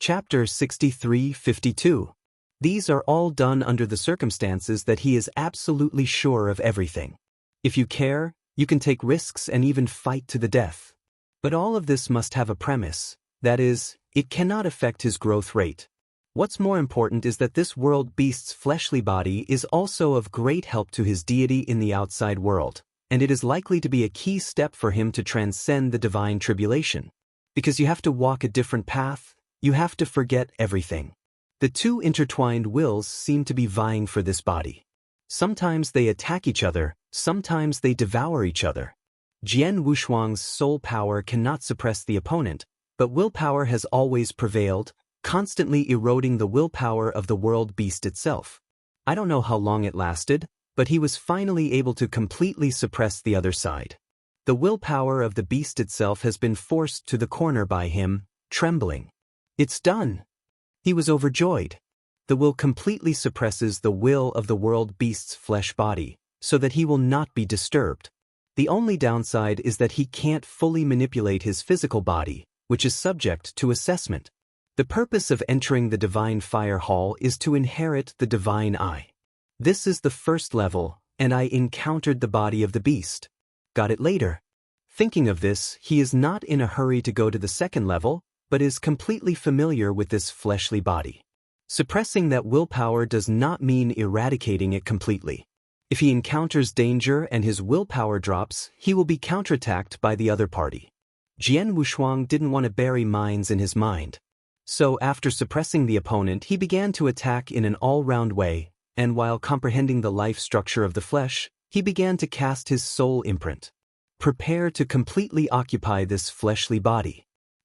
Chapter 63-52. These are all done under the circumstances that he is absolutely sure of everything. If you care, you can take risks and even fight to the death. But all of this must have a premise, that is, it cannot affect his growth rate. What's more important is that this world beast's fleshly body is also of great help to his deity in the outside world, and it is likely to be a key step for him to transcend the divine tribulation. Because you have to walk a different path, you have to forget everything. The two intertwined wills seem to be vying for this body. Sometimes they attack each other, sometimes they devour each other. Jian Wushuang's soul power cannot suppress the opponent, but willpower has always prevailed, constantly eroding the willpower of the world beast itself. I don't know how long it lasted, but he was finally able to completely suppress the other side. The willpower of the beast itself has been forced to the corner by him, trembling. It's done! He was overjoyed. The will completely suppresses the will of the world beast's flesh body, so that he will not be disturbed. The only downside is that he can't fully manipulate his physical body, which is subject to assessment. The purpose of entering the divine fire hall is to inherit the divine eye. This is the first level, and I encountered the body of the beast. Got it later. Thinking of this, he is not in a hurry to go to the second level, but is completely familiar with this fleshly body. Suppressing that willpower does not mean eradicating it completely. If he encounters danger and his willpower drops, he will be counterattacked by the other party. Jian Wushuang didn't want to bury mines in his mind. So after suppressing the opponent, he began to attack in an all-round way, and while comprehending the life structure of the flesh, he began to cast his soul imprint. Prepare to completely occupy this fleshly body.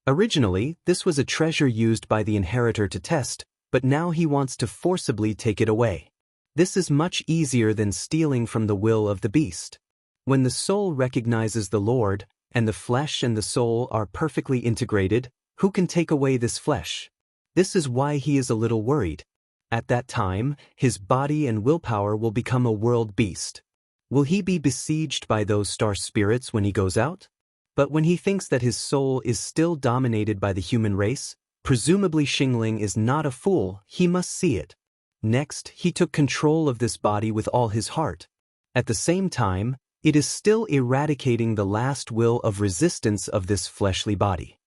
Originally, this was a treasure used by the inheritor to test, but now he wants to forcibly take it away. This is much easier than stealing from the will of the beast. When the soul recognizes the Lord, and the flesh and the soul are perfectly integrated, who can take away this flesh? This is why he is a little worried. At that time, his body and willpower will become a world beast. Will he be besieged by those star spirits when he goes out? But when he thinks that his soul is still dominated by the human race, presumably Xingling is not a fool, he must see it. Next, he took control of this body with all his heart. At the same time, it is still eradicating the last will of resistance of this fleshly body.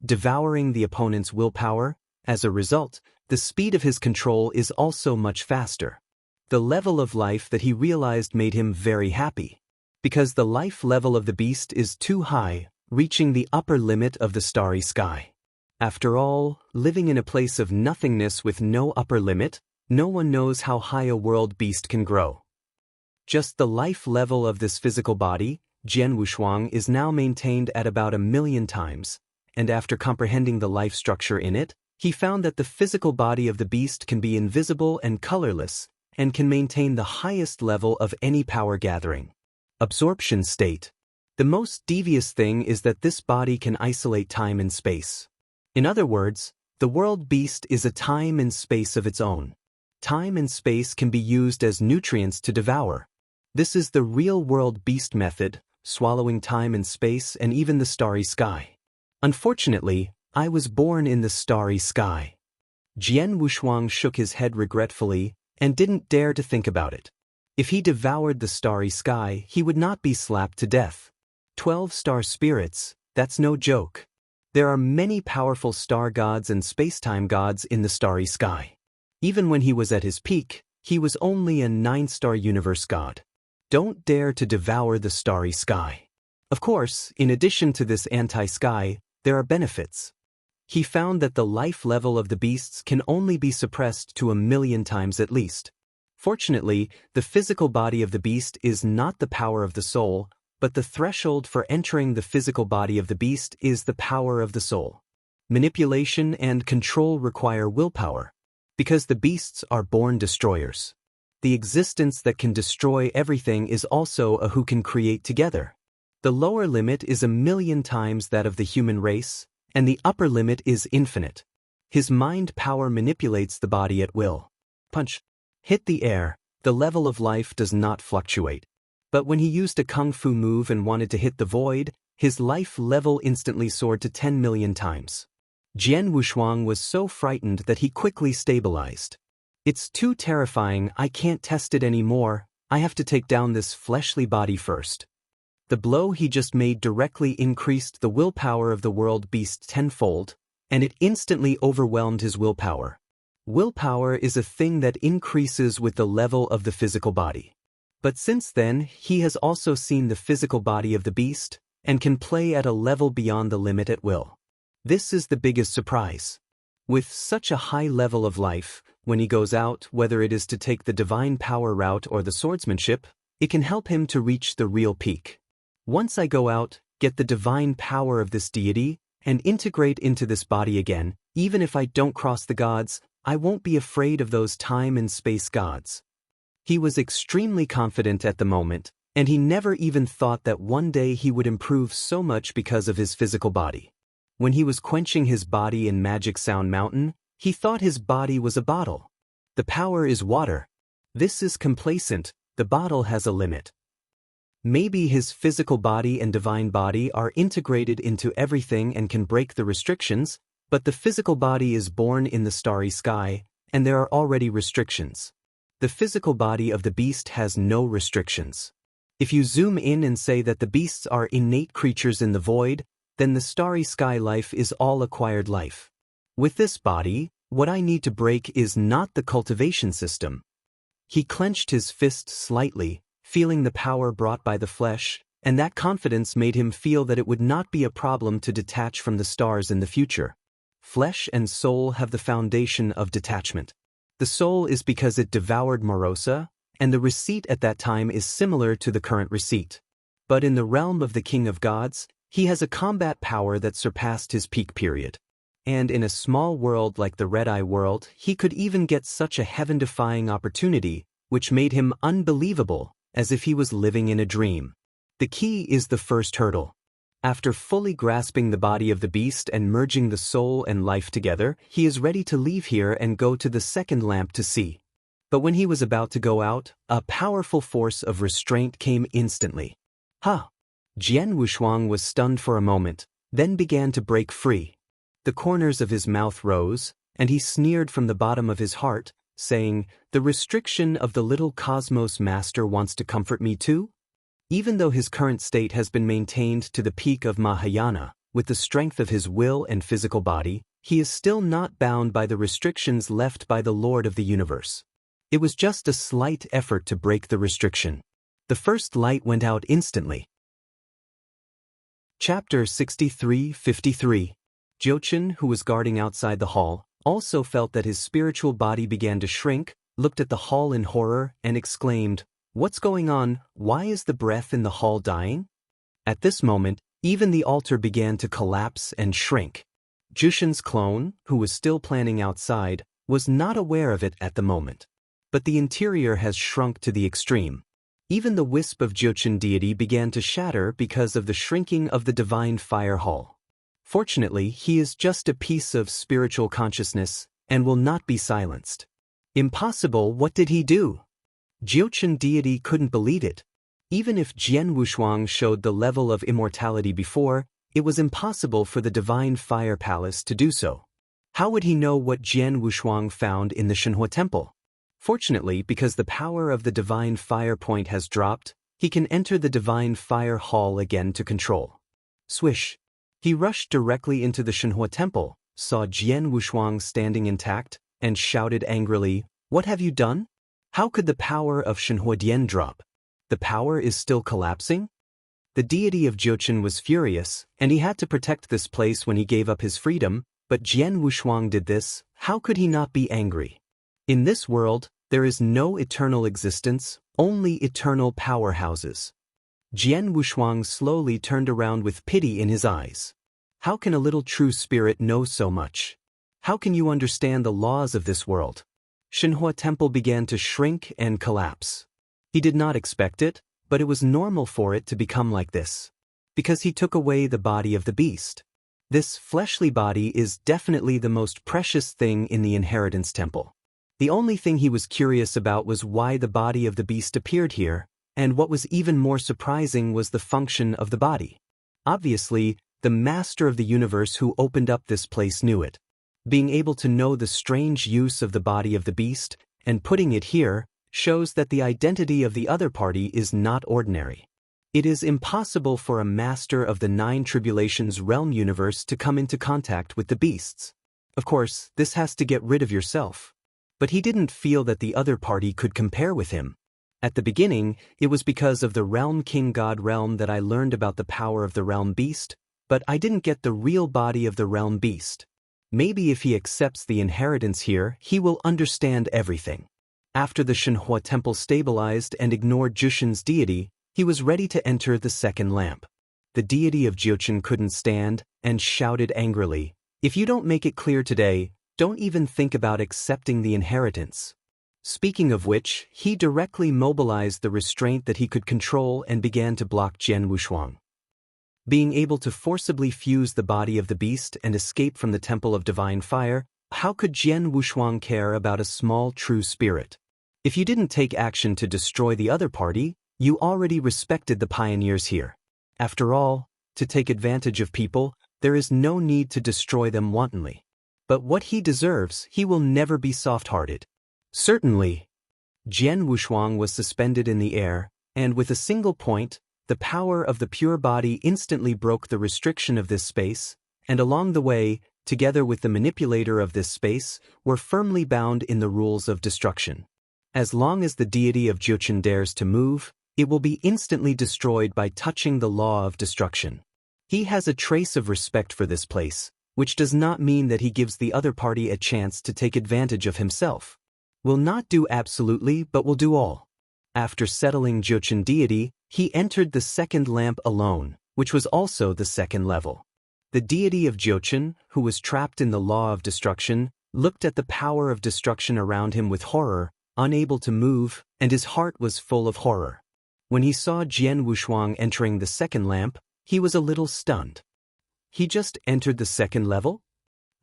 Devouring the opponent's willpower, as a result, the speed of his control is also much faster. The level of life that he realized made him very happy. Because the life level of the beast is too high, reaching the upper limit of the starry sky. After all, living in a place of nothingness with no upper limit, no one knows how high a world beast can grow. Just the life level of this physical body, Jian Wushuang, is now maintained at about 1,000,000 times, and after comprehending the life structure in it, he found that the physical body of the beast can be invisible and colorless, and can maintain the highest level of any power gathering. Absorption state. The most devious thing is that this body can isolate time and space. In other words, the world beast is a time and space of its own. Time and space can be used as nutrients to devour. This is the real world beast method, swallowing time and space and even the starry sky. Unfortunately, I was born in the starry sky. Jian Wushuang shook his head regretfully and didn't dare to think about it. If he devoured the starry sky, he would not be slapped to death. 12 star spirits, that's no joke. There are many powerful star gods and space-time gods in the starry sky. Even when he was at his peak, he was only a 9-star universe god. Don't dare to devour the starry sky. Of course, in addition to this anti-sky, there are benefits. He found that the life level of the beasts can only be suppressed to 1,000,000 times at least. Fortunately, the physical body of the beast is not the power of the soul, but the threshold for entering the physical body of the beast is the power of the soul. Manipulation and control require willpower, because the beasts are born destroyers. The existence that can destroy everything is also a who can create together. The lower limit is 1,000,000 times that of the human race, and the upper limit is infinite. His mind power manipulates the body at will. Punch. Hit the air, the level of life does not fluctuate. But when he used a kung fu move and wanted to hit the void, his life level instantly soared to 10,000,000 times. Jian Wushuang was so frightened that he quickly stabilized. It's too terrifying, I can't test it anymore, I have to take down this fleshly body first. The blow he just made directly increased the willpower of the world beast tenfold, and it instantly overwhelmed his willpower. Willpower is a thing that increases with the level of the physical body. But since then, he has also seen the physical body of the beast, and can play at a level beyond the limit at will. This is the biggest surprise. With such a high level of life, when he goes out, whether it is to take the divine power route or the swordsmanship, it can help him to reach the real peak. Once I go out, get the divine power of this deity, and integrate into this body again, even if I don't cross the gods, I won't be afraid of those time and space gods. He was extremely confident at the moment, and he never even thought that one day he would improve so much because of his physical body. When he was quenching his body in Magic Sound Mountain, he thought his body was a bottle. The power is water. This is complacent, the bottle has a limit. Maybe his physical body and divine body are integrated into everything and can break the restrictions, but the physical body is born in the starry sky, and there are already restrictions. The physical body of the beast has no restrictions. If you zoom in and say that the beasts are innate creatures in the void, then the starry sky life is all acquired life. With this body, what I need to break is not the cultivation system. He clenched his fist slightly, feeling the power brought by the flesh, and that confidence made him feel that it would not be a problem to detach from the stars in the future. Flesh and soul have the foundation of detachment. The soul is because it devoured Morosa, and the receipt at that time is similar to the current receipt. But in the realm of the King of Gods, he has a combat power that surpassed his peak period. And in a small world like the Red-Eye world, he could even get such a heaven-defying opportunity, which made him unbelievable, as if he was living in a dream. The key is the first hurdle. After fully grasping the body of the beast and merging the soul and life together, he is ready to leave here and go to the second lamp to see. But when he was about to go out, a powerful force of restraint came instantly. Ha! Jian Wushuang was stunned for a moment, then began to break free. The corners of his mouth rose, and he sneered from the bottom of his heart, saying, "The restriction of the little cosmos master wants to comfort me too?" Even though his current state has been maintained to the peak of Mahayana, with the strength of his will and physical body, he is still not bound by the restrictions left by the Lord of the universe. It was just a slight effort to break the restriction. The first light went out instantly. Chapter 63-53. Jiuchen, who was guarding outside the hall, also felt that his spiritual body began to shrink, looked at the hall in horror, and exclaimed, "What's going on? Why is the breath in the hall dying?" At this moment, even the altar began to collapse and shrink. Jushin's clone, who was still planning outside, was not aware of it at the moment. But the interior has shrunk to the extreme. Even the wisp of Jiuchen deity began to shatter because of the shrinking of the divine fire hall. Fortunately, he is just a piece of spiritual consciousness, and will not be silenced. Impossible, what did he do? Jiuchen deity couldn't believe it. Even if Jian Wushuang showed the level of immortality before, it was impossible for the divine fire palace to do so. How would he know what Jian Wushuang found in the Shenhua temple? Fortunately, because the power of the divine fire point has dropped, he can enter the divine fire hall again to control. Swish! He rushed directly into the Shenhua temple, saw Jian Wushuang standing intact, and shouted angrily, "What have you done? How could the power of Shenhua Dian drop? The power is still collapsing?" The deity of Jiuchen was furious, and he had to protect this place when he gave up his freedom, but Jian Wushuang did this, how could he not be angry? In this world, there is no eternal existence, only eternal powerhouses. Jian Wushuang slowly turned around with pity in his eyes. How can a little true spirit know so much? How can you understand the laws of this world? Shenhua temple began to shrink and collapse. He did not expect it, but it was normal for it to become like this. Because he took away the body of the beast. This fleshly body is definitely the most precious thing in the inheritance temple. The only thing he was curious about was why the body of the beast appeared here, and what was even more surprising was the function of the body. Obviously, The master of the universe who opened up this place knew it. Being able to know the strange use of the body of the beast, and putting it here, shows that the identity of the other party is not ordinary. It is impossible for a master of the 9 tribulations realm universe to come into contact with the beasts. Of course, this has to get rid of yourself. But he didn't feel that the other party could compare with him. At the beginning, it was because of the realm king god realm that I learned about the power of the realm beast, but I didn't get the real body of the realm beast. Maybe if he accepts the inheritance here, he will understand everything. After the Shenhua temple stabilized and ignored Jushin's deity, he was ready to enter the second lamp. The deity of Jiuchen couldn't stand, and shouted angrily, "If you don't make it clear today, don't even think about accepting the inheritance." Speaking of which, he directly mobilized the restraint that he could control and began to block Jian Wushuang. Being able to forcibly fuse the body of the beast and escape from the Temple of Divine Fire, how could Jian Wushuang care about a small true spirit? If you didn't take action to destroy the other party, you already respected the pioneers here. After all, to take advantage of people, there is no need to destroy them wantonly. But what he deserves, he will never be soft-hearted. Certainly. Jian Wushuang was suspended in the air, and with a single point, the power of the pure body instantly broke the restriction of this space, and along the way, together with the manipulator of this space, were firmly bound in the rules of destruction. As long as the deity of Jiuchen dares to move, it will be instantly destroyed by touching the law of destruction. He has a trace of respect for this place, which does not mean that he gives the other party a chance to take advantage of himself. Will not do absolutely, but will do all. After settling Jiuchen deity, he entered the second lamp alone, which was also the second level. The deity of Jiuchen, who was trapped in the law of destruction, looked at the power of destruction around him with horror, unable to move, and his heart was full of horror. When he saw Jian Wushuang entering the second lamp, he was a little stunned. He just entered the second level?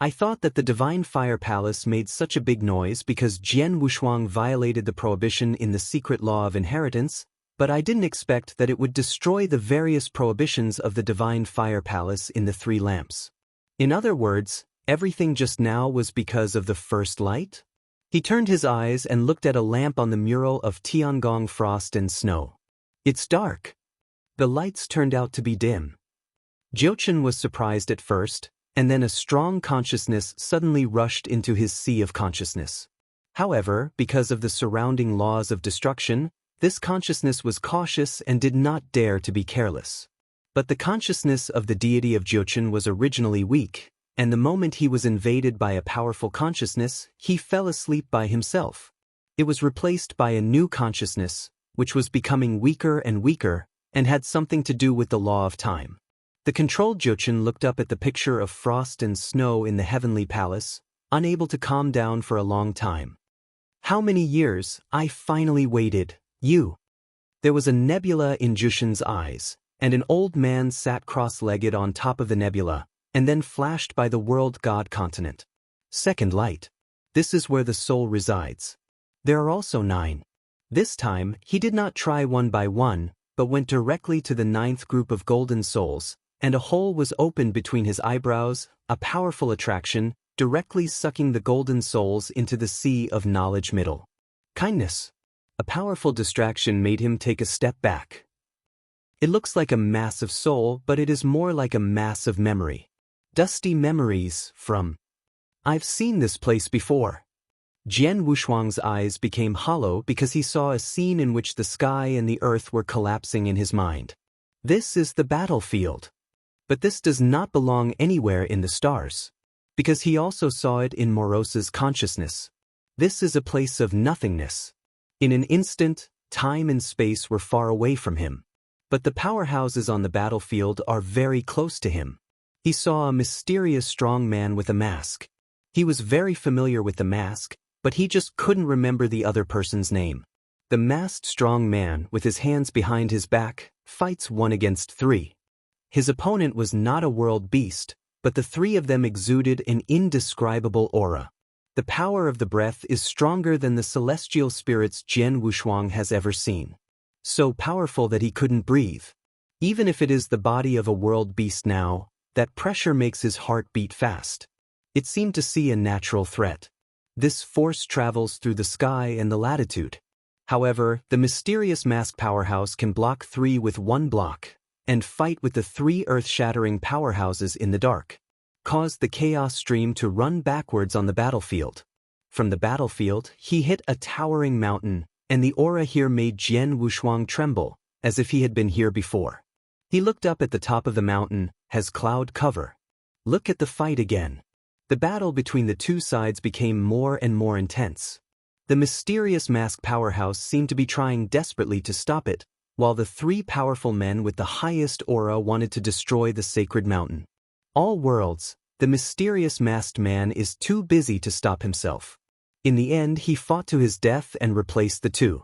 I thought that the Divine Fire Palace made such a big noise because Jian Wushuang violated the prohibition in the secret law of inheritance, but I didn't expect that it would destroy the various prohibitions of the Divine Fire Palace in the 3 lamps. In other words, everything just now was because of the first light? He turned his eyes and looked at a lamp on the mural of Tiangong Frost and Snow. It's dark. The lights turned out to be dim. Jiuchen was surprised at first, and then a strong consciousness suddenly rushed into his sea of consciousness. However, because of the surrounding laws of destruction, this consciousness was cautious and did not dare to be careless. But the consciousness of the deity of Jiuchen was originally weak, and the moment he was invaded by a powerful consciousness, he fell asleep by himself. It was replaced by a new consciousness, which was becoming weaker and weaker, and had something to do with the law of time. The controlled Jiuchen looked up at the picture of frost and snow in the heavenly palace, unable to calm down for a long time. How many years? I finally waited. You. There was a nebula in Jushin's eyes, and an old man sat cross-legged on top of the nebula, and then flashed by the world god continent. Second light. This is where the soul resides. There are also 9. This time, he did not try one by one, but went directly to the 9th group of golden souls, and a hole was opened between his eyebrows, a powerful attraction, directly sucking the golden souls into the sea of knowledge middle. Kindness. A powerful distraction made him take a step back. It looks like a mass of soul, but it is more like a mass of memory. Dusty memories from... I've seen this place before. Jian Wushuang's eyes became hollow because he saw a scene in which the sky and the earth were collapsing in his mind. This is the battlefield. But this does not belong anywhere in the stars. Because he also saw it in Morose's consciousness. This is a place of nothingness. In an instant, time and space were far away from him. But the powerhouses on the battlefield are very close to him. He saw a mysterious strong man with a mask. He was very familiar with the mask, but he just couldn't remember the other person's name. The masked strong man, with his hands behind his back, fights 1 against 3. His opponent was not a world beast, but the 3 of them exuded an indescribable aura. The power of the breath is stronger than the celestial spirits Jian Wushuang has ever seen. So powerful that he couldn't breathe. Even if it is the body of a world beast now, That pressure makes his heart beat fast. It seemed to see a natural threat. This force travels through the sky and the latitude. However, the mysterious mask powerhouse can block 3 with 1 block, and fight with the 3 earth-shattering powerhouses in the dark. Caused the chaos stream to run backwards on the battlefield. From the battlefield, he hit a towering mountain, and the aura here made Jian Wushuang tremble, as if he had been here before. He looked up at the top of the mountain, has cloud cover. Look at the fight again. The battle between the two sides became more and more intense. The mysterious mask powerhouse seemed to be trying desperately to stop it, while the 3 powerful men with the highest aura wanted to destroy the sacred mountain. All worlds, the mysterious masked man is too busy to stop himself. In the end, he fought to his death and replaced the 2.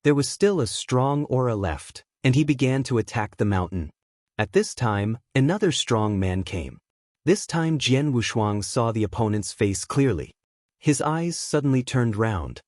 There was still a strong aura left, and he began to attack the mountain. At this time, another strong man came. This time Jian Wushuang saw the opponent's face clearly. His eyes suddenly turned round.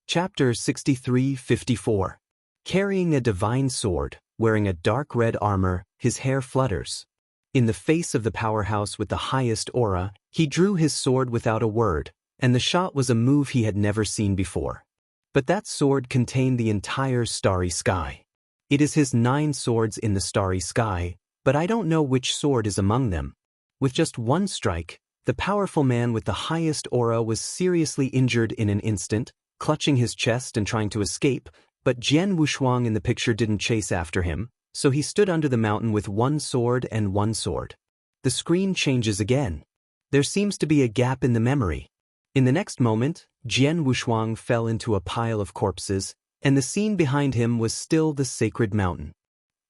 Chapter 63-54. Carrying a divine sword, wearing a dark red armor, his hair flutters. In the face of the powerhouse with the highest aura, he drew his sword without a word, and the shot was a move he had never seen before. But that sword contained the entire starry sky. It is his 9 swords in the starry sky, but I don't know which sword is among them. With just 1 strike, the powerful man with the highest aura was seriously injured in an instant, clutching his chest and trying to escape, but Jian Wushuang in the picture didn't chase after him, so he stood under the mountain with 1 sword and 1 sword. The screen changes again. There seems to be a gap in the memory. In the next moment, Jian Wushuang fell into a pile of corpses, and the scene behind him was still the sacred mountain.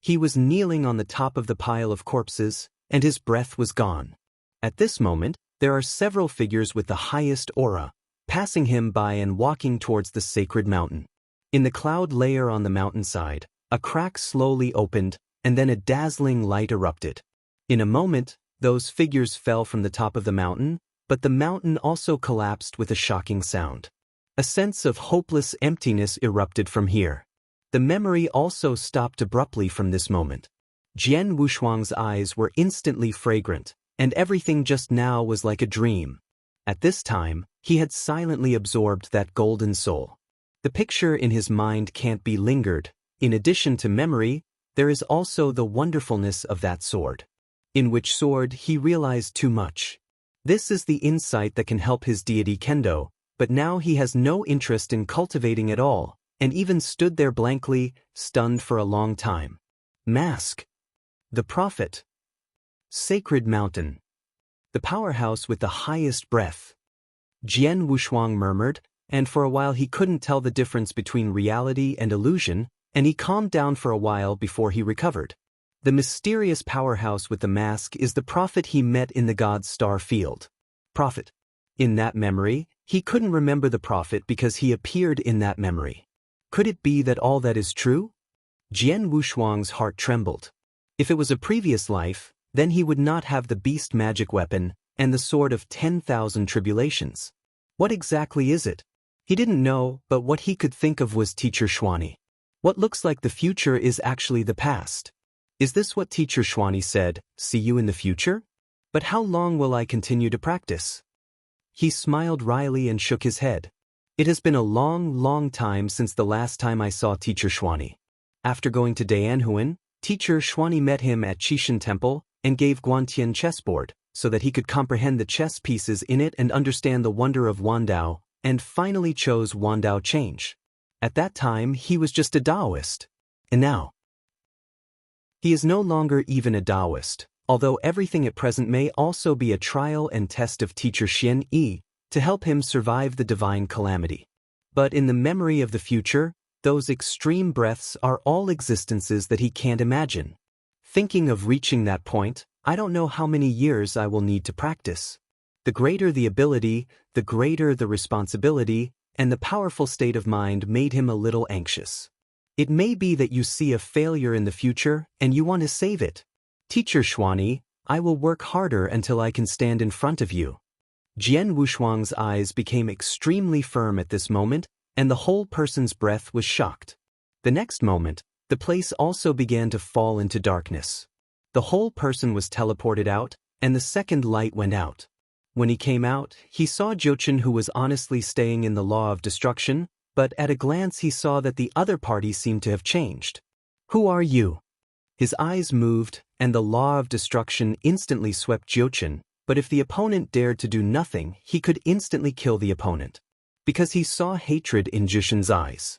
He was kneeling on the top of the pile of corpses, and his breath was gone. At this moment, there are several figures with the highest aura, passing him by and walking towards the sacred mountain. In the cloud layer on the mountainside, a crack slowly opened, and then a dazzling light erupted. In a moment, those figures fell from the top of the mountain, but the mountain also collapsed with a shocking sound. A sense of hopeless emptiness erupted from here. The memory also stopped abruptly from this moment. Jian Wushuang's eyes were instantly fragrant, and everything just now was like a dream. At this time, he had silently absorbed that golden soul. The picture in his mind can't be lingered. In addition to memory, there is also the wonderfulness of that sword. In which sword he realized too much. This is the insight that can help his deity Kendo, but now he has no interest in cultivating it all, and even stood there blankly, stunned for a long time. Mask. The prophet. Sacred mountain. The powerhouse with the highest breath. Jian Wushuang murmured, and for a while he couldn't tell the difference between reality and illusion, and he calmed down for a while before he recovered. The mysterious powerhouse with the mask is the prophet he met in the God's star field. Prophet. In that memory, he couldn't remember the prophet because he appeared in that memory. Could it be that all that is true? Jian Wushuang's heart trembled. If it was a previous life, then he would not have the beast magic weapon and the sword of 10,000 tribulations. What exactly is it? He didn't know, but what he could think of was Teacher Xuani. What looks like the future is actually the past. Is this what Teacher Xuani said, see you in the future? But how long will I continue to practice? He smiled wryly and shook his head. It has been a long, long time since the last time I saw Teacher Xuani. After going to Daanhuan, Teacher Xuani met him at Qishan Temple and gave Guantian chessboard, so that he could comprehend the chess pieces in it and understand the wonder of Wandao, and finally chose Wandao change. At that time, he was just a Taoist. And now, he is no longer even a Taoist, although everything at present may also be a trial and test of Teacher Xian Yi to help him survive the divine calamity. But in the memory of the future, those extreme breaths are all existences that he can't imagine. Thinking of reaching that point, I don't know how many years I will need to practice. The greater the ability, the greater the responsibility, and the powerful state of mind made him a little anxious. It may be that you see a failure in the future and you want to save it. Teacher Xuani, I will work harder until I can stand in front of you. Jian Wushuang's eyes became extremely firm at this moment, and the whole person's breath was shocked. The next moment, the place also began to fall into darkness. The whole person was teleported out, and the second light went out. When he came out, he saw Jochin, who was honestly staying in the law of destruction, but at a glance he saw that the other party seemed to have changed. "Who are you?" His eyes moved, and the law of destruction instantly swept Jochin, but if the opponent dared to do nothing, he could instantly kill the opponent. Because he saw hatred in Jochin's eyes.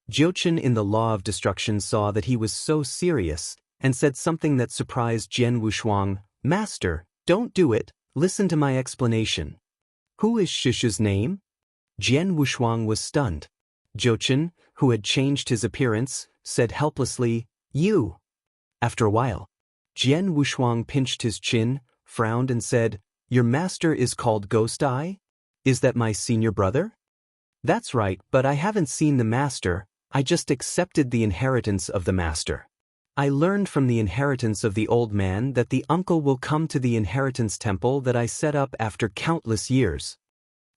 Jochin in the law of destruction saw that he was so serious, and said something that surprised Jian Wushuang. "Master, don't do it, listen to my explanation." "Who is Shishu's name?" Jian Wushuang was stunned. Jochin, who had changed his appearance, said helplessly, "You." After a while, Jian Wushuang pinched his chin, frowned and said, "Your master is called Ghost Eye? Is that my senior brother?" "That's right, but I haven't seen the master, I just accepted the inheritance of the master. I learned from the inheritance of the old man that the uncle will come to the inheritance temple that I set up after countless years."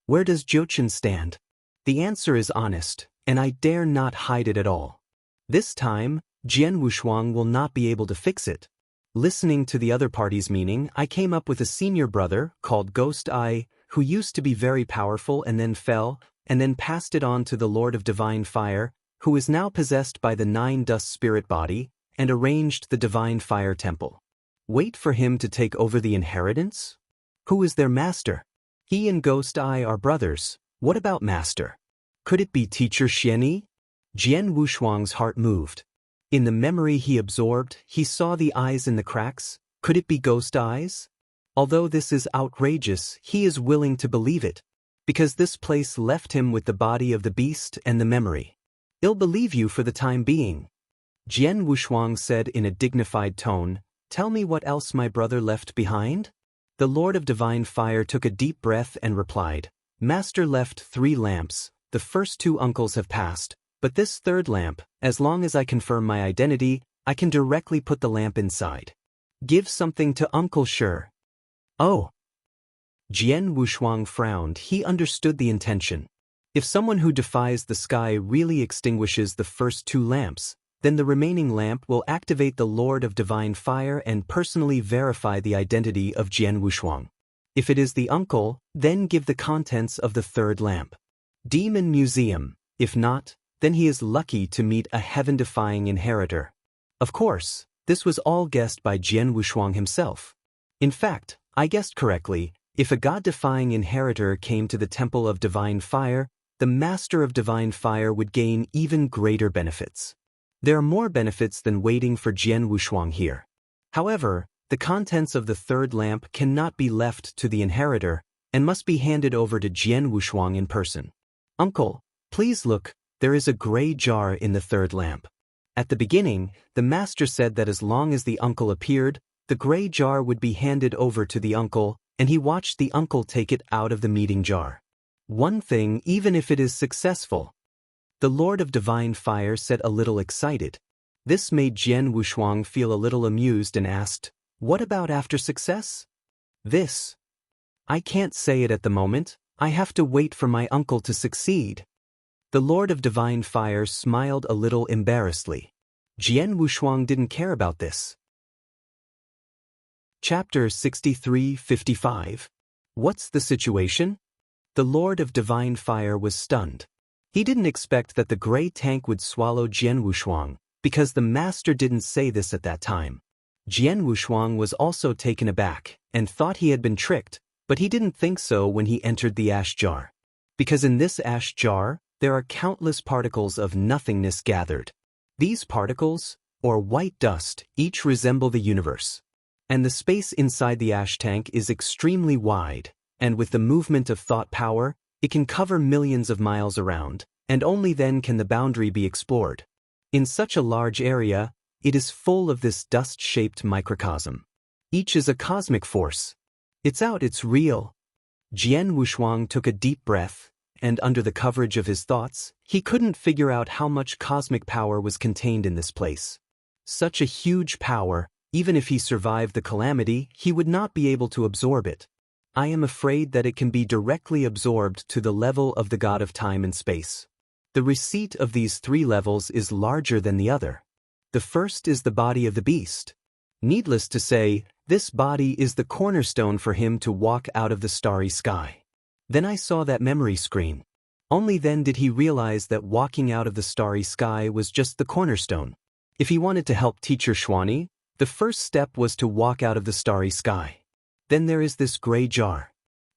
Where does Jochin stand? The answer is honest, and I dare not hide it at all. This time, Jian Wushuang will not be able to fix it. Listening to the other party's meaning, I came up with a senior brother, called Ghost Eye, who used to be very powerful and then fell, and then passed it on to the Lord of Divine Fire, who is now possessed by the 9 dust spirit body, and arranged the Divine Fire Temple. Wait for him to take over the inheritance? Who is their master? He and Ghost Eye are brothers. What about master? Could it be Teacher Xianyi? Jian Wushuang's heart moved. In the memory he absorbed, he saw the eyes in the cracks. Could it be Ghost Eyes? Although this is outrageous, he is willing to believe it, because this place left him with the body of the beast and the memory. "I'll believe you for the time being." Jian Wushuang said in a dignified tone, "Tell me what else my brother left behind?" The Lord of Divine Fire took a deep breath and replied, "Master left 3 lamps, the first 2 uncles have passed, but this third lamp, as long as I confirm my identity, I can directly put the lamp inside. Give something to Uncle Shi." "Oh." Jian Wushuang frowned. He understood the intention. If someone who defies the sky really extinguishes the first 2 lamps, then the remaining lamp will activate the Lord of Divine Fire and personally verify the identity of Jian Wushuang. If it is the uncle, then give the contents of the third lamp. Demon Museum. If not, then he is lucky to meet a heaven-defying inheritor. Of course, this was all guessed by Jian Wushuang himself. In fact, I guessed correctly. If a god-defying inheritor came to the Temple of Divine Fire, the Master of Divine Fire would gain even greater benefits. There are more benefits than waiting for Jian Wushuang here. However, the contents of the third lamp cannot be left to the inheritor and must be handed over to Jian Wushuang in person. "Uncle, please look, there is a gray jar in the third lamp." At the beginning, the master said that as long as the uncle appeared, the gray jar would be handed over to the uncle, and he watched the uncle take it out of the meeting jar. "One thing, even if it is successful." The Lord of Divine Fire said, a little excited. This made Jian Wushuang feel a little amused and asked, "What about after success?" "This. I can't say it at the moment. I have to wait for my uncle to succeed." The Lord of Divine Fire smiled a little embarrassedly. Jian Wushuang didn't care about this. Chapter 63-55. What's the situation? The Lord of Divine Fire was stunned. He didn't expect that the gray tank would swallow Jian Wushuang, because the master didn't say this at that time. Jian Wushuang was also taken aback, and thought he had been tricked, but he didn't think so when he entered the ash jar. Because in this ash jar, there are countless particles of nothingness gathered. These particles, or white dust, each resemble the universe. And the space inside the ash tank is extremely wide, and with the movement of thought power, it can cover millions of miles around, and only then can the boundary be explored. In such a large area, it is full of this dust-shaped microcosm. Each is a cosmic force. It's out, it's real. Jian Wushuang took a deep breath, and under the coverage of his thoughts, he couldn't figure out how much cosmic power was contained in this place. Such a huge power, even if he survived the calamity, he would not be able to absorb it. I am afraid that it can be directly absorbed to the level of the god of time and space. The receipt of these 3 levels is larger than the other. The first is the body of the beast. Needless to say, this body is the cornerstone for him to walk out of the starry sky. Then I saw that memory screen. Only then did he realize that walking out of the starry sky was just the cornerstone. If he wanted to help Teacher Schwani, the first step was to walk out of the starry sky. Then there is this gray jar.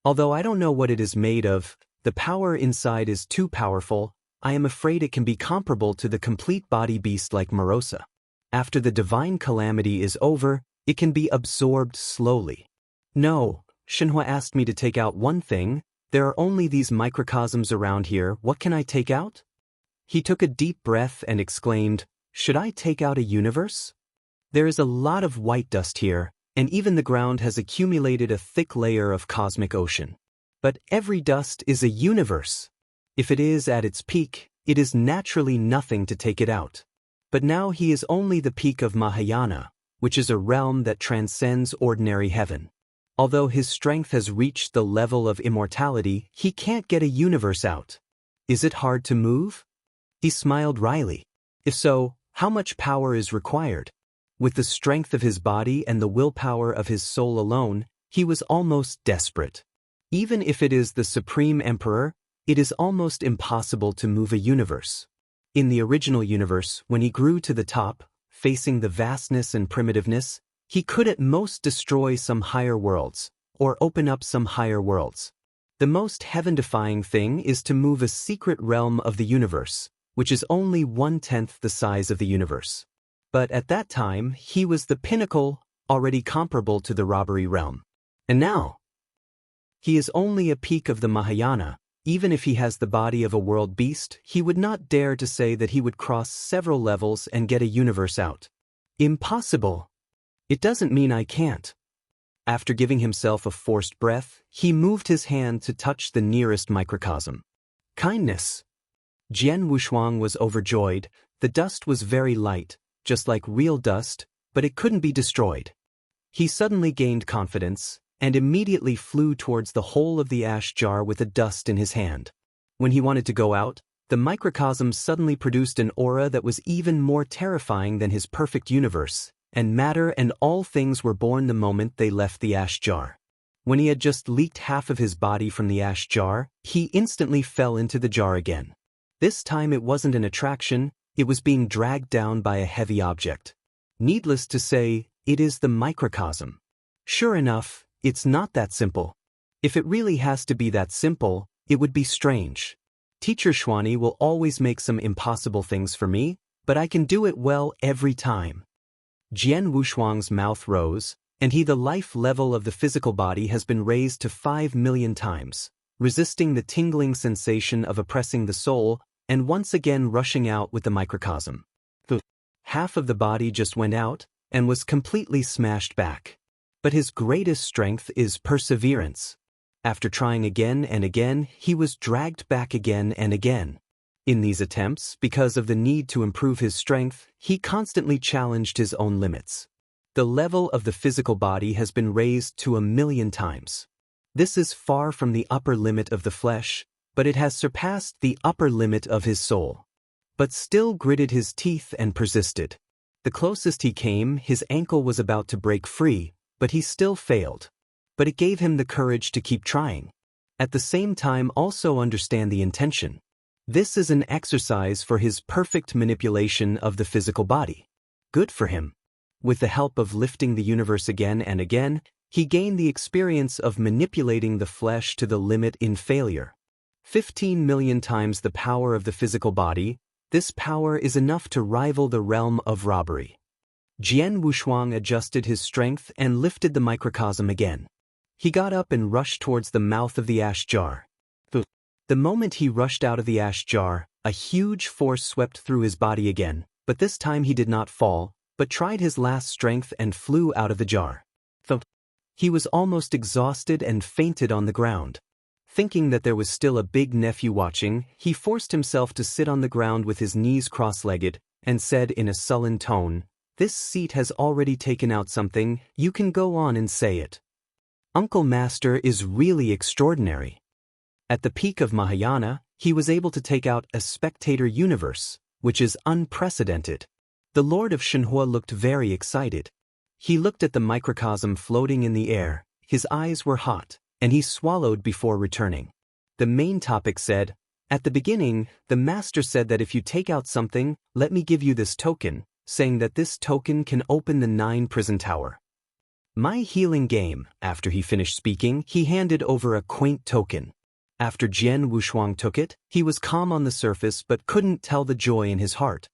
Although I don't know what it is made of, the power inside is too powerful. I am afraid it can be comparable to the complete body beast like Morosa. After the divine calamity is over, it can be absorbed slowly. No, Shinhua asked me to take out one thing. There are only these microcosms around here. What can I take out? He took a deep breath and exclaimed, "Should I take out a universe? There is a lot of white dust here, and even the ground has accumulated a thick layer of cosmic ocean. But every dust is a universe. If it is at its peak, it is naturally nothing to take it out. But now he is only the peak of Mahayana, which is a realm that transcends ordinary heaven. Although his strength has reached the level of immortality, he can't get a universe out. Is it hard to move?" He smiled wryly. If so, how much power is required? With the strength of his body and the willpower of his soul alone, he was almost desperate. Even if it is the Supreme Emperor, it is almost impossible to move a universe. In the original universe, when he grew to the top, facing the vastness and primitiveness, he could at most destroy some higher worlds, or open up some higher worlds. The most heaven-defying thing is to move a secret realm of the universe, which is only 1/10 the size of the universe. But at that time, he was the pinnacle, already comparable to the robbery realm. And now, he is only a peak of the Mahayana. Even if he has the body of a world beast, he would not dare to say that he would cross several levels and get a universe out. Impossible. It doesn't mean I can't. After giving himself a forced breath, he moved his hand to touch the nearest microcosm. Kindness. Jian Wushuang was overjoyed. The dust was very light, just like real dust, but it couldn't be destroyed. He suddenly gained confidence, and immediately flew towards the hole of the ash jar with the dust in his hand. When he wanted to go out, the microcosm suddenly produced an aura that was even more terrifying than his perfect universe, and matter and all things were born the moment they left the ash jar. When he had just leaked half of his body from the ash jar, he instantly fell into the jar again. This time it wasn't an attraction, it was being dragged down by a heavy object. Needless to say, it is the microcosm. Sure enough, it's not that simple. If it really has to be that simple, it would be strange. Teacher Schwani will always make some impossible things for me, but I can do it well every time. Jian Wushuang's mouth rose, and the life level of the physical body has been raised to 5 million times, resisting the tingling sensation of oppressing the soul, and once again rushing out with the microcosm. Half of the body just went out, and was completely smashed back. But his greatest strength is perseverance. After trying again and again, he was dragged back again and again. In these attempts, because of the need to improve his strength, he constantly challenged his own limits. The level of the physical body has been raised to 1,000,000 times. This is far from the upper limit of the flesh, but it has surpassed the upper limit of his soul. But still gritted his teeth and persisted. The closest he came, his ankle was about to break free, but he still failed. But it gave him the courage to keep trying. At the same time, also understand the intention. This is an exercise for his perfect manipulation of the physical body. Good for him. With the help of lifting the universe again and again, he gained the experience of manipulating the flesh to the limit in failure. 15 million times the power of the physical body, this power is enough to rival the realm of robbery. Jian Wushuang adjusted his strength and lifted the microcosm again. He got up and rushed towards the mouth of the ash jar. The moment he rushed out of the ash jar, a huge force swept through his body again, but this time he did not fall, but tried his last strength and flew out of the jar. He was almost exhausted and fainted on the ground. Thinking that there was still a big nephew watching, he forced himself to sit on the ground with his knees cross-legged, and said in a sullen tone, "This seat has already taken out something, you can go on and say it. Uncle Master is really extraordinary." At the peak of Mahayana, he was able to take out a spectator universe, which is unprecedented. The Lord of Shenhua looked very excited. He looked at the microcosm floating in the air, his eyes were hot, and he swallowed before returning. The main topic said, "At the beginning, the master said that if you take out something, let me give you this token, saying that this token can open the 9 prison tower. My healing game." After he finished speaking, he handed over a quaint token. After Jian Wushuang took it, he was calm on the surface but couldn't tell the joy in his heart.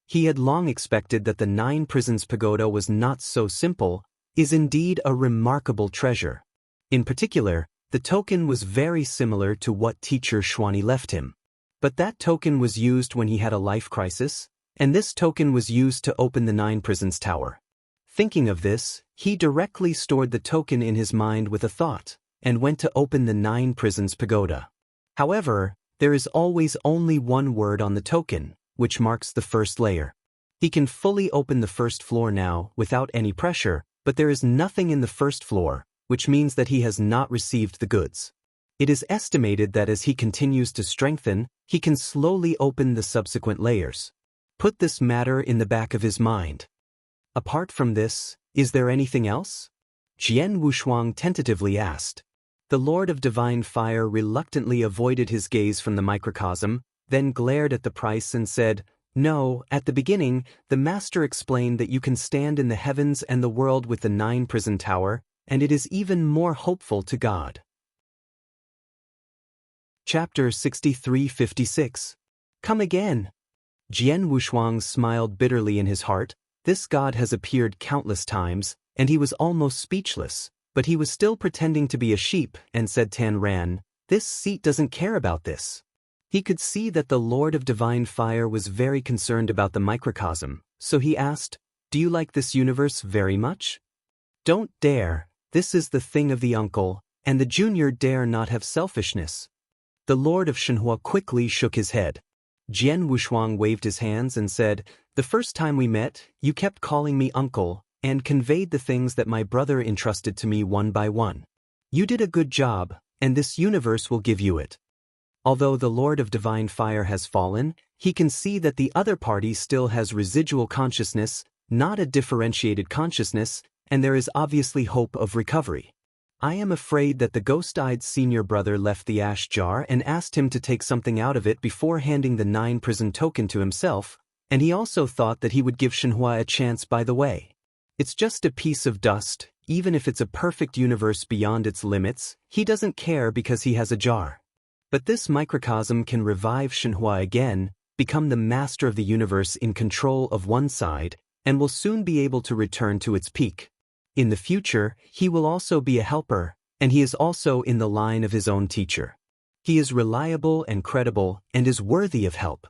He had long expected that the 9 prisons pagoda was not so simple, is indeed a remarkable treasure. In particular, the token was very similar to what teacher Xuani left him. But that token was used when he had a life crisis, and this token was used to open the 9 prisons tower. Thinking of this, he directly stored the token in his mind with a thought, and went to open the 9 prisons pagoda. However, there is always only one word on the token, which marks the first layer. He can fully open the first floor now without any pressure, but there is nothing in the first floor, which means that he has not received the goods. It is estimated that as he continues to strengthen, he can slowly open the subsequent layers. Put this matter in the back of his mind. Apart from this, is there anything else? Jian Wushuang tentatively asked. The Lord of Divine Fire reluctantly avoided his gaze from the microcosm, then glared at the price and said, "No, at the beginning, the Master explained that you can stand in the heavens and the world with the 9 prison tower, and it is even more hopeful to God." Chapter 63-56. Come again. Jian Wushuang smiled bitterly in his heart. This god has appeared countless times, and he was almost speechless, but he was still pretending to be a sheep and said Tan Ran, "This seat doesn't care about this." He could see that the Lord of Divine Fire was very concerned about the microcosm, so he asked, "Do you like this universe very much?" "Don't dare, this is the thing of the uncle, and the junior dare not have selfishness." The Lord of Shenhua quickly shook his head. Jian Wushuang waved his hands and said, "The first time we met, you kept calling me uncle, and conveyed the things that my brother entrusted to me one by one. You did a good job, and this universe will give you it." Although the Lord of Divine Fire has fallen, he can see that the other party still has residual consciousness, not a differentiated consciousness, and there is obviously hope of recovery. I am afraid that the ghost-eyed senior brother left the ash jar and asked him to take something out of it before handing the 9 prison token to himself, and he also thought that he would give Shenhua a chance by the way. It's just a piece of dust, even if it's a perfect universe beyond its limits, he doesn't care because he has a jar. But this microcosm can revive Shenhua again, become the master of the universe in control of one side, and will soon be able to return to its peak. In the future, he will also be a helper, and he is also in the line of his own teacher. He is reliable and credible, and is worthy of help.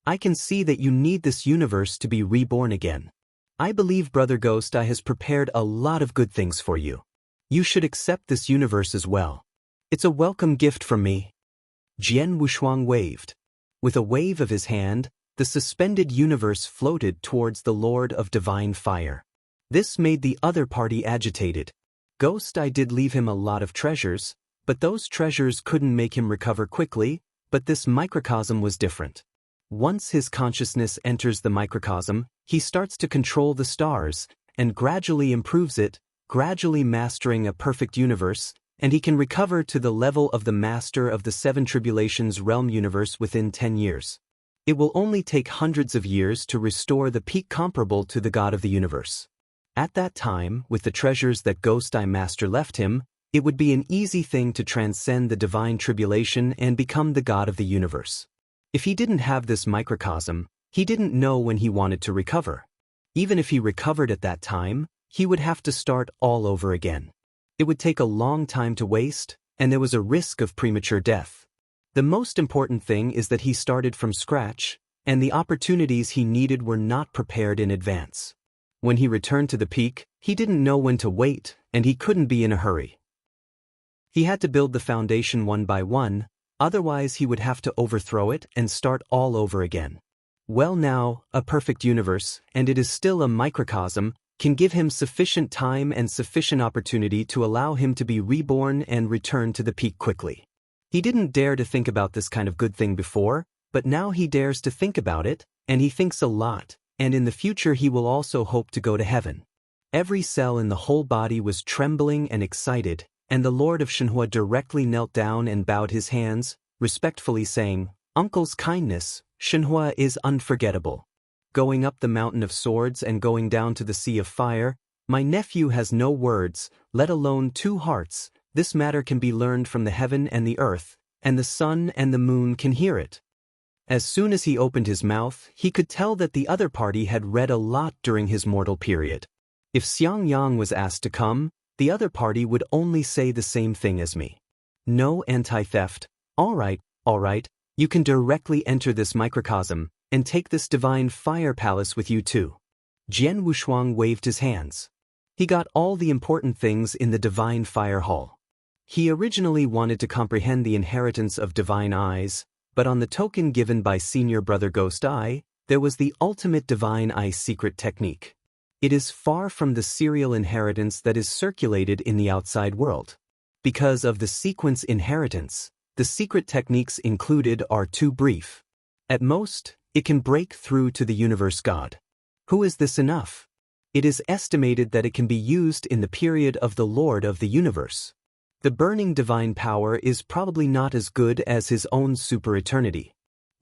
I can see that you need this universe to be reborn again. I believe Brother Ghost Eye has prepared a lot of good things for you. You should accept this universe as well. It's a welcome gift from me." Jian Wushuang waved. With a wave of his hand, the suspended universe floated towards the Lord of Divine Fire. This made the other party agitated. Ghost Eye did leave him a lot of treasures, but those treasures couldn't make him recover quickly, but this microcosm was different. Once his consciousness enters the microcosm, he starts to control the stars, and gradually improves it, gradually mastering a perfect universe, and he can recover to the level of the master of the 7 tribulations realm universe within 10 years. It will only take hundreds of years to restore the peak comparable to the god of the universe. At that time, with the treasures that Ghost Eye Master left him, it would be an easy thing to transcend the divine tribulation and become the god of the universe. If he didn't have this microcosm, he didn't know when he wanted to recover. Even if he recovered at that time, he would have to start all over again. It would take a long time to waste, and there was a risk of premature death. The most important thing is that he started from scratch, and the opportunities he needed were not prepared in advance. When he returned to the peak, he didn't know when to wait, and he couldn't be in a hurry. He had to build the foundation one by one, otherwise he would have to overthrow it and start all over again. Well now, a perfect universe, and it is still a microcosm, can give him sufficient time and sufficient opportunity to allow him to be reborn and return to the peak quickly. He didn't dare to think about this kind of good thing before, but now he dares to think about it, and he thinks a lot, and in the future he will also hope to go to heaven. Every cell in the whole body was trembling and excited, and the Lord of Shenhua directly knelt down and bowed his hands, respectfully saying, "Uncle's kindness, Shenhua, is unforgettable. Going up the mountain of swords and going down to the sea of fire, my nephew has no words, let alone 2 hearts. This matter can be learned from the heaven and the earth, and the sun and the moon can hear it." As soon as he opened his mouth, he could tell that the other party had read a lot during his mortal period. If Xiang Yang was asked to come, the other party would only say the same thing as me. "No anti-theft. All right, you can directly enter this microcosm, and take this divine fire palace with you too." Jian Wushuang waved his hands. He got all the important things in the divine fire hall. He originally wanted to comprehend the inheritance of divine eyes, but on the token given by senior brother Ghost Eye, there was the ultimate divine eye secret technique. It is far from the serial inheritance that is circulated in the outside world. Because of the sequence inheritance, the secret techniques included are too brief. At most, it can break through to the universe God. Who is this enough? It is estimated that it can be used in the period of the Lord of the Universe. The burning divine power is probably not as good as his own super eternity.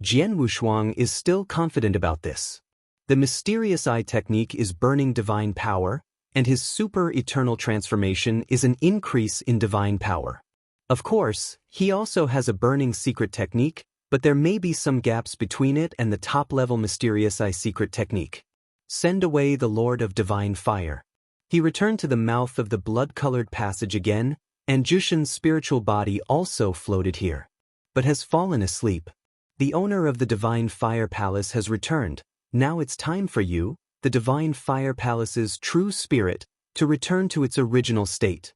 Jian Wushuang is still confident about this. The mysterious eye technique is burning divine power, and his super eternal transformation is an increase in divine power. Of course, he also has a burning secret technique, but there may be some gaps between it and the top-level mysterious eye secret technique. Send away the Lord of Divine Fire. He returned to the mouth of the blood-colored passage again, and Jushin's spiritual body also floated here, but has fallen asleep. The owner of the Divine Fire Palace has returned. Now it's time for you, the Divine Fire Palace's true spirit, to return to its original state.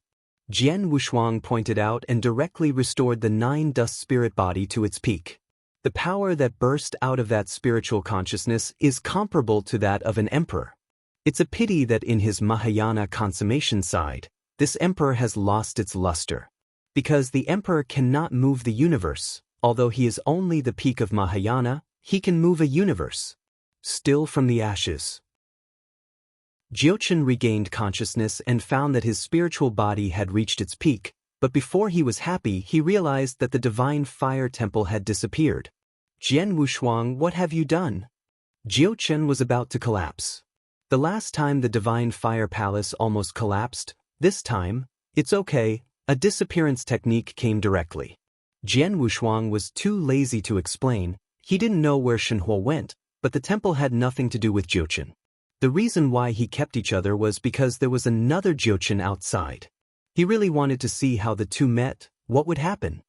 Jian Wushuang pointed out and directly restored the 9 dust spirit body to its peak. The power that burst out of that spiritual consciousness is comparable to that of an emperor. It's a pity that in his Mahayana consummation side, this emperor has lost its luster. Because the emperor cannot move the universe, although he is only the peak of Mahayana, he can move a universe. Still from the ashes. Jiuchen regained consciousness and found that his spiritual body had reached its peak, but before he was happy he realized that the divine fire temple had disappeared. Jian Wushuang, what have you done? Jiuchen was about to collapse. The last time the divine fire palace almost collapsed, this time, it's okay, a disappearance technique came directly. Jian Wushuang was too lazy to explain. He didn't know where Shenhua went, but the temple had nothing to do with Jiuchen. The reason why he kept each other was because there was another Jiuchen outside. He really wanted to see how the two met, what would happen.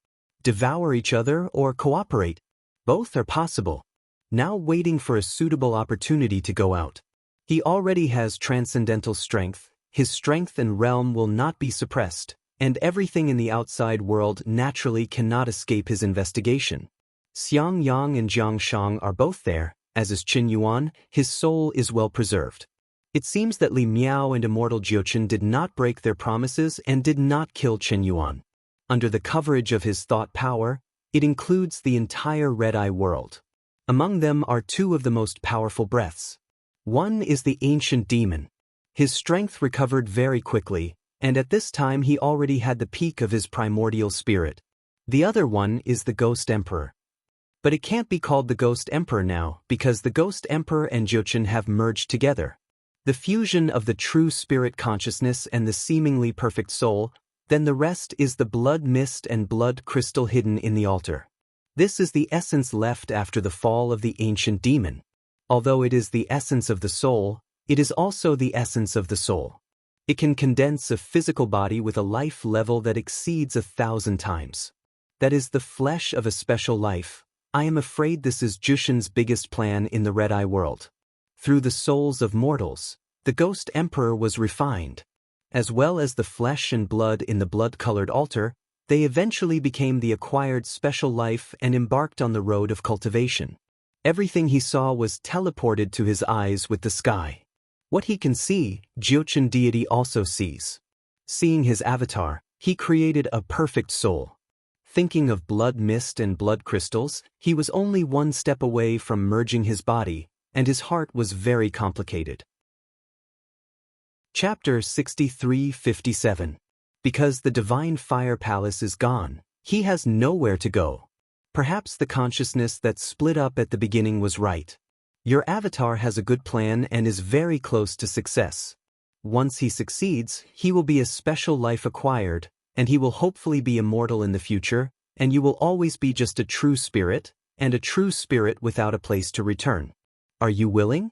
Devour each other or cooperate. Both are possible. Now waiting for a suitable opportunity to go out. He already has transcendental strength. His strength and realm will not be suppressed, and everything in the outside world naturally cannot escape his investigation. Xiang Yang and Jiang Shang are both there, as is Qin Yuan. His soul is well preserved. It seems that Li Miao and immortal Jiuchen did not break their promises and did not kill Qin Yuan. Under the coverage of his thought power, it includes the entire Red Eye world. Among them are 2 of the most powerful breaths. One is the ancient demon. His strength recovered very quickly, and at this time he already had the peak of his primordial spirit. The other one is the Ghost Emperor. But it can't be called the Ghost Emperor now, because the Ghost Emperor and Jiuchen have merged together. The fusion of the true spirit consciousness and the seemingly perfect soul, then the rest is the blood mist and blood crystal hidden in the altar. This is the essence left after the fall of the ancient demon. Although it is the essence of the soul, it is also the essence of the soul. It can condense a physical body with a life level that exceeds 1,000 times. That is the flesh of a special life. I am afraid this is Jushin's biggest plan in the Red Eye world. Through the souls of mortals, the Ghost Emperor was refined. As well as the flesh and blood in the blood-colored altar, they eventually became the acquired special life and embarked on the road of cultivation. Everything he saw was teleported to his eyes with the sky. What he can see, Jiuchen deity also sees. Seeing his avatar, he created a perfect soul. Thinking of blood mist and blood crystals, he was only 1 step away from merging his body, and his heart was very complicated. Chapter 63-57. Because the divine fire palace is gone, he has nowhere to go. Perhaps the consciousness that split up at the beginning was right. Your avatar has a good plan and is very close to success. Once he succeeds, he will be a special life acquired, and he will hopefully be immortal in the future, and you will always be just a true spirit, and a true spirit without a place to return. Are you willing?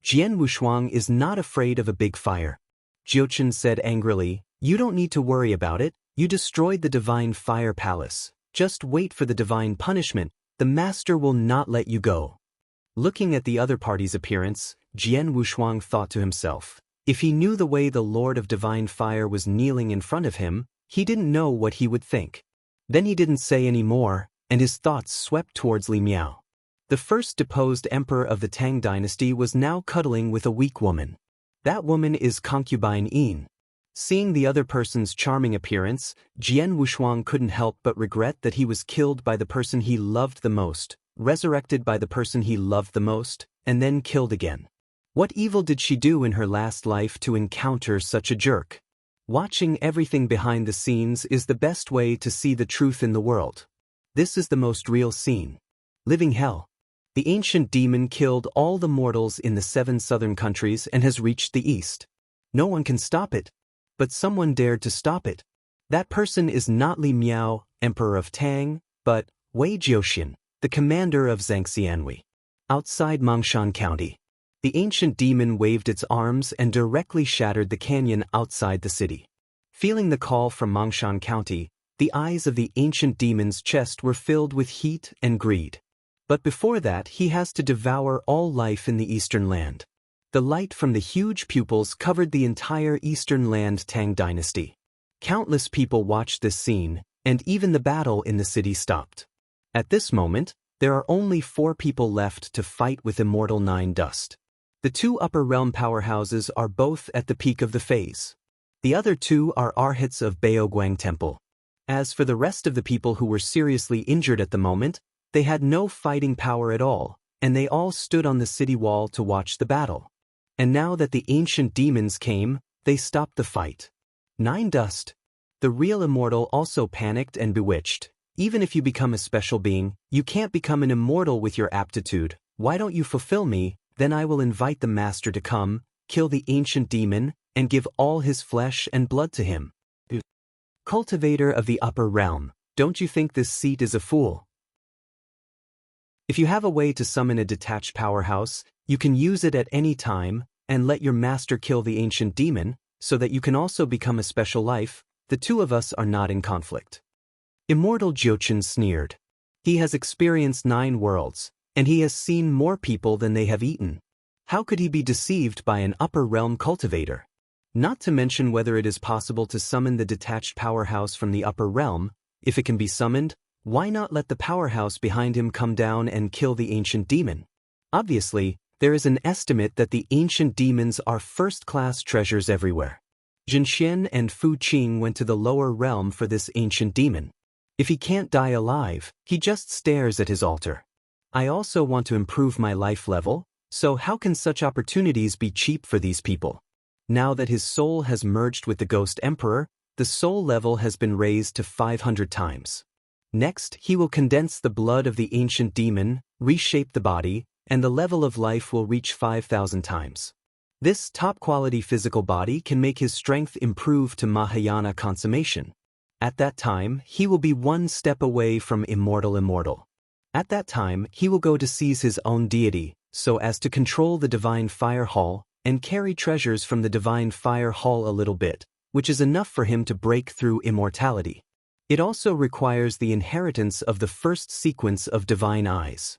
Jian Wushuang is not afraid of a big fire. Jiuchen said angrily, "You don't need to worry about it, you destroyed the divine fire palace. Just wait for the divine punishment, the master will not let you go." Looking at the other party's appearance, Jian Wushuang thought to himself, if he knew the way the Lord of Divine Fire was kneeling in front of him, he didn't know what he would think. Then he didn't say any more, and his thoughts swept towards Li Miao. The first deposed emperor of the Tang dynasty was now cuddling with a weak woman. That woman is concubine Yin. Seeing the other person's charming appearance, Jian Wushuang couldn't help but regret that he was killed by the person he loved the most, resurrected by the person he loved the most, and then killed again. What evil did she do in her last life to encounter such a jerk? Watching everything behind the scenes is the best way to see the truth in the world. This is the most real scene. Living hell. The ancient demon killed all the mortals in the 7 southern countries and has reached the east. No one can stop it. But someone dared to stop it. That person is not Li Miao, Emperor of Tang, but Wei Jiuxian, the commander of Zhangxianhui. Outside Mongshan County, the ancient demon waved its arms and directly shattered the canyon outside the city. Feeling the call from Mongshan County, the eyes of the ancient demon's chest were filled with heat and greed. But before that, he has to devour all life in the eastern land. The light from the huge pupils covered the entire eastern land Tang dynasty. Countless people watched this scene, and even the battle in the city stopped. At this moment, there are only 4 people left to fight with Immortal Nine Dust. The 2 upper realm powerhouses are both at the peak of the phase. The other 2 are arhats of Baoguang Temple. As for the rest of the people who were seriously injured at the moment, they had no fighting power at all, and they all stood on the city wall to watch the battle. And now that the ancient demons came, they stopped the fight. Nine Dust. The real immortal also panicked and bewitched. Even if you become a special being, you can't become an immortal with your aptitude. Why don't you fulfill me, then I will invite the master to come, kill the ancient demon, and give all his flesh and blood to him. Cultivator of the upper realm, don't you think this seat is a fool? If you have a way to summon a detached powerhouse, you can use it at any time, and let your master kill the ancient demon, so that you can also become a special life. The 2 of us are not in conflict. Immortal Jiuchen sneered. He has experienced 9 worlds, and he has seen more people than they have eaten. How could he be deceived by an upper realm cultivator? Not to mention whether it is possible to summon the detached powerhouse from the upper realm. If it can be summoned, why not let the powerhouse behind him come down and kill the ancient demon? Obviously, there is an estimate that the ancient demons are first-class treasures everywhere. Jin Xian and Fu Qing went to the lower realm for this ancient demon. If he can't die alive, he just stares at his altar. I also want to improve my life level, so how can such opportunities be cheap for these people? Now that his soul has merged with the Ghost Emperor, the soul level has been raised to 500 times. Next, he will condense the blood of the ancient demon, reshape the body, and the level of life will reach 5,000 times. This top-quality physical body can make his strength improve to Mahayana consummation. At that time, he will be 1 step away from immortal. At that time, he will go to seize his own deity, so as to control the Divine Fire Hall, and carry treasures from the Divine Fire Hall a little bit, which is enough for him to break through immortality. It also requires the inheritance of the first sequence of divine eyes.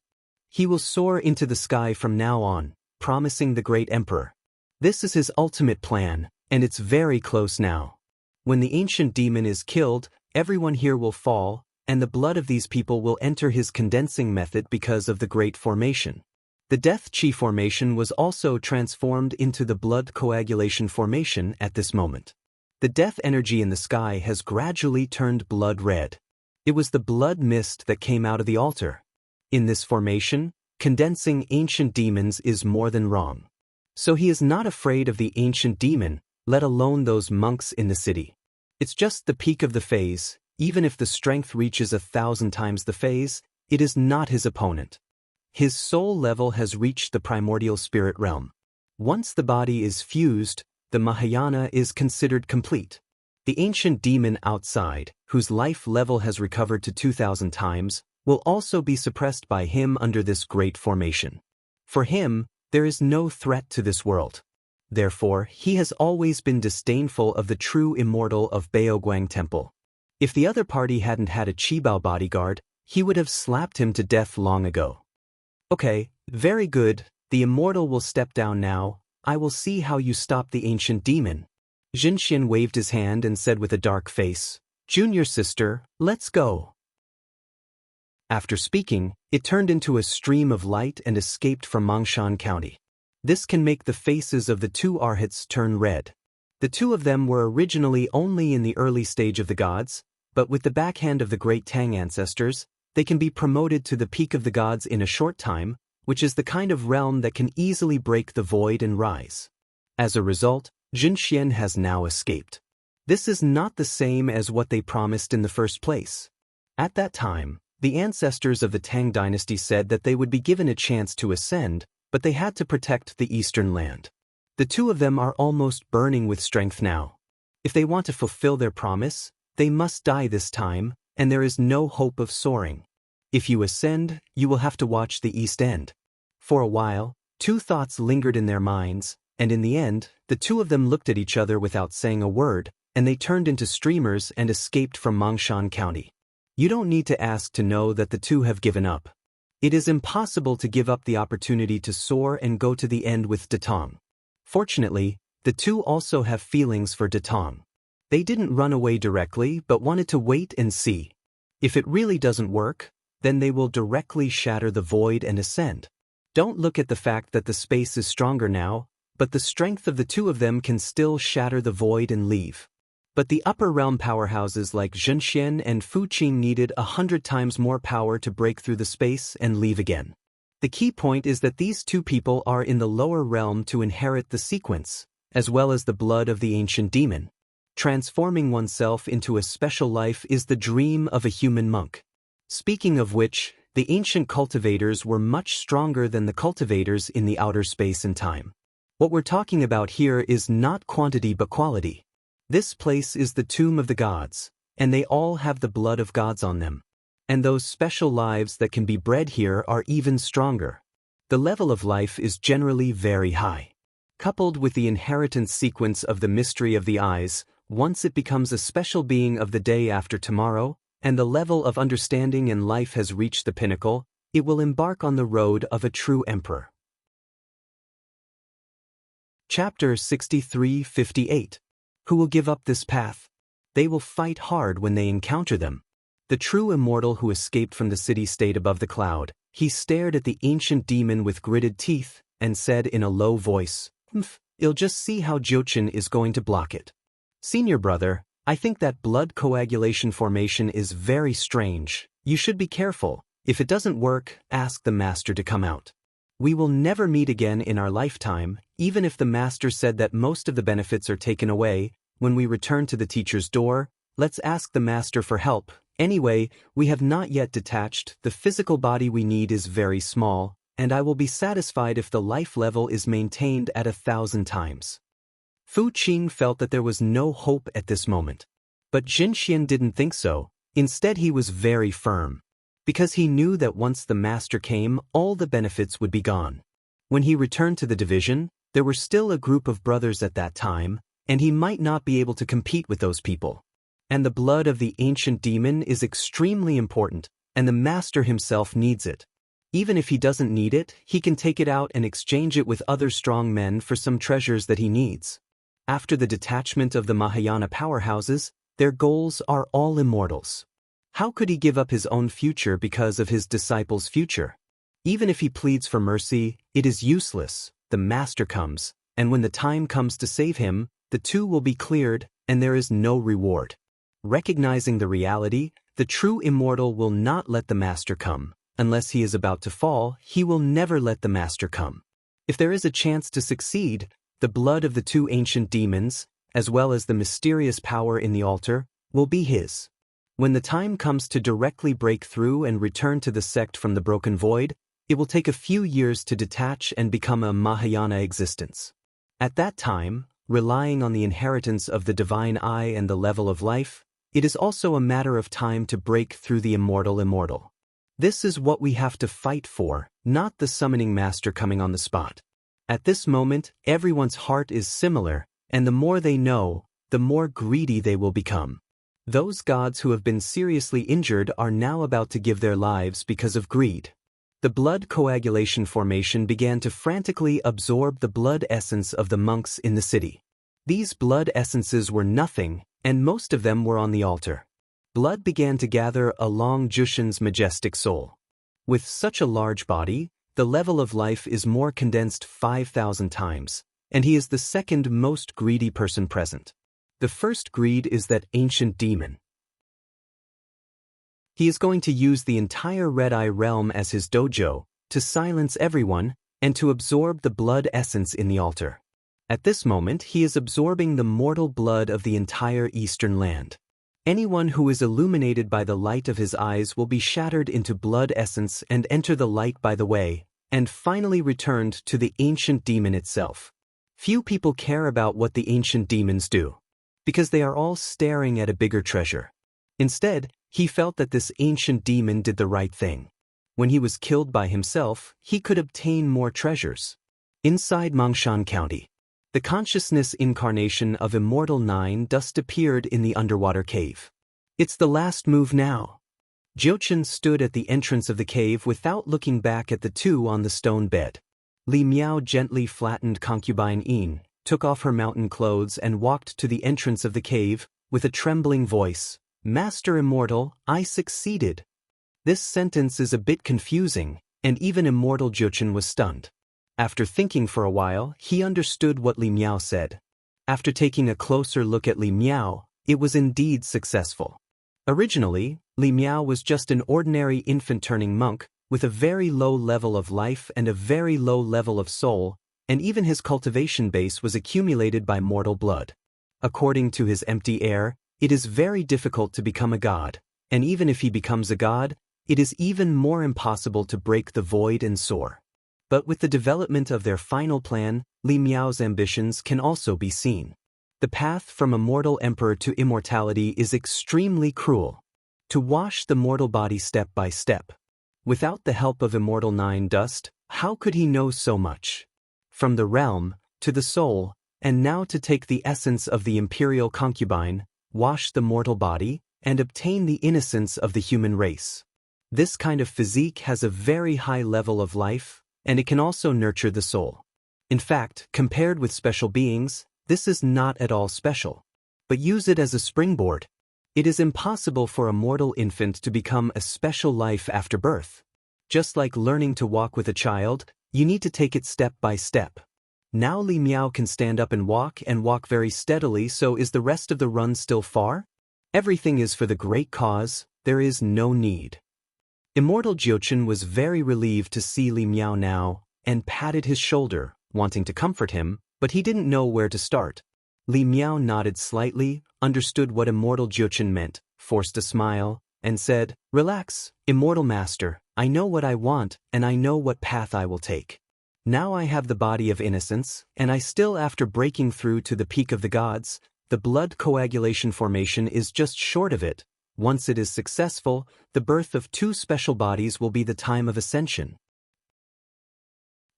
He will soar into the sky from now on, promising the great emperor. This is his ultimate plan, and it's very close now. When the ancient demon is killed, everyone here will fall, and the blood of these people will enter his condensing method because of the Great Formation. The Death Chi Formation was also transformed into the Blood Coagulation Formation at this moment. The death energy in the sky has gradually turned blood red. It was the blood mist that came out of the altar. In this formation, condensing ancient demons is more than wrong. So he is not afraid of the ancient demon, let alone those monks in the city. It's just the peak of the phase. Even if the strength reaches 1,000 times the phase, it is not his opponent. His soul level has reached the primordial spirit realm. Once the body is fused, the Mahayana is considered complete. The ancient demon outside, whose life level has recovered to 2,000 times, will also be suppressed by him under this great formation. For him, there is no threat to this world. Therefore, he has always been disdainful of the true immortal of Baoguang Temple. If the other party hadn't had a Qibao bodyguard, he would have slapped him to death long ago. Okay, very good, the immortal will step down now. I will see how you stop the ancient demon. Jinxian waved his hand and said with a dark face, "Junior sister, let's go." After speaking, it turned into a stream of light and escaped from Mongshan County. This can make the faces of the two arhats turn red. The two of them were originally only in the early stage of the gods, but with the backhand of the great Tang ancestors, they can be promoted to the peak of the gods in a short time, which is the kind of realm that can easily break the void and rise. As a result, Jinxian has now escaped. This is not the same as what they promised in the first place. At that time, the ancestors of the Tang dynasty said that they would be given a chance to ascend, but they had to protect the eastern land. The two of them are almost burning with strength now. If they want to fulfill their promise, they must die this time, and there is no hope of soaring. If you ascend, you will have to watch the east end. For a while, two thoughts lingered in their minds, and in the end, the two of them looked at each other without saying a word, and they turned into streamers and escaped from Mongshan County. You don't need to ask to know that the two have given up. It is impossible to give up the opportunity to soar and go to the end with Datong. Fortunately, the two also have feelings for Datong. They didn't run away directly but wanted to wait and see. If it really doesn't work, then they will directly shatter the void and ascend. Don't look at the fact that the space is stronger now, but the strength of the two of them can still shatter the void and leave. But the upper realm powerhouses like Zhenxian and Fuqing needed 100 times more power to break through the space and leave again. The key point is that these two people are in the lower realm to inherit the sequence, as well as the blood of the ancient demon. Transforming oneself into a special life is the dream of a human monk. Speaking of which, the ancient cultivators were much stronger than the cultivators in the outer space and time. What we're talking about here is not quantity but quality. This place is the tomb of the gods, and they all have the blood of gods on them. And those special lives that can be bred here are even stronger. The level of life is generally very high. Coupled with the inheritance sequence of the mystery of the eyes, once it becomes a special being of the day after tomorrow, and the level of understanding in life has reached the pinnacle, it will embark on the road of a true emperor. Chapter 63-58. Who will give up this path? They will fight hard when they encounter them. The true immortal who escaped from the city stayed above the cloud. He stared at the ancient demon with gritted teeth and said in a low voice, "I'll just see how Jiuchen is going to block it." Senior brother, I think that blood coagulation formation is very strange. You should be careful. If it doesn't work, ask the master to come out. We will never meet again in our lifetime, even if the master said that most of the benefits are taken away. When we return to the teacher's door, let's ask the master for help. Anyway, we have not yet detached. The physical body we need is very small, and I will be satisfied if the life level is maintained at 1,000 times. Fuqing felt that there was no hope at this moment. But Jinxian didn't think so. Instead, he was very firm. Because he knew that once the master came, all the benefits would be gone. When he returned to the division, there were still a group of brothers at that time, and he might not be able to compete with those people. And the blood of the ancient demon is extremely important, and the master himself needs it. Even if he doesn't need it, he can take it out and exchange it with other strong men for some treasures that he needs. After the detachment of the Mahayana powerhouses, their goals are all immortals. How could he give up his own future because of his disciples' future? Even if he pleads for mercy, it is useless. The master comes, and when the time comes to save him, the two will be cleared, and there is no reward. Recognizing the reality, the true immortal will not let the master come. Unless he is about to fall, he will never let the master come. If there is a chance to succeed, the blood of the two ancient demons, as well as the mysterious power in the altar, will be his. When the time comes to directly break through and return to the sect from the broken void, it will take a few years to detach and become a Mahayana existence. At that time, relying on the inheritance of the divine eye and the level of life, it is also a matter of time to break through the immortal. This is what we have to fight for, not the summoning master coming on the spot. At this moment, everyone's heart is similar, and the more they know, the more greedy they will become. Those gods who have been seriously injured are now about to give their lives because of greed. The blood coagulation formation began to frantically absorb the blood essence of the monks in the city. These blood essences were nothing, and most of them were on the altar. Blood began to gather along Jushin's majestic soul. With such a large body, the level of life is more condensed 5,000 times, and he is the second most greedy person present. The first greed is that ancient demon. He is going to use the entire Red Eye realm as his dojo, to silence everyone, and to absorb the blood essence in the altar. At this moment, he is absorbing the mortal blood of the entire eastern land. Anyone who is illuminated by the light of his eyes will be shattered into blood essence and enter the light by the way, and finally returned to the ancient demon itself. Few people care about what the ancient demons do, because they are all staring at a bigger treasure. Instead, he felt that this ancient demon did the right thing. When he was killed by himself, he could obtain more treasures. Inside Mongshan County, the consciousness incarnation of Immortal Nine Dust appeared in the underwater cave. It's the last move now. Jiuchen stood at the entrance of the cave without looking back at the two on the stone bed. Li Miao gently flattened concubine Yin, took off her mountain clothes and walked to the entrance of the cave, with a trembling voice. Master Immortal, I succeeded. This sentence is a bit confusing, and even Immortal Jiuchen was stunned. After thinking for a while, he understood what Li Miao said. After taking a closer look at Li Miao, it was indeed successful. Originally, Li Miao was just an ordinary infant-turning monk, with a very low level of life and a very low level of soul, and even his cultivation base was accumulated by mortal blood. According to his empty air, it is very difficult to become a god, and even if he becomes a god, it is even more impossible to break the void and soar. But with the development of their final plan, Li Miao's ambitions can also be seen. The path from a mortal emperor to immortality is extremely cruel. To wash the mortal body step by step. Without the help of Immortal Nine Dust, how could he know so much? From the realm, to the soul, and now to take the essence of the imperial concubine, wash the mortal body, and obtain the innocence of the human race. This kind of physique has a very high level of life, and it can also nurture the soul. In fact, compared with special beings, this is not at all special. But use it as a springboard. It is impossible for a mortal infant to become a special life after birth. Just like learning to walk with a child, you need to take it step by step. Now Li Miao can stand up and walk very steadily, so is the rest of the run still far? Everything is for the great cause, there is no need. Immortal Jiuchen was very relieved to see Li Miao now, and patted his shoulder, wanting to comfort him, but he didn't know where to start. Li Miao nodded slightly, understood what Immortal Jiuchen meant, forced a smile, and said, Relax, Immortal Master, I know what I want, and I know what path I will take. Now I have the body of innocence, and I still after breaking through to the peak of the gods, the blood coagulation formation is just short of it. Once it is successful, the birth of two special bodies will be the time of ascension.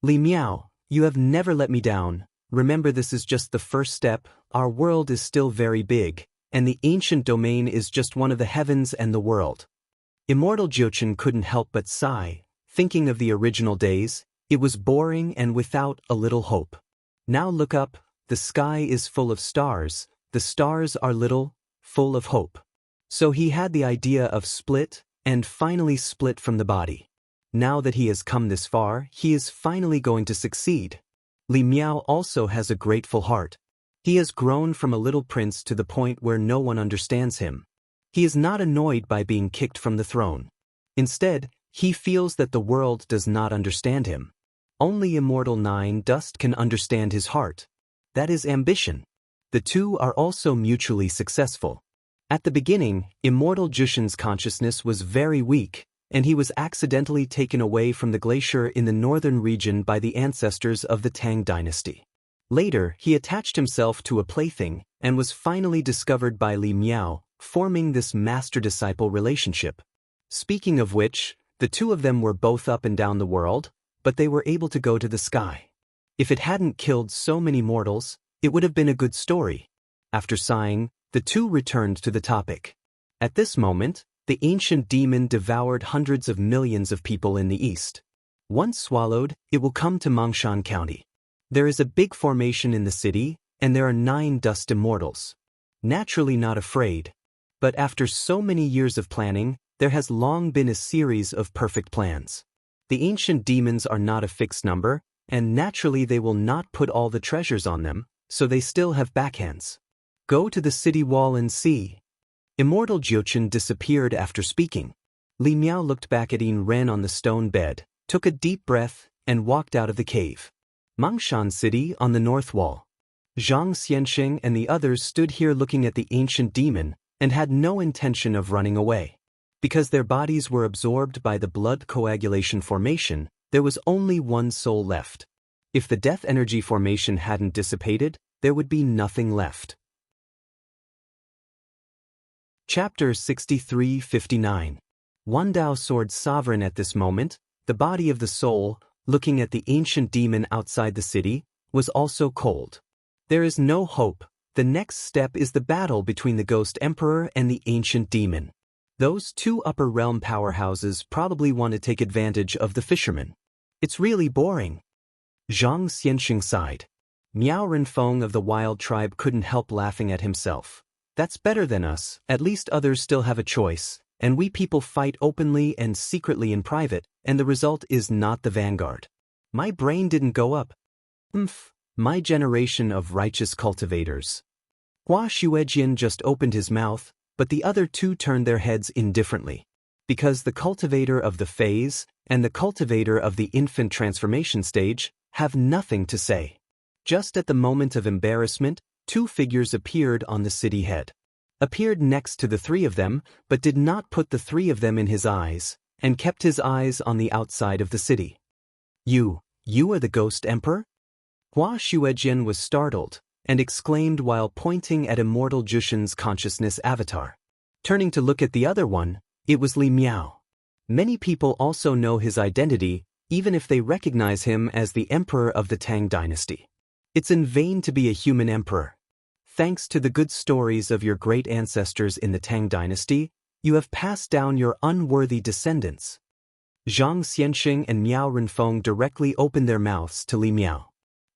Li Miao, you have never let me down. Remember, this is just the first step, our world is still very big, and the ancient domain is just one of the heavens and the world. Immortal Jiuchen couldn't help but sigh, thinking of the original days. It was boring and without a little hope. Now look up, the sky is full of stars, the stars are little, full of hope. So he had the idea of split, and finally split from the body. Now that he has come this far, he is finally going to succeed. Li Miao also has a grateful heart. He has grown from a little prince to the point where no one understands him. He is not annoyed by being kicked from the throne. Instead, he feels that the world does not understand him. Only Immortal Nine Dust can understand his heart. that is ambition. The two are also mutually successful. At the beginning, Immortal Jushin's consciousness was very weak, and he was accidentally taken away from the glacier in the northern region by the ancestors of the Tang dynasty. Later, he attached himself to a plaything and was finally discovered by Li Miao, forming this master-disciple relationship. Speaking of which, the two of them were both up and down the world, but they were able to go to the sky. If it hadn't killed so many mortals, it would have been a good story. After sighing, the two returned to the topic. At this moment, the ancient demon devoured hundreds of millions of people in the east. Once swallowed, it will come to Mongshan County. There is a big formation in the city, and there are 9 dust immortals. Naturally not afraid. But after so many years of planning, there has long been a series of perfect plans. The ancient demons are not a fixed number, and naturally they will not put all the treasures on them, so they still have backhands. Go to the city wall and see. Immortal Jiuchen disappeared after speaking. Li Miao looked back at Yin Ren on the stone bed, took a deep breath, and walked out of the cave. Mongshan City on the north wall. Zhang Xianxing and the others stood here looking at the ancient demon and had no intention of running away. Because their bodies were absorbed by the blood coagulation formation, there was only one soul left. If the death energy formation hadn't dissipated, there would be nothing left. Chapter 63-59. Wandao Sword Sovereign. At this moment, the body of the soul, looking at the ancient demon outside the city, was also cold. There is no hope. The next step is the battle between the Ghost Emperor and the ancient demon. Those two upper realm powerhouses probably want to take advantage of the fishermen. It's really boring. Zhang Xianxing sighed. Miao Renfeng of the wild tribe couldn't help laughing at himself. That's better than us, at least others still have a choice, and we people fight openly and secretly in private, and the result is not the vanguard. My brain didn't go up. My generation of righteous cultivators. Hua Xuejian just opened his mouth, but the other two turned their heads indifferently. Because the cultivator of the phase and the cultivator of the infant transformation stage have nothing to say. Just at the moment of embarrassment, 2 figures appeared on the city head. Appeared next to the 3 of them, but did not put the 3 of them in his eyes, and kept his eyes on the outside of the city. You are the Ghost Emperor? Hua Xuejian was startled, and exclaimed while pointing at Immortal Jushin's consciousness avatar. Turning to look at the other one, it was Li Miao. Many people also know his identity, even if they recognize him as the Emperor of the Tang dynasty. It's in vain to be a human emperor. Thanks to the good stories of your great ancestors in the Tang dynasty, you have passed down your unworthy descendants. Zhang Xianxing and Miao Renfeng directly opened their mouths to Li Miao.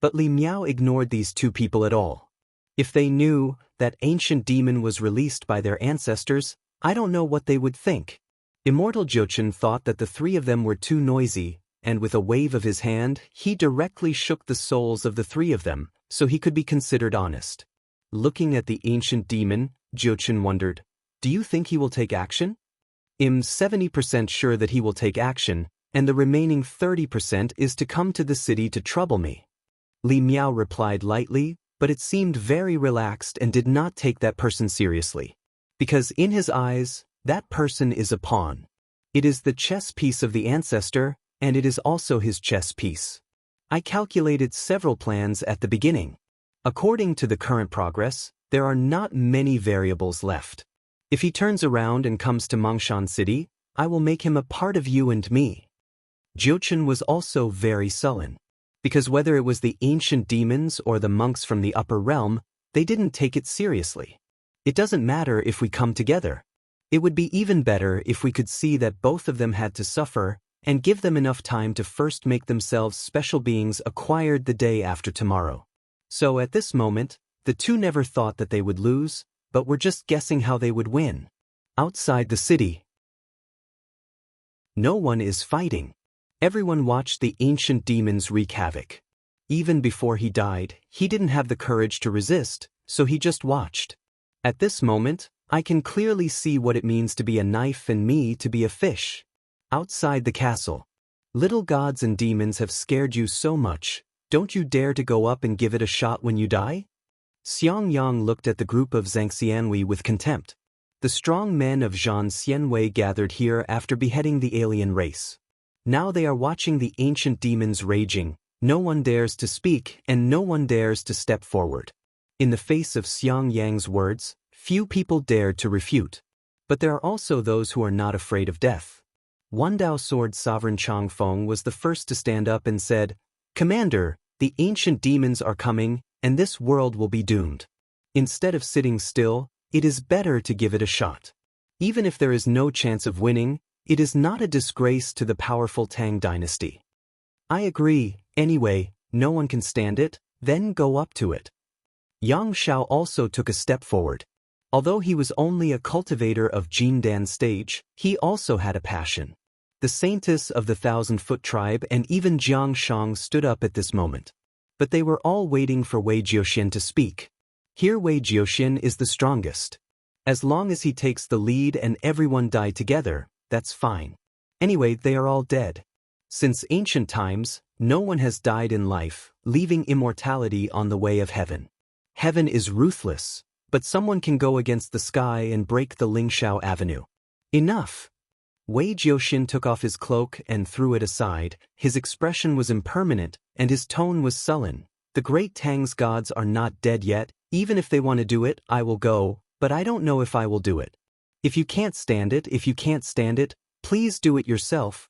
But Li Miao ignored these 2 people at all. If they knew that ancient demon was released by their ancestors, I don't know what they would think. Immortal Jiuchen thought that the 3 of them were too noisy, and with a wave of his hand, he directly shook the souls of the 3 of them, so he could be considered honest. Looking at the ancient demon, Jiuchen wondered, do you think he will take action? I'm 70% sure that he will take action, and the remaining 30% is to come to the city to trouble me. Li Miao replied lightly, but it seemed very relaxed and did not take that person seriously. Because in his eyes, that person is a pawn. It is the chess piece of the ancestor, and it is also his chess piece. I calculated several plans at the beginning. According to the current progress, there are not many variables left. If he turns around and comes to Mongshan City, I will make him a part of you and me. Jiuchen was also very sullen. Because whether it was the ancient demons or the monks from the upper realm, they didn't take it seriously. It doesn't matter if we come together. It would be even better if we could see that both of them had to suffer, and give them enough time to first make themselves special beings acquired the day after tomorrow. So at this moment, the 2 never thought that they would lose, but were just guessing how they would win. Outside the city, no one is fighting. Everyone watched the ancient demons wreak havoc. Even before he died, he didn't have the courage to resist, so he just watched. At this moment, I can clearly see what it means to be a knife and me to be a fish. Outside the castle, little gods and demons have scared you so much, Don't you dare to go up and give it a shot when you die? Xiang Yang looked at the group of Zhang Xianwei with contempt. The strong men of Zhan Xianwei gathered here after beheading the alien race. Now they are watching the ancient demons raging. No one dares to speak, and no one dares to step forward. In the face of Xiang Yang's words, few people dared to refute. But there are also those who are not afraid of death. Wandao Sword Sovereign Chang Feng was the first to stand up and said, "Commander, the ancient demons are coming, and this world will be doomed. Instead of sitting still, it is better to give it a shot. Even if there is no chance of winning, it is not a disgrace to the powerful Tang dynasty." "I agree. Anyway, no one can stand it, then go up to it." Yang Shao also took a step forward. Although he was only a cultivator of Jindan stage, he also had a passion. The saintess of the 1,000-foot tribe and even Jiang Shang stood up at this moment. But they were all waiting for Wei Jiuxian to speak. Here Wei Jiuxian is the strongest. As long as he takes the lead and everyone die together, that's fine. Anyway, they are all dead. Since ancient times, no one has died in life, leaving immortality on the way of heaven. Heaven is ruthless, but someone can go against the sky and break the Lingshao Avenue. Enough! Wei Jiuxian took off his cloak and threw it aside. His expression was impermanent, and his tone was sullen. "The great Tang's gods are not dead yet. Even if they want to do it, I will go, but I don't know if I will do it. If you can't stand it, please do it yourself."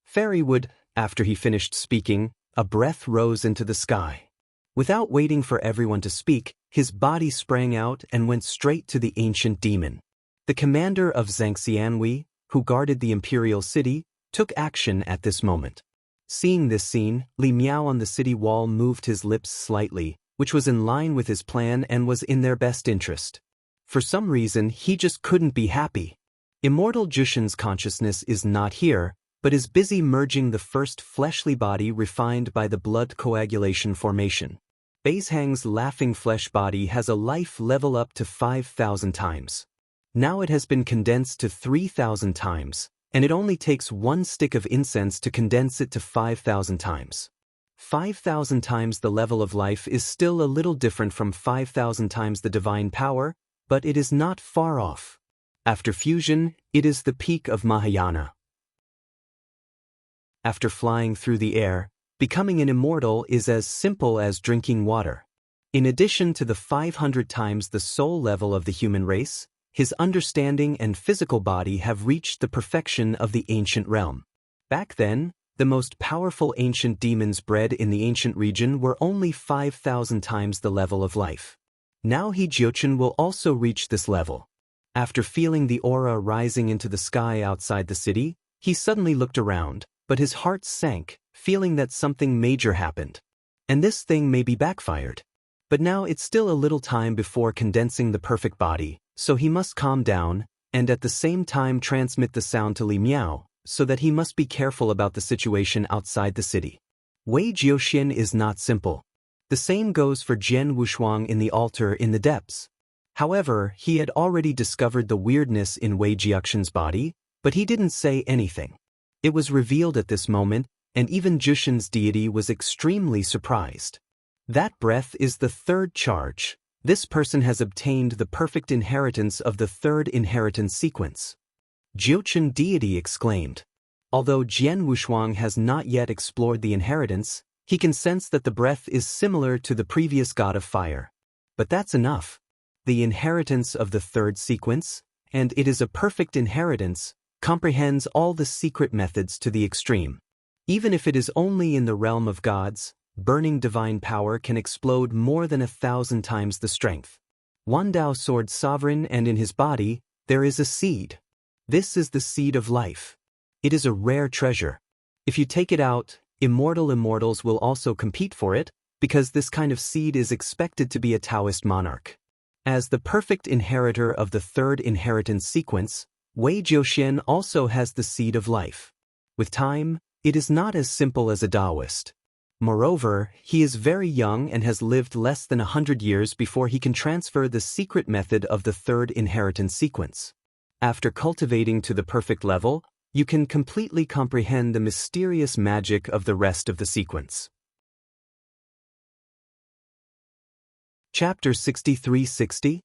Fairywood, after he finished speaking, a breath rose into the sky. Without waiting for everyone to speak, his body sprang out and went straight to the ancient demon. The commander of Zhang Xianwei, who guarded the imperial city, took action at this moment. Seeing this scene, Li Miao on the city wall moved his lips slightly, which was in line with his plan and was in their best interest. For some reason, he just couldn't be happy. Immortal Jushin's consciousness is not here, but is busy merging the first fleshly body refined by the blood coagulation formation. Beishang's laughing flesh body has a life level up to 5,000 times. Now it has been condensed to 3,000 times, and it only takes one stick of incense to condense it to 5,000 times. 5,000 times the level of life is still a little different from 5,000 times the divine power, but it is not far off. After fusion, it is the peak of Mahayana. After flying through the air, becoming an immortal is as simple as drinking water. In addition to the 500 times the soul level of the human race, his understanding and physical body have reached the perfection of the ancient realm. Back then, the most powerful ancient demons bred in the ancient region were only 5,000 times the level of life. Now He Jiuchen will also reach this level. After feeling the aura rising into the sky outside the city, he suddenly looked around, but his heart sank, feeling that something major happened. And this thing may be backfired. But now it's still a little time before condensing the perfect body, so he must calm down, and at the same time transmit the sound to Li Miao, so that he must be careful about the situation outside the city. Wei Jiuxian is not simple. The same goes for Jian Wushuang in the altar in the depths. However, he had already discovered the weirdness in Wei Jiuxian's body, but he didn't say anything. It was revealed at this moment, and even Jushin's deity was extremely surprised. That breath is the third charge. This person has obtained the perfect inheritance of the third inheritance sequence. Jiuchen deity exclaimed. Although Jian Wushuang has not yet explored the inheritance, he can sense that the breath is similar to the previous god of fire. But that's enough. The inheritance of the third sequence, and it is a perfect inheritance, comprehends all the secret methods to the extreme. Even if it is only in the realm of gods, burning divine power can explode more than 1,000 times the strength. Wandao Sword Sovereign, and in his body, there is a seed. This is the seed of life. It is a rare treasure. If you take it out, immortals will also compete for it, because this kind of seed is expected to be a Taoist monarch. As the perfect inheritor of the third inheritance sequence, Wei Jiuxian also has the seed of life. With time, it is not as simple as a Taoist. Moreover, he is very young and has lived less than 100 years before he can transfer the secret method of the third inheritance sequence. After cultivating to the perfect level, you can completely comprehend the mysterious magic of the rest of the sequence. Chapter 6360.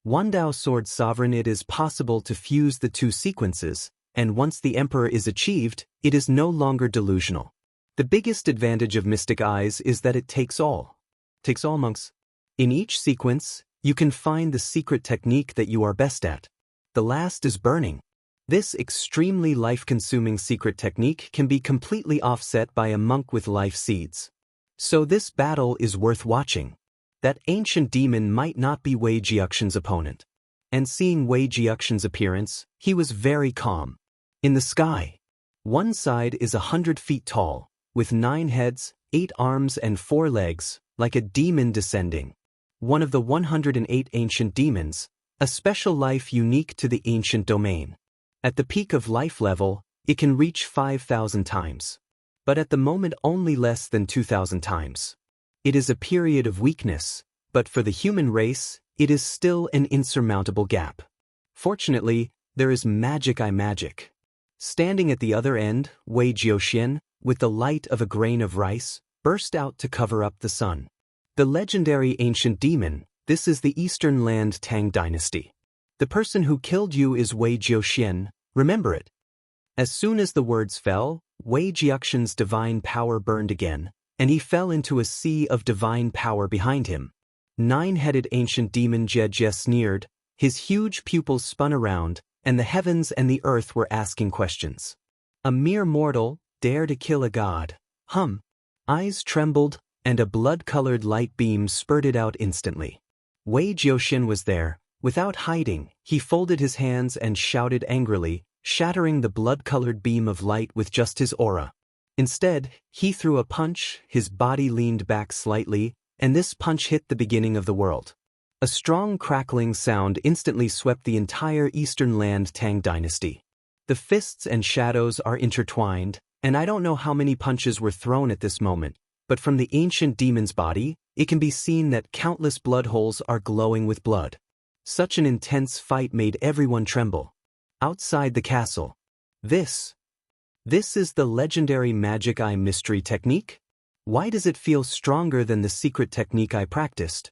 Wandao Sword Sovereign. It is possible to fuse the two sequences, and once the Emperor is achieved, it is no longer delusional. The biggest advantage of Mystic Eyes is that it takes all monks. In each sequence, you can find the secret technique that you are best at. The last is burning. This extremely life-consuming secret technique can be completely offset by a monk with life seeds. So this battle is worth watching. That ancient demon might not be Wei Jiuxian's opponent. And seeing Wei Jiuxian's appearance, he was very calm. In the sky, one side is 100 feet tall, with 9 heads, 8 arms and 4 legs, like a demon descending. One of the 108 ancient demons, a special life unique to the ancient domain. At the peak of life level, it can reach 5,000 times. But at the moment only less than 2,000 times. It is a period of weakness, but for the human race, it is still an insurmountable gap. Fortunately, there is magic. Standing at the other end, Wei Jiuxian, with the light of a grain of rice, burst out to cover up the sun. The legendary ancient demon, this is the Eastern Land Tang dynasty. The person who killed you is Wei Jiuxian, remember it. As soon as the words fell, Wei Jiuxian's divine power burned again, and he fell into a sea of divine power behind him. 9-headed ancient demon Jie sneered, his huge pupils spun around, and the heavens and the earth were asking questions. A mere mortal, dare to kill a god? Eyes trembled, and a blood-colored light beam spurted out instantly. Wei Jiuxian was there. Without hiding, he folded his hands and shouted angrily, shattering the blood-colored beam of light with just his aura. Instead, he threw a punch, his body leaned back slightly, and this punch hit the beginning of the world. A strong crackling sound instantly swept the entire Eastern Land Tang dynasty. The fists and shadows are intertwined, and I don't know how many punches were thrown at this moment, but from the ancient demon's body, it can be seen that countless blood holes are glowing with blood. Such an intense fight made everyone tremble. Outside the castle. This is the legendary Magic Eye Mystery Technique? Why does it feel stronger than the secret technique I practiced?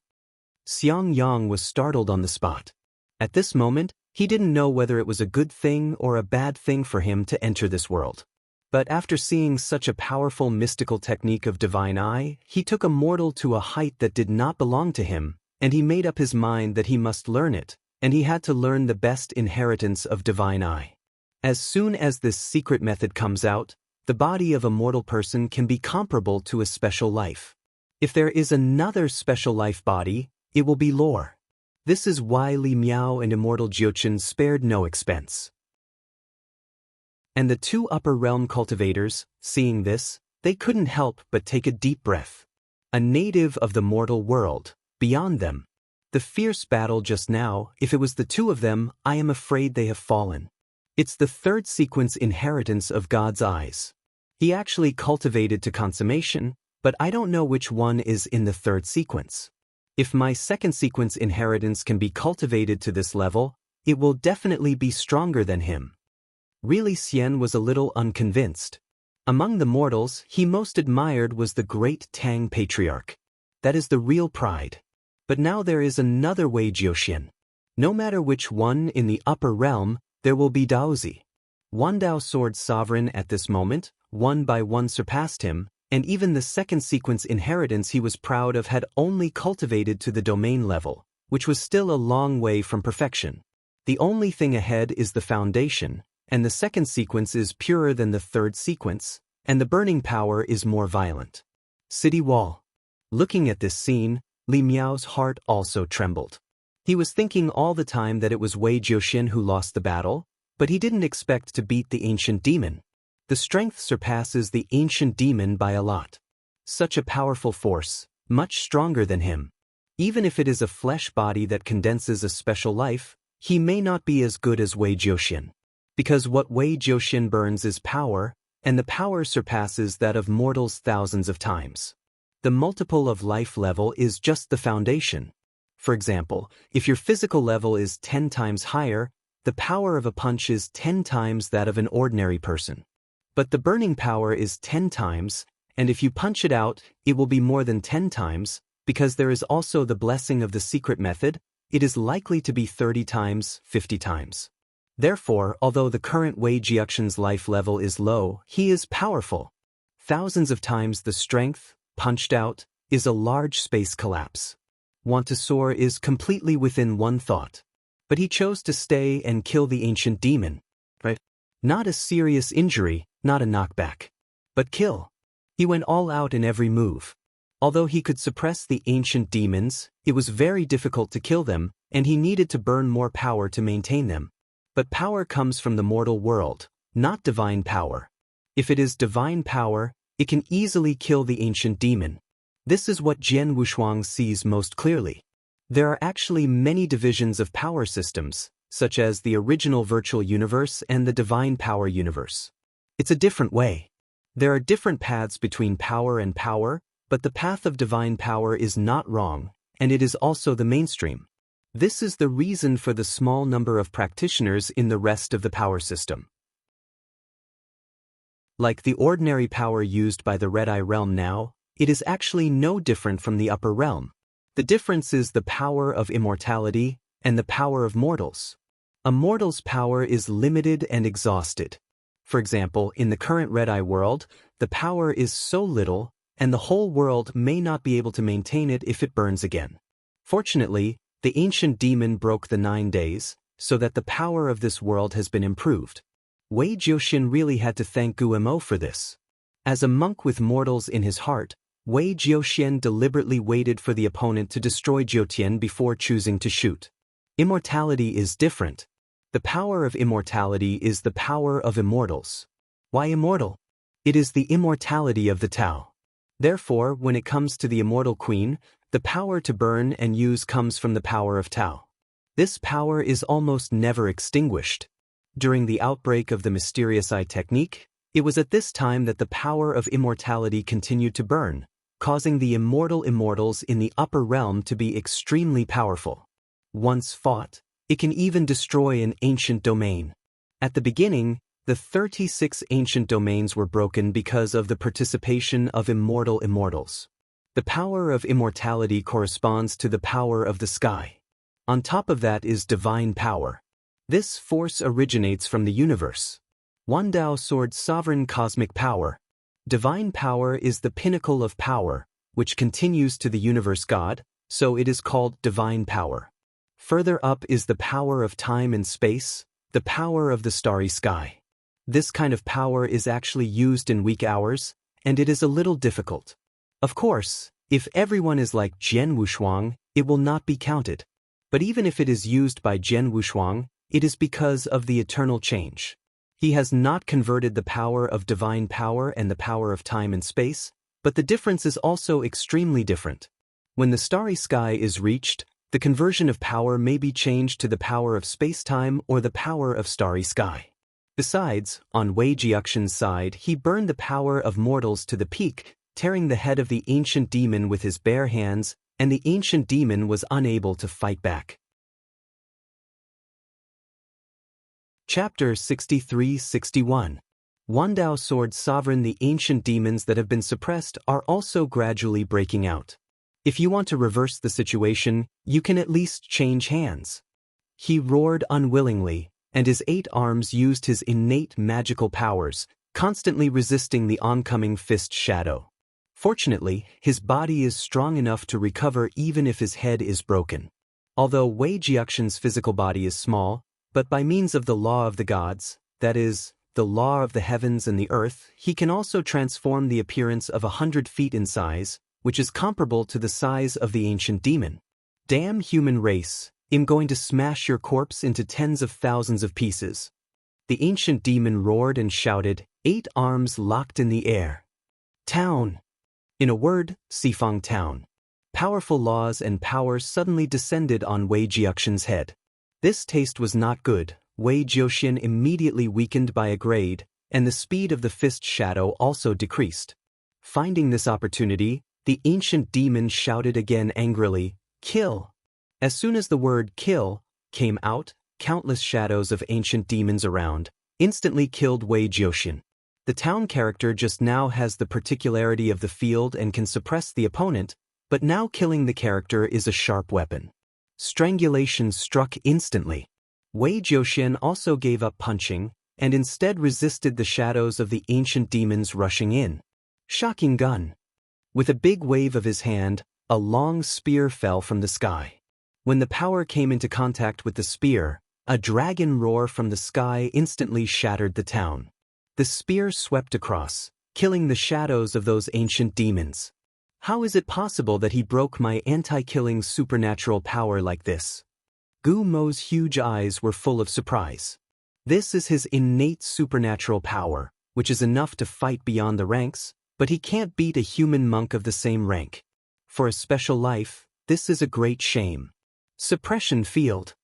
Xiang Yang was startled on the spot. At this moment, he didn't know whether it was a good thing or a bad thing for him to enter this world. But after seeing such a powerful mystical technique of Divine Eye, he took a mortal to a height that did not belong to him, and he made up his mind that he must learn it, and he had to learn the best inheritance of Divine Eye. As soon as this secret method comes out, the body of a mortal person can be comparable to a special life. If there is another special life body, it will be lore. This is why Li Miao and Immortal Jiuqian spared no expense. And the 2 upper realm cultivators, seeing this, they couldn't help but take a deep breath. A native of the mortal world, beyond them. The fierce battle just now, if it was the 2 of them, I am afraid they have fallen. It's the 3rd sequence inheritance of God's eyes. He actually cultivated to consummation, but I don't know which one is in the 3rd sequence. If my 2nd sequence inheritance can be cultivated to this level, it will definitely be stronger than him. Really, Xian was a little unconvinced. Among the mortals he most admired was the great Tang patriarch. That is the real pride. But now there is another Wei Jiuxian. No matter which one in the upper realm, there will be Daozi. Wandao Sword Sovereign at this moment, one by one surpassed him, and even the 2nd sequence inheritance he was proud of had only cultivated to the domain level, which was still a long way from perfection. The only thing ahead is the foundation, and the 2nd sequence is purer than the 3rd sequence, and the burning power is more violent. City wall. Looking at this scene, Li Miao's heart also trembled. He was thinking all the time that it was Wei Jiuxian who lost the battle, but he didn't expect to beat the ancient demon. The strength surpasses the ancient demon by a lot. Such a powerful force, much stronger than him. Even if it is a flesh body that condenses a special life, he may not be as good as Wei Jiuxian. Because what Wei Jiuxian burns is power, and the power surpasses that of mortals thousands of times. The multiple of life level is just the foundation. For example, if your physical level is 10 times higher, the power of a punch is 10 times that of an ordinary person. But the burning power is 10 times, and if you punch it out, it will be more than 10 times, Because there is also the blessing of the secret method, it is likely to be 30 times, 50 times. Therefore, although the current Wei Jiuxian's life level is low, he is powerful. Thousands of times the strength, punched out, is a large space collapse. Want to soar is completely within one thought. But he chose to stay and kill the ancient demon. Right? Not a serious injury, not a knockback. But kill. He went all out in every move. Although he could suppress the ancient demons, it was very difficult to kill them, and he needed to burn more power to maintain them. But power comes from the mortal world, not divine power. If it is divine power, it can easily kill the ancient demon. This is what Jian Wushuang sees most clearly. There are actually many divisions of power systems, such as the original virtual universe and the divine power universe. It's a different way. There are different paths between power and power, but the path of divine power is not wrong, and it is also the mainstream. This is the reason for the small number of practitioners in the rest of the power system. Like the ordinary power used by the Red-Eye realm now, it is actually no different from the upper realm. The difference is the power of immortality and the power of mortals. A mortal's power is limited and exhausted. For example, in the current Red-Eye world, the power is so little, and the whole world may not be able to maintain it if it burns again. Fortunately, the ancient demon broke the 9 days, so that the power of this world has been improved. Wei Jiuxian really had to thank Guo for this. As a monk with mortals in his heart, Wei Jiuxian deliberately waited for the opponent to destroy Jiutian before choosing to shoot. Immortality is different. The power of immortality is the power of immortals. Why immortal? It is the immortality of the Tao. Therefore, when it comes to the immortal queen, the power to burn and use comes from the power of Tao. This power is almost never extinguished. During the outbreak of the mysterious eye technique, it was at this time that the power of immortality continued to burn, causing the immortal immortals in the upper realm to be extremely powerful. Once fought, it can even destroy an ancient domain. At the beginning, the 36 ancient domains were broken because of the participation of immortal immortals. The power of immortality corresponds to the power of the sky. On top of that is divine power. This force originates from the universe. Wandao Sword Sovereign Cosmic Power. Divine power is the pinnacle of power, which continues to the universe God, so it is called divine power. Further up is the power of time and space, the power of the starry sky. This kind of power is actually used in weak hours, and it is a little difficult. Of course, if everyone is like Jian Wushuang, it will not be counted. But even if it is used by Jian Wushuang, it is because of the eternal change. He has not converted the power of divine power and the power of time and space, but the difference is also extremely different. When the starry sky is reached, the conversion of power may be changed to the power of space-time or the power of starry sky. Besides, on Wei Jiuxian's side, he burned the power of mortals to the peak, tearing the head of the ancient demon with his bare hands, and the ancient demon was unable to fight back. Chapter 63-61. Wandao Sword Sovereign. The ancient demons that have been suppressed are also gradually breaking out. If you want to reverse the situation, you can at least change hands. He roared unwillingly, and his 8 arms used his innate magical powers, constantly resisting the oncoming fist shadow. Fortunately, his body is strong enough to recover even if his head is broken. Although Wei Jiuxian's physical body is small, but by means of the law of the gods, that is, the law of the heavens and the earth, he can also transform the appearance of 100 feet in size, which is comparable to the size of the ancient demon. Damn human race, I'm going to smash your corpse into tens of thousands of pieces. The ancient demon roared and shouted, 8 arms locked in the air. Town. In a word, Sifang Town. Powerful laws and power suddenly descended on Wei Jiuxian's head. This taste was not good. Wei Jiuxian immediately weakened by a grade, and the speed of the fist shadow also decreased. Finding this opportunity, the ancient demon shouted again angrily, "Kill!" As soon as the word "kill" came out, countless shadows of ancient demons around instantly killed Wei Jiuxian. The town character just now has the particularity of the field and can suppress the opponent, But now killing the character is a sharp weapon. Strangulation struck instantly. Wei Jiuxian also gave up punching, and instead resisted the shadows of the ancient demons rushing in. Shocking gun. With a big wave of his hand, a long spear fell from the sky. When the power came into contact with the spear, a dragon roar from the sky instantly shattered the town. The spear swept across, killing the shadows of those ancient demons. How is it possible that he broke my anti-killing supernatural power like this? Gu Mo's huge eyes were full of surprise. This is his innate supernatural power, which is enough to fight beyond the ranks, but he can't beat a human monk of the same rank. For a special life, this is a great shame. Suppression field.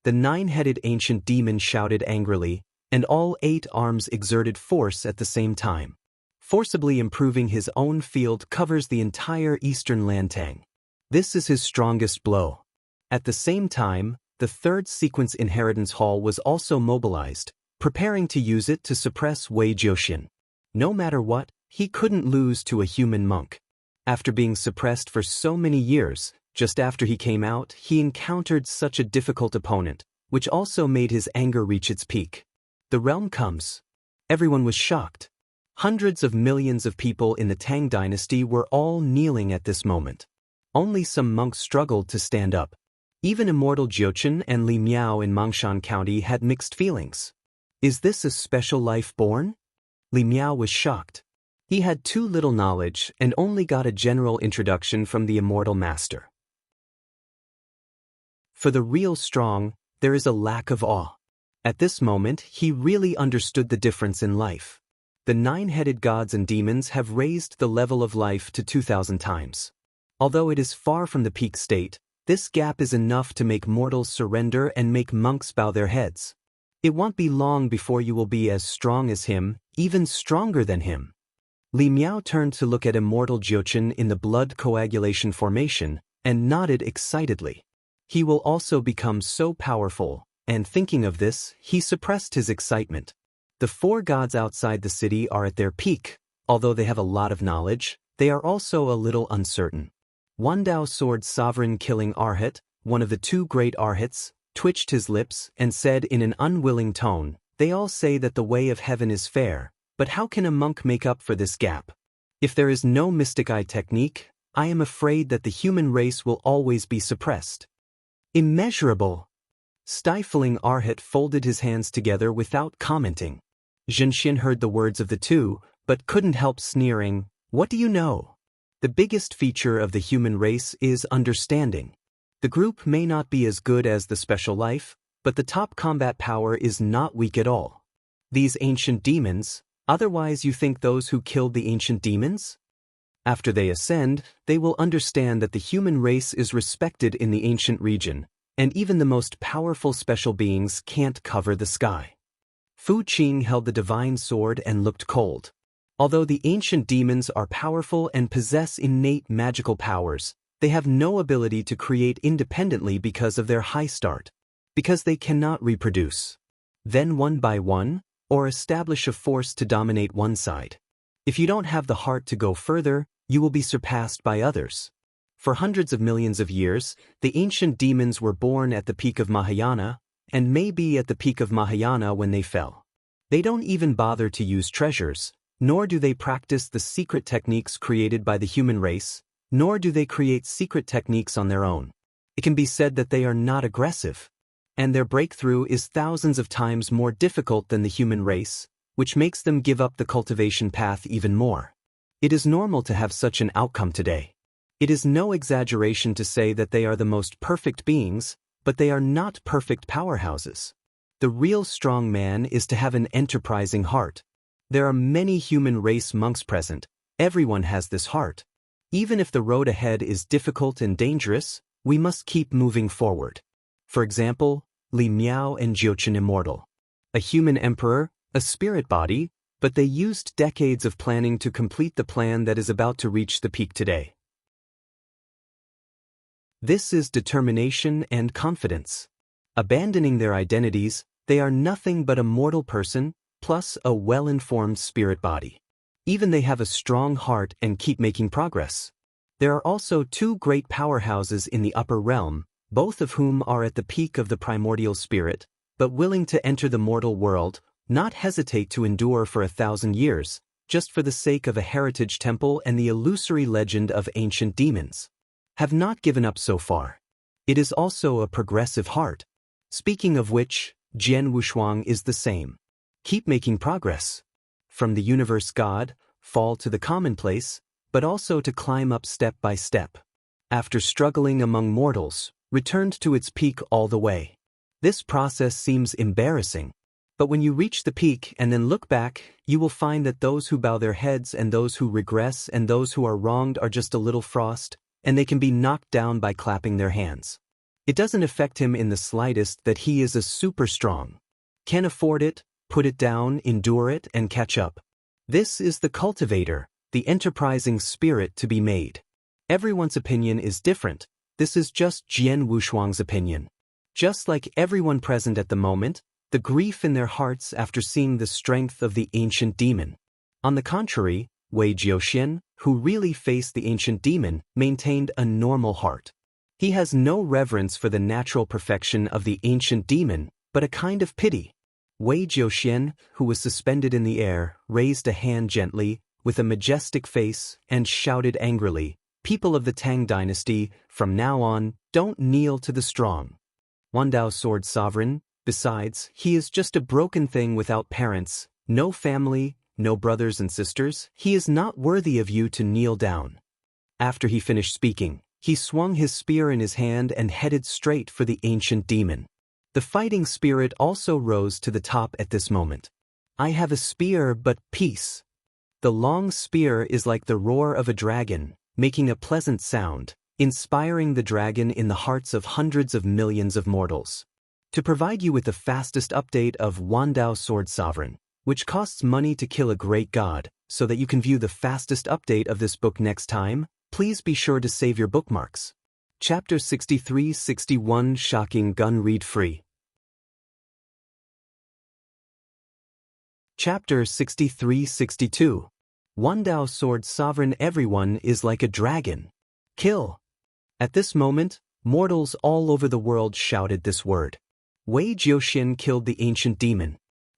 The nine-headed ancient demon shouted angrily, and all 8 arms exerted force at the same time. Forcibly improving his own field covers the entire eastern Lantang. This is his strongest blow. At the same time, the third sequence inheritance hall was also mobilized, preparing to use it to suppress Wei Jiuxian. No matter what, he couldn't lose to a human monk. After being suppressed for so many years, just after he came out, he encountered such a difficult opponent, which also made his anger reach its peak. The realm comes. Everyone was shocked. Hundreds of millions of people in the Tang dynasty were all kneeling at this moment. Only some monks struggled to stand up. Even immortal Jiuchen and Li Miao in Mangshan County had mixed feelings. Is this a special life born? Li Miao was shocked. He had too little knowledge and only got a general introduction from the immortal master. For the real strong, there is a lack of awe. At this moment, he really understood the difference in life. The 9-headed gods and demons have raised the level of life to 2,000 times. Although it is far from the peak state, this gap is enough to make mortals surrender and make monks bow their heads. It won't be long before you will be as strong as him, even stronger than him. Li Miao turned to look at immortal Jiuchen in the blood coagulation formation, and nodded excitedly. He will also become so powerful, and thinking of this, he suppressed his excitement. The 4 gods outside the city are at their peak. Although they have a lot of knowledge, they are also a little uncertain. Wandao Sword Sovereign Killing Arhat, one of the 2 great Arhats, twitched his lips and said in an unwilling tone, "They all say that the way of heaven is fair, but how can a monk make up for this gap? If there is no mystic eye technique, I am afraid that the human race will always be suppressed." Immeasurable! Stifling Arhat folded his hands together without commenting. Zhenxian heard the words of the 2, but couldn't help sneering. What do you know? The biggest feature of the human race is understanding. The group may not be as good as the special life, but the top combat power is not weak at all. These ancient demons, otherwise you think those who killed the ancient demons? After they ascend, they will understand that the human race is respected in the ancient region, and even the most powerful special beings can't cover the sky. Fu Qing held the divine sword and looked cold. Although the ancient demons are powerful and possess innate magical powers, they have no ability to create independently because of their high start. Because they cannot reproduce. Then one by one, or establish a force to dominate one side. If you don't have the heart to go further, you will be surpassed by others. For hundreds of millions of years, the ancient demons were born at the peak of Mahayana, and may be at the peak of Mahayana when they fell. They don't even bother to use treasures, nor do they practice the secret techniques created by the human race, nor do they create secret techniques on their own. It can be said that they are not aggressive. And their breakthrough is thousands of times more difficult than the human race, which makes them give up the cultivation path even more. It is normal to have such an outcome today. It is no exaggeration to say that they are the most perfect beings, but they are not perfect powerhouses. The real strong man is to have an enterprising heart. There are many human race monks present. Everyone has this heart. Even if the road ahead is difficult and dangerous, we must keep moving forward. For example, Li Miao and Jiuchen Immortal. A human emperor, a spirit body, but they used decades of planning to complete the plan that is about to reach the peak today. This is determination and confidence. Abandoning their identities, they are nothing but a mortal person, plus a well-informed spirit body. Even they have a strong heart and keep making progress. There are also two great powerhouses in the upper realm, both of whom are at the peak of the primordial spirit, but willing to enter the mortal world, not hesitate to endure for 1,000 years, just for the sake of a heritage temple and the illusory legend of ancient demons. Have not given up so far. It is also a progressive heart. Speaking of which, Jian Wushuang is the same. Keep making progress. From the universe God, fall to the commonplace, but also to climb up step by step. After struggling among mortals, returned to its peak all the way. This process seems embarrassing. But when you reach the peak and then look back, you will find that those who bow their heads and those who regress and those who are wronged are just a little frost, and they can be knocked down by clapping their hands. It doesn't affect him in the slightest that he is a super strong. Can afford it, put it down, endure it, and catch up. This is the cultivator, the enterprising spirit to be made. Everyone's opinion is different. This is just Jian Wushuang's opinion. Just like everyone present at the moment, the grief in their hearts after seeing the strength of the ancient demon. On the contrary, Wei Jiuxian, who really faced the ancient demon, maintained a normal heart. He has no reverence for the natural perfection of the ancient demon, but a kind of pity. Wei Jiuxian, who was suspended in the air, raised a hand gently, with a majestic face, and shouted angrily, "People of the Tang dynasty, from now on, don't kneel to the strong. Wandao Sword Sovereign, besides, he is just a broken thing without parents, no family, no brothers and sisters. He is not worthy of you to kneel down." After he finished speaking, he swung his spear in his hand and headed straight for the ancient demon. The fighting spirit also rose to the top at this moment. "I have a spear, but peace." The long spear is like the roar of a dragon, making a pleasant sound, inspiring the dragon in the hearts of hundreds of millions of mortals. To provide you with the fastest update of Wandao Sword Sovereign, which costs money to kill a great god, so that you can view the fastest update of this book next time, please be sure to save your bookmarks. Chapter 63-61 Shocking Gun Read Free. Chapter 63-62 Wandao Sword Sovereign. Everyone is like a dragon. Kill. At this moment, mortals all over the world shouted this word. Wei Jiuxian killed the ancient demon.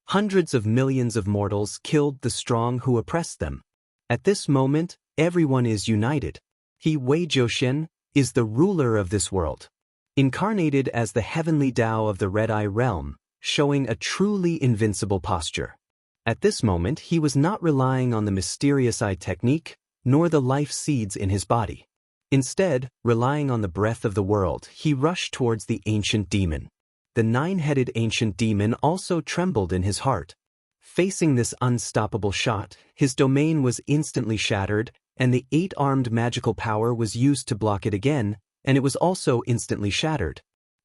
Hundreds of millions of mortals killed the strong who oppressed them. At this moment, everyone is united. He, Wei Jiuxian, is the ruler of this world. Incarnated as the heavenly Tao of the Red-Eye realm, showing a truly invincible posture. At this moment, he was not relying on the mysterious eye technique, nor the life seeds in his body. Instead, relying on the breath of the world, he rushed towards the ancient demon. The nine-headed ancient demon also trembled in his heart. Facing this unstoppable shot, his domain was instantly shattered, and the eight-armed magical power was used to block it again, and it was also instantly shattered.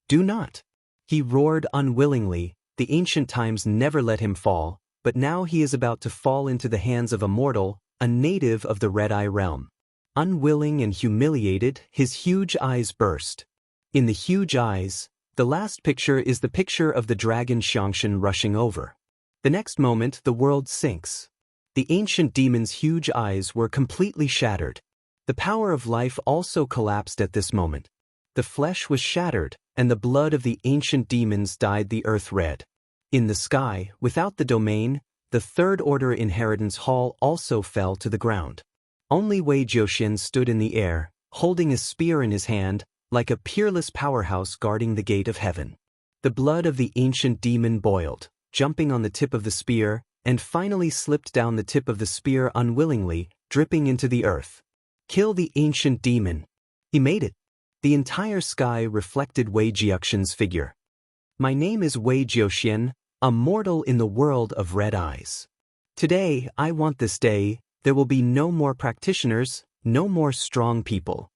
"Do not!" He roared unwillingly. The ancient times never let him fall, but now he is about to fall into the hands of a mortal, a native of the Red-Eye realm. Unwilling and humiliated, his huge eyes burst. In the huge eyes, the last picture is the picture of the dragon Xiangshan rushing over. The next moment, the world sinks. The ancient demon's huge eyes were completely shattered. The power of life also collapsed at this moment. The flesh was shattered, and the blood of the ancient demons dyed the earth red. In the sky, without the domain, the Third Order Inheritance Hall also fell to the ground. Only Wei Jiuxian stood in the air, holding a spear in his hand, like a peerless powerhouse guarding the gate of heaven. The blood of the ancient demon boiled, jumping on the tip of the spear, and finally slipped down the tip of the spear unwillingly, dripping into the earth. Kill the ancient demon. He made it. The entire sky reflected Wei Jiuxian's figure. My name is Wei Jiuxian, a mortal in the world of red eyes. Today, I want this day, there will be no more practitioners, no more strong people.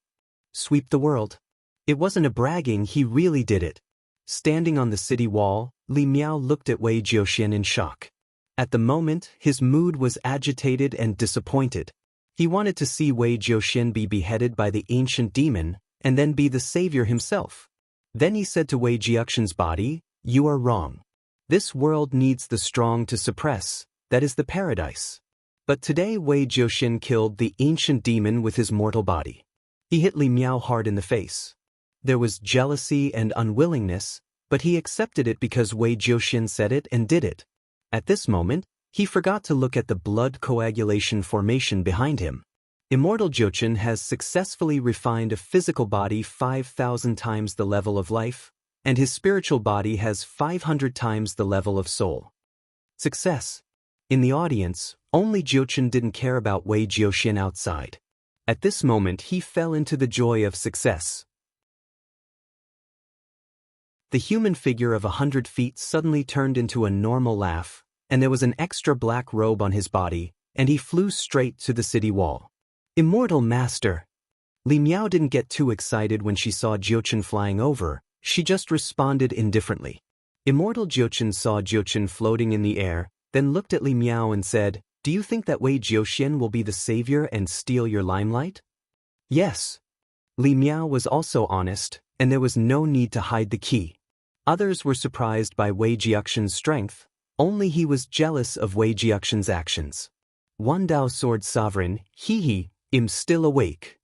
Sweep the world. It wasn't a bragging, he really did it. Standing on the city wall, Li Miao looked at Wei Jiuxian in shock. At the moment, his mood was agitated and disappointed. He wanted to see Wei Jiuxian be beheaded by the ancient demon, and then be the savior himself. Then he said to Wei Jiuxian's body, "You are wrong. This world needs the strong to suppress, that is the paradise." But today Wei Jiuxian killed the ancient demon with his mortal body. He hit Li Miao hard in the face. There was jealousy and unwillingness, but he accepted it because Wei Jiuxian said it and did it. At this moment, he forgot to look at the blood coagulation formation behind him. Immortal Jiuchen has successfully refined a physical body 5,000 times the level of life, and his spiritual body has 500 times the level of soul. Success. In the audience, only Jiuchen didn't care about Wei Jiuxian outside. At this moment he fell into the joy of success. The human figure of 100 feet suddenly turned into a normal laugh, and there was an extra black robe on his body, and he flew straight to the city wall. Immortal Master! Li Miao didn't get too excited when she saw Jiuchen flying over, she just responded indifferently. Immortal Jiuchen saw Jiuchen floating in the air, then looked at Li Miao and said, "Do you think that Wei Jiuxian will be the savior and steal your limelight?" Yes. Li Miao was also honest, and there was no need to hide the key. Others were surprised by Wei Jiuxian's strength, only he was jealous of Wei Jiuxian's actions. Wandao Sword Sovereign, he, am still awake.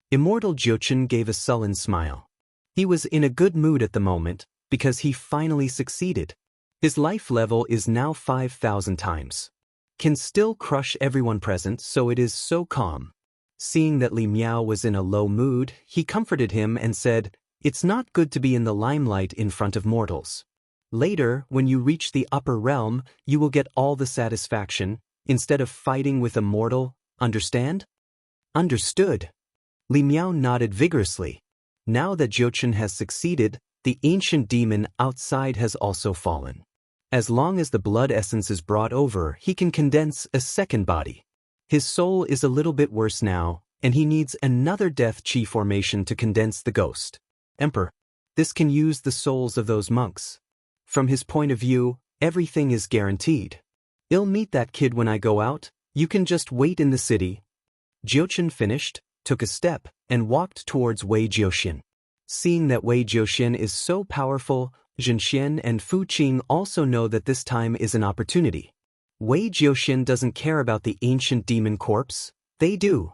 Immortal Jiuchen gave a sullen smile. He was in a good mood at the moment, because he finally succeeded. His life level is now 5,000 times. Can still crush everyone present, so it is so calm. Seeing that Li Miao was in a low mood, he comforted him and said, "It's not good to be in the limelight in front of mortals. Later, when you reach the upper realm, you will get all the satisfaction, instead of fighting with a mortal, understand?" Understood. Li Miao nodded vigorously. Now that Jiuchen has succeeded, the ancient demon outside has also fallen. As long as the blood essence is brought over, he can condense a second body. His soul is a little bit worse now, and he needs another death chi formation to condense the ghost. Emperor, this can use the souls of those monks. From his point of view, everything is guaranteed. I'll meet that kid when I go out, you can just wait in the city. Jiuchen finished, took a step, and walked towards Wei Jiuxian. Seeing that Wei Jiuxian is so powerful, Zhenxian and Fu Qing also know that this time is an opportunity. Wei Jiuxian doesn't care about the ancient demon corpse, they do.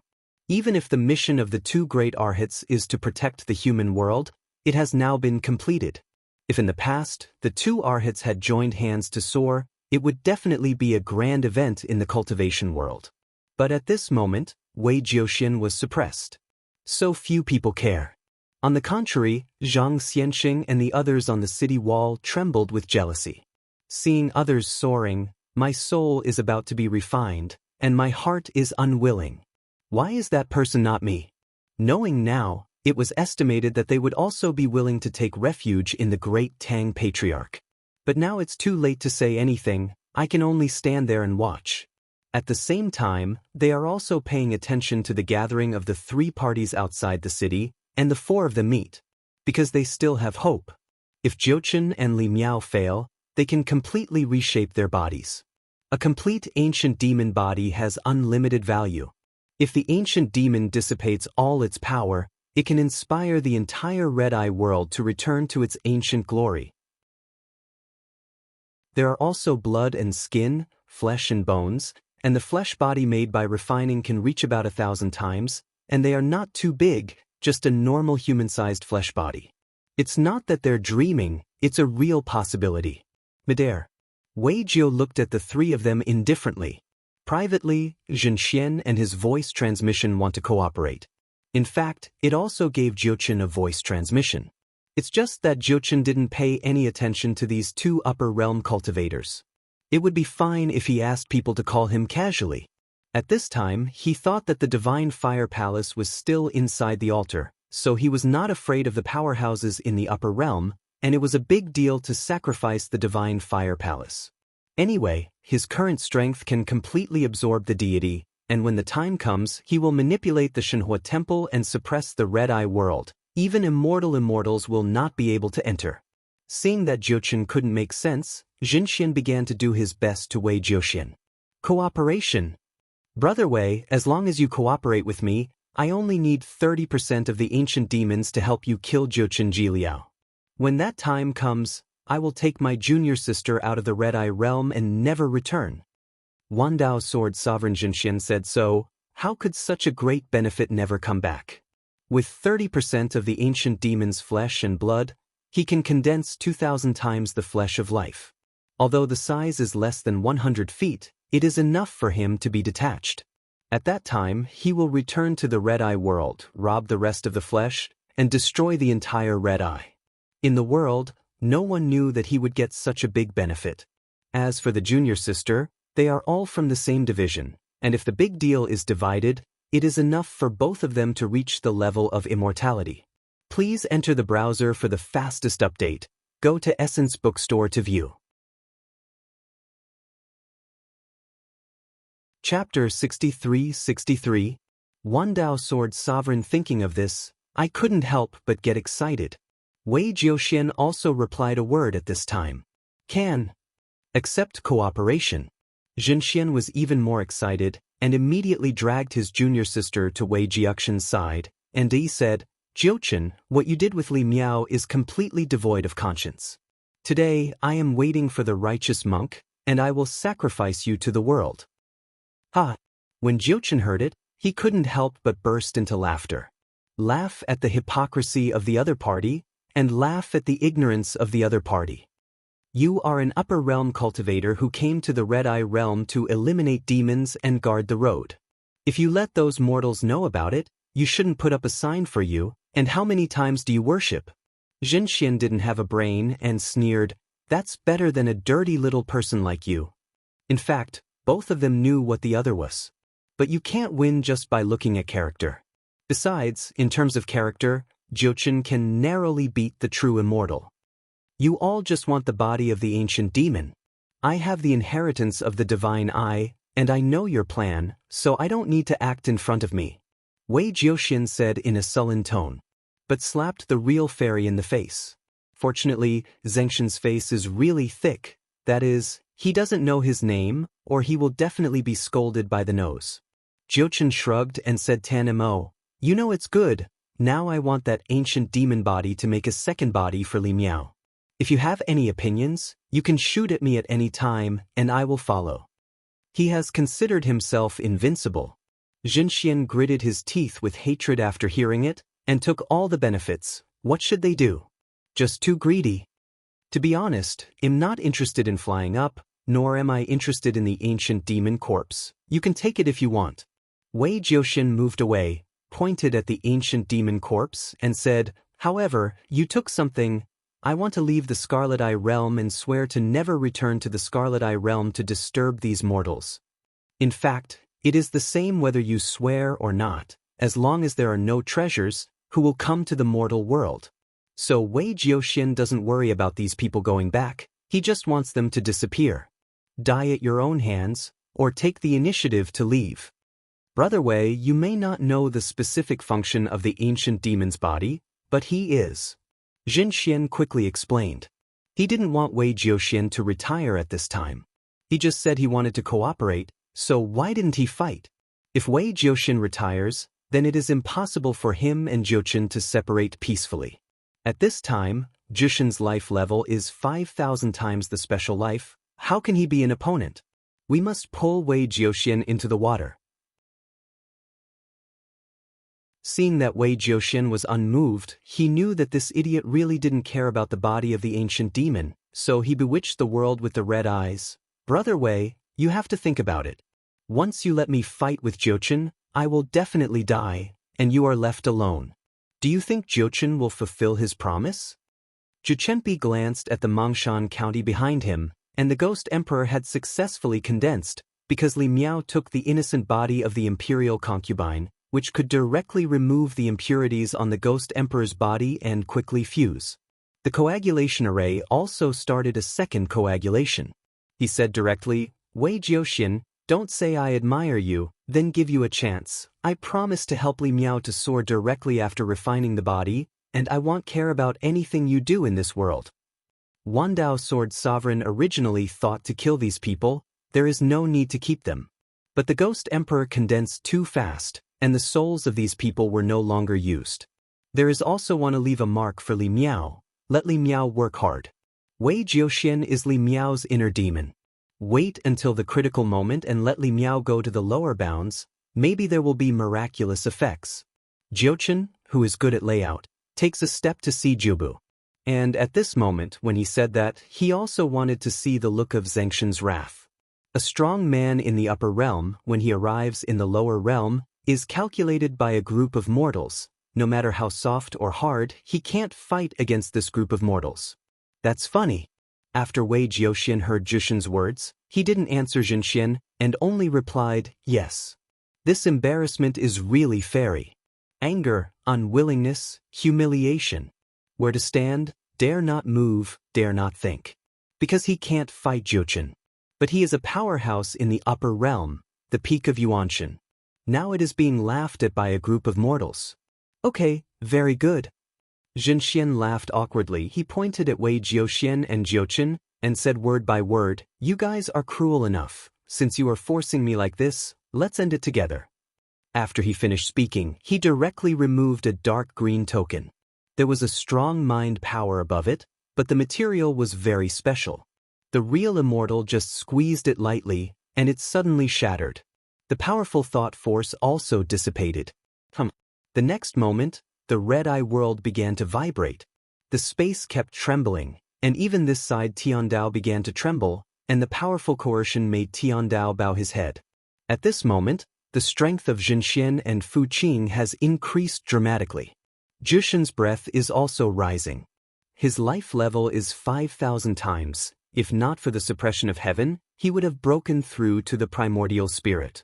Even if the mission of the two great arhats is to protect the human world, it has now been completed. If in the past, the two arhats had joined hands to soar, it would definitely be a grand event in the cultivation world. But at this moment, Wei Jiuxian was suppressed. So few people care. On the contrary, Zhang Xianxing and the others on the city wall trembled with jealousy. Seeing others soaring, my soul is about to be refined, and my heart is unwilling. Why is that person not me? Knowing now, it was estimated that they would also be willing to take refuge in the great Tang Patriarch. But now it's too late to say anything, I can only stand there and watch. At the same time, they are also paying attention to the gathering of the three parties outside the city, and the four of them meet. Because they still have hope. If Jiuchen and Li Miao fail, they can completely reshape their bodies. A complete ancient demon body has unlimited value. If the ancient demon dissipates all its power, it can inspire the entire Red-Eye world to return to its ancient glory. There are also blood and skin, flesh and bones, and the flesh body made by refining can reach about 1,000 times, and they are not too big, just a normal human-sized flesh body. It's not that they're dreaming, it's a real possibility. Midair. Wei Jiu looked at the three of them indifferently. Privately, Zhenxian and his voice transmission want to cooperate. In fact, it also gave Jiuchen a voice transmission. It's just that Jiuchen didn't pay any attention to these two upper realm cultivators. It would be fine if he asked people to call him casually. At this time, he thought that the Divine Fire Palace was still inside the altar, so he was not afraid of the powerhouses in the upper realm, and it was a big deal to sacrifice the Divine Fire Palace. Anyway, his current strength can completely absorb the deity, and when the time comes, he will manipulate the Shenhua Temple and suppress the Red-Eye world. Even immortals will not be able to enter. Seeing that Jiuchen couldn't make sense, Zhenxian began to do his best to Wei Jiuxian. Cooperation. Brother Wei, as long as you cooperate with me, I only need 30% of the ancient demons to help you kill Jiuchen Jiliao. When that time comes, I will take my junior sister out of the Red-Eye realm and never return. Wandao Sword Sovereign Zhenxian said so, how could such a great benefit never come back? With 30% of the ancient demon's flesh and blood, he can condense 2,000 times the flesh of life. Although the size is less than 100 feet, it is enough for him to be detached. At that time, he will return to the red-eye world, rob the rest of the flesh, and destroy the entire red eye. In the world, no one knew that he would get such a big benefit. As for the junior sister, they are all from the same division, and if the big deal is divided, it is enough for both of them to reach the level of immortality. Please enter the browser for the fastest update. Go to Essence Bookstore to view. Chapter 63-63. Wandao Sword Sovereign. Thinking of this, I couldn't help but get excited. Wei Jiuxian also replied a word at this time. Can accept cooperation. Zhenxian was even more excited, and immediately dragged his junior sister to Wei Jiuxian's side, and he said, Jiuqian, what you did with Li Miao is completely devoid of conscience. Today, I am waiting for the righteous monk, and I will sacrifice you to the world. Ha! When Jiuqian heard it, he couldn't help but burst into laughter. Laugh at the hypocrisy of the other party, and laugh at the ignorance of the other party. You are an upper realm cultivator who came to the Red-Eye realm to eliminate demons and guard the road. If you let those mortals know about it, you shouldn't put up a sign for you, and how many times do you worship? Zhenxian didn't have a brain and sneered, that's better than a dirty little person like you. In fact, both of them knew what the other was. But you can't win just by looking at character. Besides, in terms of character, Jiuqian can narrowly beat the true immortal. You all just want the body of the ancient demon. I have the inheritance of the divine eye, and I know your plan, so I don't need to act in front of me. Wei Jiuxian said in a sullen tone, but slapped the real fairy in the face. Fortunately, Zhengxian's face is really thick, that is, he doesn't know his name, or he will definitely be scolded by the nose. Jiuqian shrugged and said Tan-mo, you know it's good, now I want that ancient demon body to make a second body for Li Miao. If you have any opinions, you can shoot at me at any time, and I will follow. He has considered himself invincible. Zhenxian gritted his teeth with hatred after hearing it, and took all the benefits. What should they do? Just too greedy. To be honest, I'm not interested in flying up, nor am I interested in the ancient demon corpse. You can take it if you want. Wei Jiuxian moved away, pointed at the ancient demon corpse, and said, however, you took something. I want to leave the Scarlet Eye realm and swear to never return to the Scarlet Eye realm to disturb these mortals. In fact, it is the same whether you swear or not, as long as there are no treasures, who will come to the mortal world. So Wei Jiuxian doesn't worry about these people going back, he just wants them to disappear. Die at your own hands, or take the initiative to leave. Brother Wei, you may not know the specific function of the ancient demon's body, but he is. Zhenxian quickly explained. He didn't want Wei Jiuxian to retire at this time. He just said he wanted to cooperate, so why didn't he fight? If Wei Jiuxian retires, then it is impossible for him and Jiuqian to separate peacefully. At this time, Jiuqian's life level is 5,000 times the special life. How can he be an opponent? We must pull Wei Jiuxian into the water. Seeing that Wei Jiuxian was unmoved, he knew that this idiot really didn't care about the body of the ancient demon, so he bewitched the world with the red eyes. Brother Wei, you have to think about it. Once you let me fight with Jiuqian, I will definitely die, and you are left alone. Do you think Jiuqian will fulfill his promise? Zhenxian glanced at the Mongshan County behind him, and the Ghost Emperor had successfully condensed, because Li Miao took the innocent body of the imperial concubine, which could directly remove the impurities on the Ghost Emperor's body and quickly fuse. The coagulation array also started a second coagulation. He said directly, Wei Jiuxian, don't say I admire you, then give you a chance. I promise to help Li Miao to soar directly after refining the body, and I won't care about anything you do in this world. Wandao Sword Sovereign originally thought to kill these people, there is no need to keep them. But the Ghost Emperor condensed too fast, and the souls of these people were no longer used. There is also want to leave a mark for Li Miao. Let Li Miao work hard. Wei Jiuxian is Li Miao's inner demon. Wait until the critical moment and let Li Miao go to the lower bounds, maybe there will be miraculous effects. Jiuqian, who is good at layout, takes a step to see Jubu. And at this moment, when he said that, he also wanted to see the look of Zhengshan's wrath. A strong man in the upper realm, when he arrives in the lower realm, is calculated by a group of mortals. No matter how soft or hard, he can't fight against this group of mortals. That's funny. After Wei Jiuxian heard Jushin's words, he didn't answer Zhenxian and only replied, yes. This embarrassment is really fairy. Anger, unwillingness, humiliation. Where to stand, dare not move, dare not think. Because he can't fight Jiuchen. But he is a powerhouse in the upper realm, the peak of Yuanshan. Now it is being laughed at by a group of mortals. Okay, very good. Zhenxian laughed awkwardly. He pointed at Wei Jiuxian and Jiuchen and said word by word, you guys are cruel enough. Since you are forcing me like this, let's end it together. After he finished speaking, he directly removed a dark green token. There was a strong mind power above it, but the material was very special. The real immortal just squeezed it lightly, and it suddenly shattered. The powerful thought force also dissipated. The next moment, the red-eye world began to vibrate. The space kept trembling, and even this side Tiandao began to tremble, and the powerful coercion made Tiandao bow his head. At this moment, the strength of Zhenxian and Fu Qing has increased dramatically. Jushin's breath is also rising. His life level is 5,000 times. If not for the suppression of heaven, he would have broken through to the primordial spirit.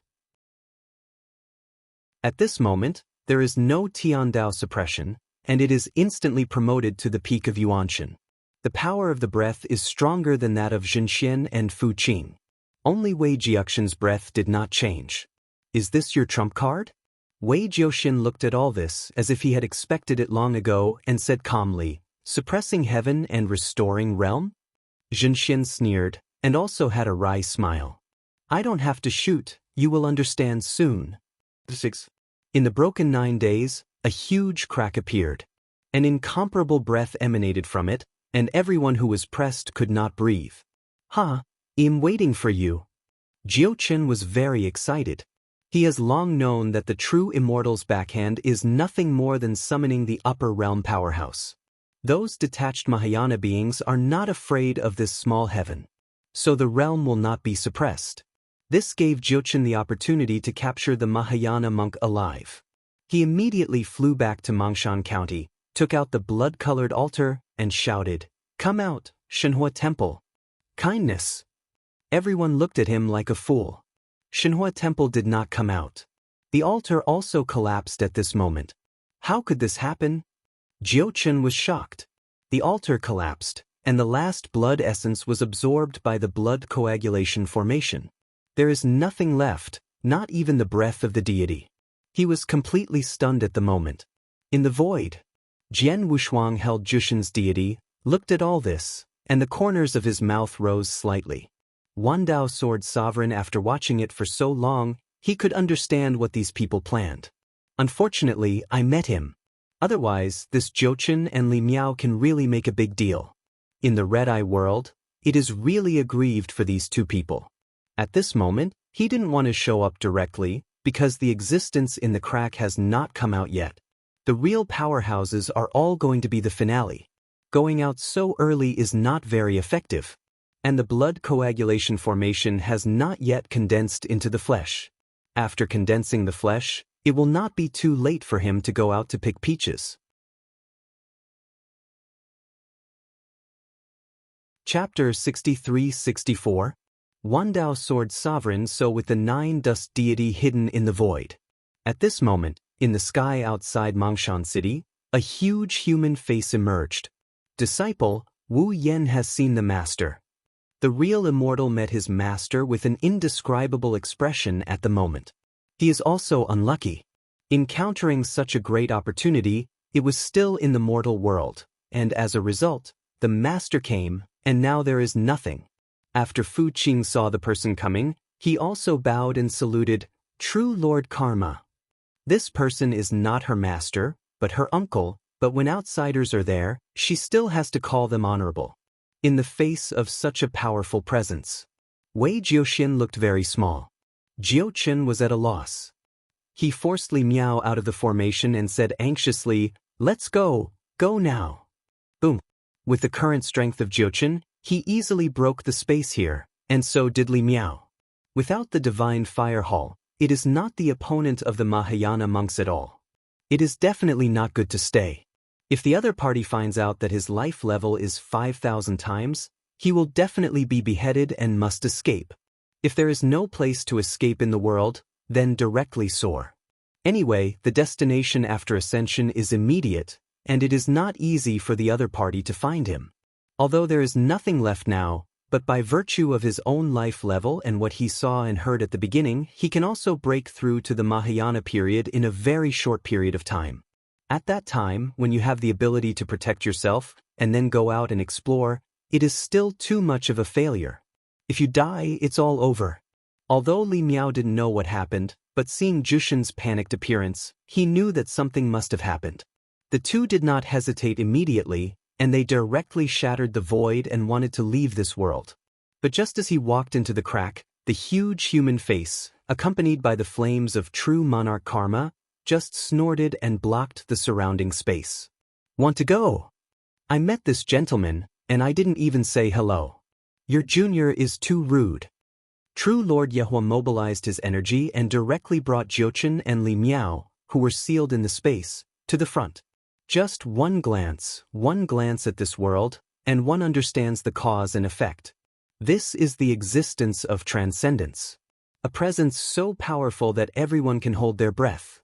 At this moment, there is no Tiandao suppression, and it is instantly promoted to the peak of Yuanshan. The power of the breath is stronger than that of Zhenxian and Fu Qing. Only Wei Jiuxian's breath did not change. Is this your trump card? Wei Jiuxian looked at all this as if he had expected it long ago and said calmly, suppressing heaven and restoring realm? Zhenxian sneered, and also had a wry smile. I don't have to shoot, you will understand soon. 6. In the broken 9 days, a huge crack appeared. An incomparable breath emanated from it, and everyone who was pressed could not breathe. I'm waiting for you. Jiuchen was very excited. He has long known that the true immortal's backhand is nothing more than summoning the upper realm powerhouse. Those detached Mahayana beings are not afraid of this small heaven. So the realm will not be suppressed. This gave Jiuchen the opportunity to capture the Mahayana monk alive. He immediately flew back to Mangshan County, took out the blood-colored altar, and shouted, "Come out, Shenhua Temple! Kindness!" Everyone looked at him like a fool. Shenhua Temple did not come out. The altar also collapsed at this moment. How could this happen? Jiuchen was shocked. The altar collapsed, and the last blood essence was absorbed by the blood coagulation formation. There is nothing left, not even the breath of the deity. He was completely stunned at the moment. In the void, Jian Wushuang held Jushin's deity, looked at all this, and the corners of his mouth rose slightly. Wandao Sword Sovereign, after watching it for so long, he could understand what these people planned. Unfortunately, I met him. Otherwise, this Jiuchen and Li Miao can really make a big deal. In the red-eye world, it is really aggrieved for these two people. At this moment, he didn't want to show up directly, because the existence in the crack has not come out yet. The real powerhouses are all going to be the finale. Going out so early is not very effective. And the blood coagulation formation has not yet condensed into the flesh. After condensing the flesh, it will not be too late for him to go out to pick peaches. Chapter 63-64. Wandao Sword Sovereign. So with the 9 dust deity hidden in the void. At this moment, in the sky outside Mangshan City, a huge human face emerged. Disciple, Wu Yen has seen the master. The real immortal met his master with an indescribable expression at the moment. He is also unlucky. Encountering such a great opportunity, it was still in the mortal world, and as a result, the master came, and now there is nothing. After Fu Qing saw the person coming, he also bowed and saluted, "True Lord Karma." This person is not her master, but her uncle, but when outsiders are there, she still has to call them honorable. In the face of such a powerful presence, Wei Jiuxian looked very small. Jiuchen was at a loss. He forced Li Miao out of the formation and said anxiously, "Let's go, go now." Boom. With the current strength of Jiuchen, he easily broke the space here, and so did Li Miao. Without the divine fire hall, it is not the opponent of the Mahayana monks at all. It is definitely not good to stay. If the other party finds out that his life level is 5,000 times, he will definitely be beheaded and must escape. If there is no place to escape in the world, then directly soar. Anyway, the destination after ascension is immediate, and it is not easy for the other party to find him. Although there is nothing left now, but by virtue of his own life level and what he saw and heard at the beginning, he can also break through to the Mahayana period in a very short period of time. At that time, when you have the ability to protect yourself, and then go out and explore, it is still too much of a failure. If you die, it's all over. Although Li Miao didn't know what happened, but seeing Jushin's panicked appearance, he knew that something must have happened. The two did not hesitate immediately, and they directly shattered the void and wanted to leave this world. But just as he walked into the crack, the huge human face, accompanied by the flames of true monarch karma, just snorted and blocked the surrounding space. "Want to go? I met this gentleman, and I didn't even say hello. Your junior is too rude." True Lord Yehua mobilized his energy and directly brought Jiuchen and Li Miao, who were sealed in the space, to the front. Just one glance at this world, and one understands the cause and effect. This is the existence of transcendence. A presence so powerful that everyone can hold their breath.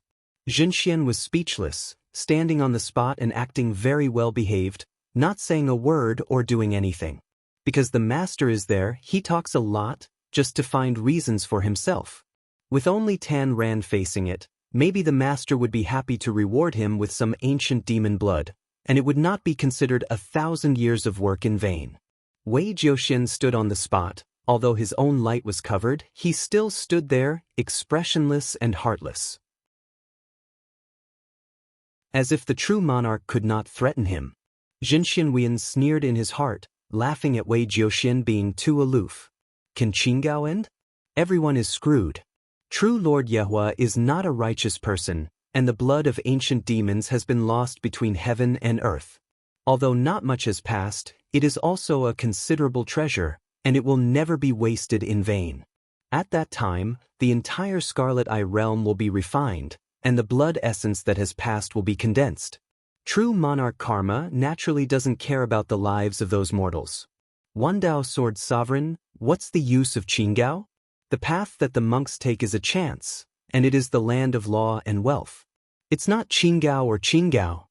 Jinxian was speechless, standing on the spot and acting very well behaved, not saying a word or doing anything. Because the master is there, he talks a lot, just to find reasons for himself. With only Tan Ran facing it, maybe the master would be happy to reward him with some ancient demon blood, and it would not be considered 1,000 years of work in vain. Wei Jiuxian stood on the spot. Although his own light was covered, he still stood there, expressionless and heartless. As if the true monarch could not threaten him. Jinxian Huiyan sneered in his heart, laughing at Wei Jiuxian being too aloof. Can Qinggao end? Everyone is screwed. True Lord Yehua is not a righteous person, and the blood of ancient demons has been lost between heaven and earth. Although not much has passed, it is also a considerable treasure, and it will never be wasted in vain. At that time, the entire Scarlet Eye realm will be refined, and the blood essence that has passed will be condensed. True monarch karma naturally doesn't care about the lives of those mortals. Wandao Sword Sovereign, what's the use of Qinggao? The path that the monks take is a chance, and it is the land of law and wealth. It's not Qinggao or Qinggao.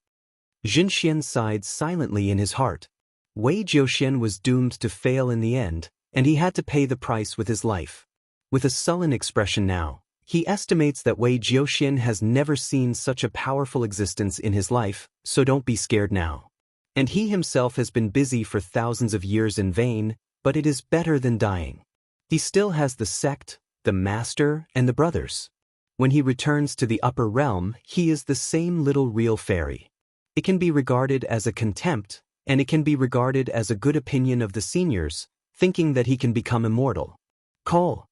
Jinxian sighed silently in his heart. Wei Jiuxian was doomed to fail in the end, and he had to pay the price with his life. With a sullen expression now, he estimates that Wei Jiuxian has never seen such a powerful existence in his life, so don't be scared now. And he himself has been busy for thousands of years in vain, but it is better than dying. He still has the sect, the master, and the brothers. When he returns to the upper realm, he is the same little real fairy. It can be regarded as a contempt, and it can be regarded as a good opinion of the seniors, thinking that he can become immortal. Call.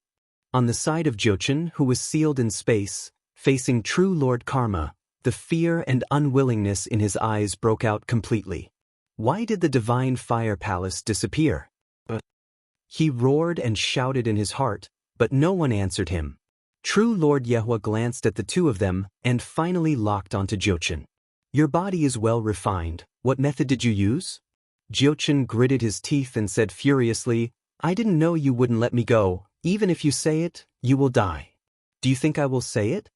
On the side of Jiuchen, who was sealed in space, facing true Lord Karma, the fear and unwillingness in his eyes broke out completely. Why did the divine fire palace disappear? He roared and shouted in his heart, but no one answered him. True Lord Yehua glanced at the two of them and finally locked onto Jiuchen. Your body is well refined. What method did you use? Jiuchen gritted his teeth and said furiously, I didn't know you wouldn't let me go. Even if you say it, you will die. Do you think I will say it?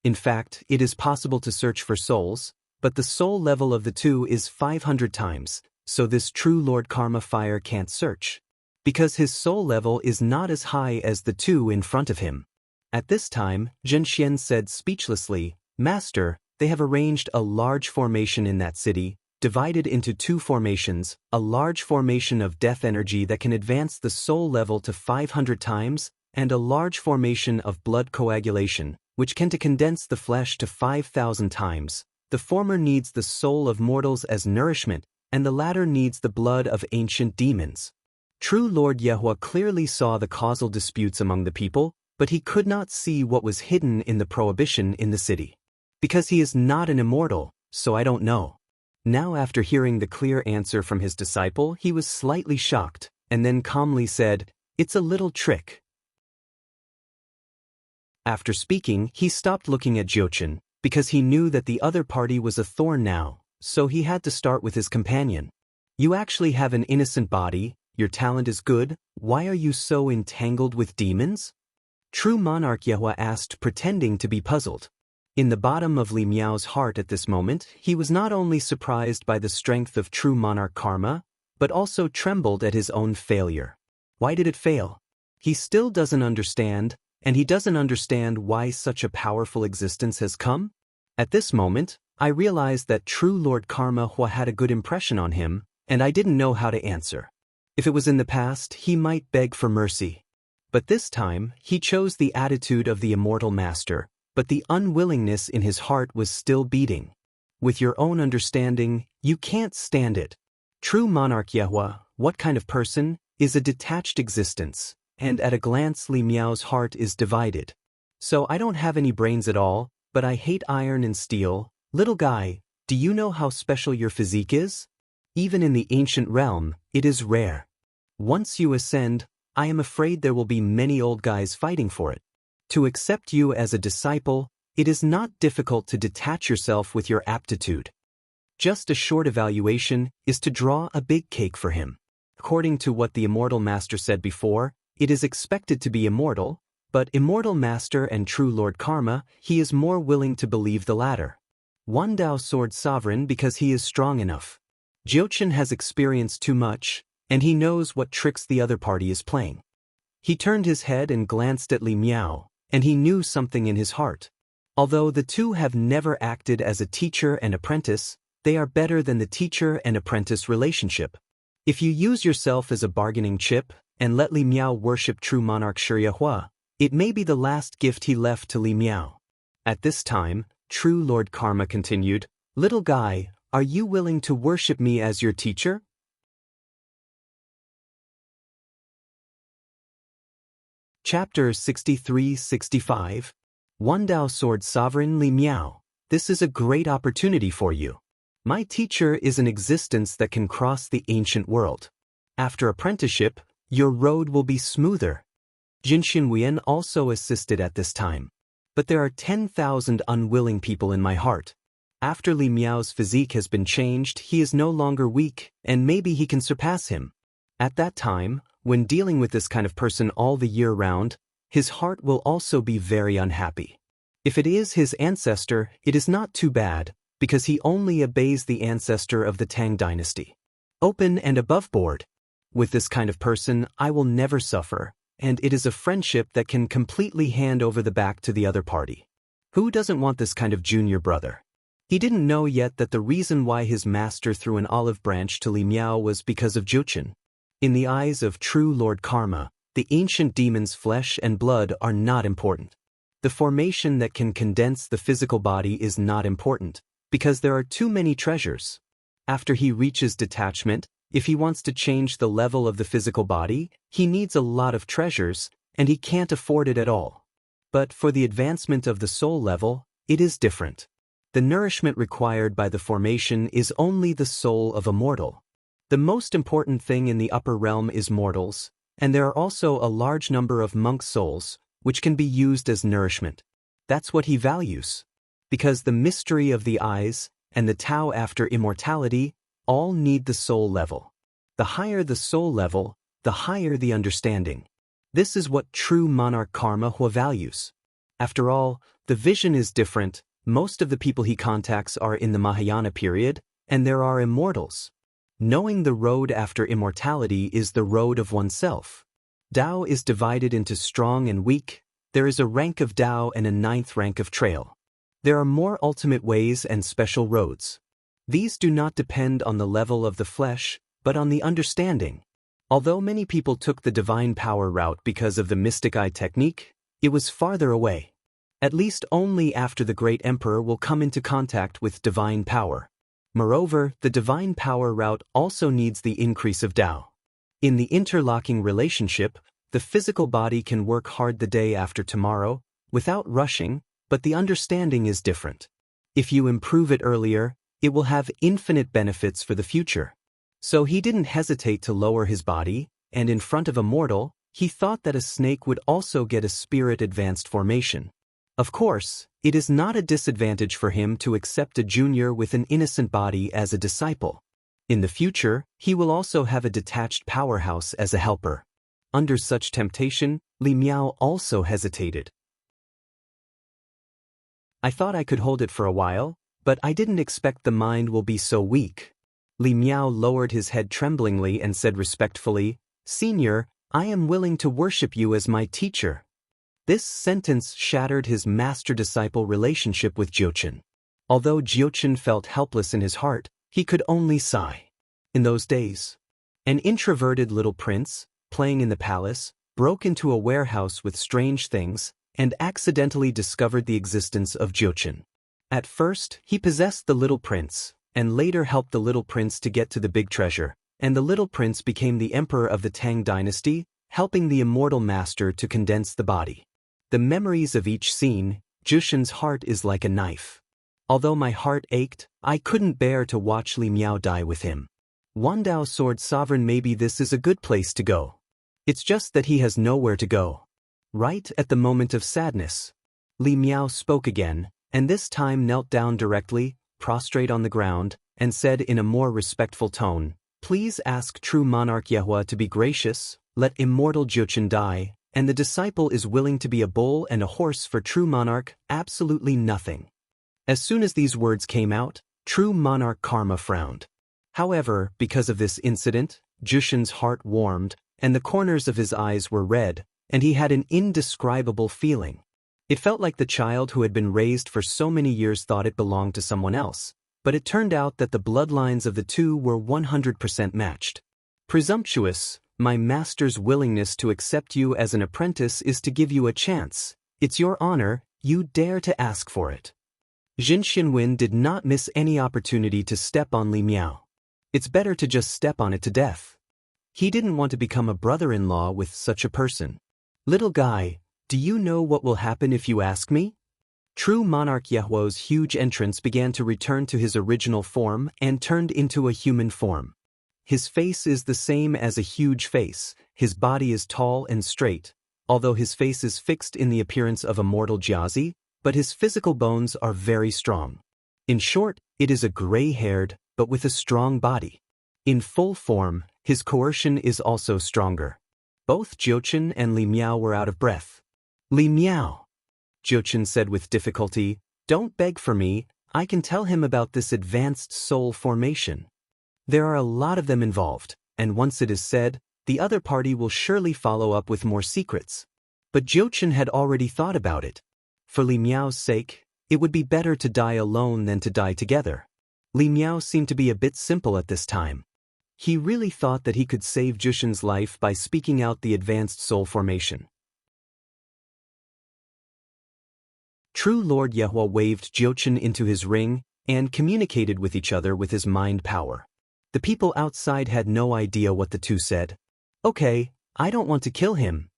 In fact, it is possible to search for souls, but the soul level of the two is 500 times, so this true Lord Karma fire can't search. Because his soul level is not as high as the two in front of him. At this time, Jinxian said speechlessly, Master, they have arranged a large formation in that city, divided into two formations, a large formation of death energy that can advance the soul level to 500 times, and a large formation of blood coagulation, which can condense the flesh to 5,000 times. The former needs the soul of mortals as nourishment, and the latter needs the blood of ancient demons. True Lord Yehua clearly saw the causal disputes among the people, but he could not see what was hidden in the prohibition in the city. Because he is not an immortal, so I don't know. Now after hearing the clear answer from his disciple, he was slightly shocked, and then calmly said, "It's a little trick." After speaking, he stopped looking at Jiuchen, because he knew that the other party was a thorn now, so he had to start with his companion. "You actually have an innocent body, your talent is good, why are you so entangled with demons?" True Monarch Yehua asked, pretending to be puzzled. In the bottom of Li Miao's heart at this moment, he was not only surprised by the strength of True Monarch Karma, but also trembled at his own failure. Why did it fail? He still doesn't understand, and he doesn't understand why such a powerful existence has come. At this moment, I realized that True Lord Karma Hua had a good impression on him, and I didn't know how to answer. If it was in the past, he might beg for mercy. But this time, he chose the attitude of the immortal master, but the unwillingness in his heart was still beating. With your own understanding, you can't stand it. True Monarch Yehua, what kind of person, is a detached existence, and at a glance Li Miao's heart is divided. So I don't have any brains at all, but I hate iron and steel. Little guy, do you know how special your physique is? Even in the ancient realm, it is rare. Once you ascend, I am afraid there will be many old guys fighting for it. To accept you as a disciple, it is not difficult to detach yourself with your aptitude. Just a short evaluation is to draw a big cake for him. According to what the immortal master said before, it is expected to be immortal, but immortal master and true Lord Karma, he is more willing to believe the latter. Wandao Sword Sovereign because he is strong enough. Jiuchen has experienced too much, and he knows what tricks the other party is playing. He turned his head and glanced at Li Miao, and he knew something in his heart. Although the two have never acted as a teacher and apprentice, they are better than the teacher and apprentice relationship. If you use yourself as a bargaining chip, and let Li Miao worship True Monarch Yehua, it may be the last gift he left to Li Miao. At this time, True Lord Karma continued, "Little guy, are you willing to worship me as your teacher?" Chapter 63-65. Wandao Sword Sovereign Li Miao, this is a great opportunity for you. My teacher is an existence that can cross the ancient world. After apprenticeship, your road will be smoother. Jinshin Huiyan also assisted at this time. But there are 10,000 unwilling people in my heart. After Li Miao's physique has been changed, he is no longer weak, and maybe he can surpass him. At that time, when dealing with this kind of person all the year round, his heart will also be very unhappy. If it is his ancestor, it is not too bad, because he only obeys the ancestor of the Tang dynasty. Open and above board. With this kind of person, I will never suffer, and it is a friendship that can completely hand over the back to the other party. Who doesn't want this kind of junior brother? He didn't know yet that the reason why his master threw an olive branch to Li Miao was because of Jiuchen. In the eyes of true Lord Karma, the ancient demon's flesh and blood are not important. The formation that can condense the physical body is not important, because there are too many treasures. After he reaches detachment, if he wants to change the level of the physical body, he needs a lot of treasures, and he can't afford it at all. But for the advancement of the soul level, it is different. The nourishment required by the formation is only the soul of a mortal. The most important thing in the upper realm is mortals, and there are also a large number of monk souls, which can be used as nourishment. That's what he values. Because the mystery of the eyes, and the Tao after immortality, all need the soul level. The higher the soul level, the higher the understanding. This is what true Monarch Karma Hua values. After all, the vision is different. Most of the people he contacts are in the Mahayana period, and there are immortals. Knowing the road after immortality is the road of oneself. Tao is divided into strong and weak. There is a rank of Tao and a 9th rank of trail. There are more ultimate ways and special roads. These do not depend on the level of the flesh, but on the understanding. Although many people took the divine power route because of the mystic eye technique, it was farther away. At least only after the great emperor will come into contact with divine power. Moreover, the divine power route also needs the increase of Tao. In the interlocking relationship, The physical body can work hard the day after tomorrow, without rushing, but the understanding is different. If you improve it earlier, it will have infinite benefits for the future. So he didn't hesitate to lower his body, and in front of a mortal, he thought that a snake would also get a spirit advanced formation. Of course, it is not a disadvantage for him to accept a junior with an innocent body as a disciple. In the future, he will also have a detached powerhouse as a helper. Under such temptation, Li Miao also hesitated. I thought I could hold it for a while, but I didn't expect the mind will be so weak. Li Miao lowered his head tremblingly and said respectfully, "Senior, I am willing to worship you as my teacher." This sentence shattered his master-disciple relationship with Jiuchen. Although Jiuchen felt helpless in his heart, he could only sigh. In those days, an introverted little prince, playing in the palace, broke into a warehouse with strange things, and accidentally discovered the existence of Jiuchen. At first, he possessed the little prince, and later helped the little prince to get to the big treasure, and the little prince became the emperor of the Tang dynasty, helping the immortal master to condense the body. The memories of each scene, Jiuchen's heart is like a knife. Although my heart ached, I couldn't bear to watch Li Miao die with him. Wandao Sword Sovereign, maybe this is a good place to go. It's just that he has nowhere to go. Right at the moment of sadness, Li Miao spoke again, and this time knelt down directly, prostrate on the ground, and said in a more respectful tone, "Please ask true monarch Yehua to be gracious, let immortal Jiuchen die, and the disciple is willing to be a bull and a horse for true monarch, absolutely nothing." As soon as these words came out, true monarch Karma frowned. However, because of this incident, Jiuchen's heart warmed, and the corners of his eyes were red, and he had an indescribable feeling. It felt like the child who had been raised for so many years thought it belonged to someone else, but it turned out that the bloodlines of the two were 100% matched. "Presumptuous, my master's willingness to accept you as an apprentice is to give you a chance. It's your honor, you dare to ask for it." Jin Xianwen did not miss any opportunity to step on Li Miao. It's better to just step on it to death. He didn't want to become a brother-in-law with such a person. "Little guy, do you know what will happen if you ask me?" True monarch Yehuo's huge entrance began to return to his original form and turned into a human form. His face is the same as a huge face, his body is tall and straight, although his face is fixed in the appearance of a mortal Jiazi, but his physical bones are very strong. In short, it is a gray-haired, but with a strong body. In full form, his coercion is also stronger. Both Jiuchen and Li Miao were out of breath. "Li Miao," Jiuchen said with difficulty, "don't beg for me, I can tell him about this advanced soul formation. There are a lot of them involved, and once it is said, the other party will surely follow up with more secrets." But Jiuchen had already thought about it. For Li Miao's sake, it would be better to die alone than to die together. Li Miao seemed to be a bit simple at this time. He really thought that he could save Jiuchen's life by speaking out the advanced soul formation. True Lord Yehua waved Jiuchen into his ring and communicated with each other with his mind power. The people outside had no idea what the two said. "Okay, I don't want to kill him."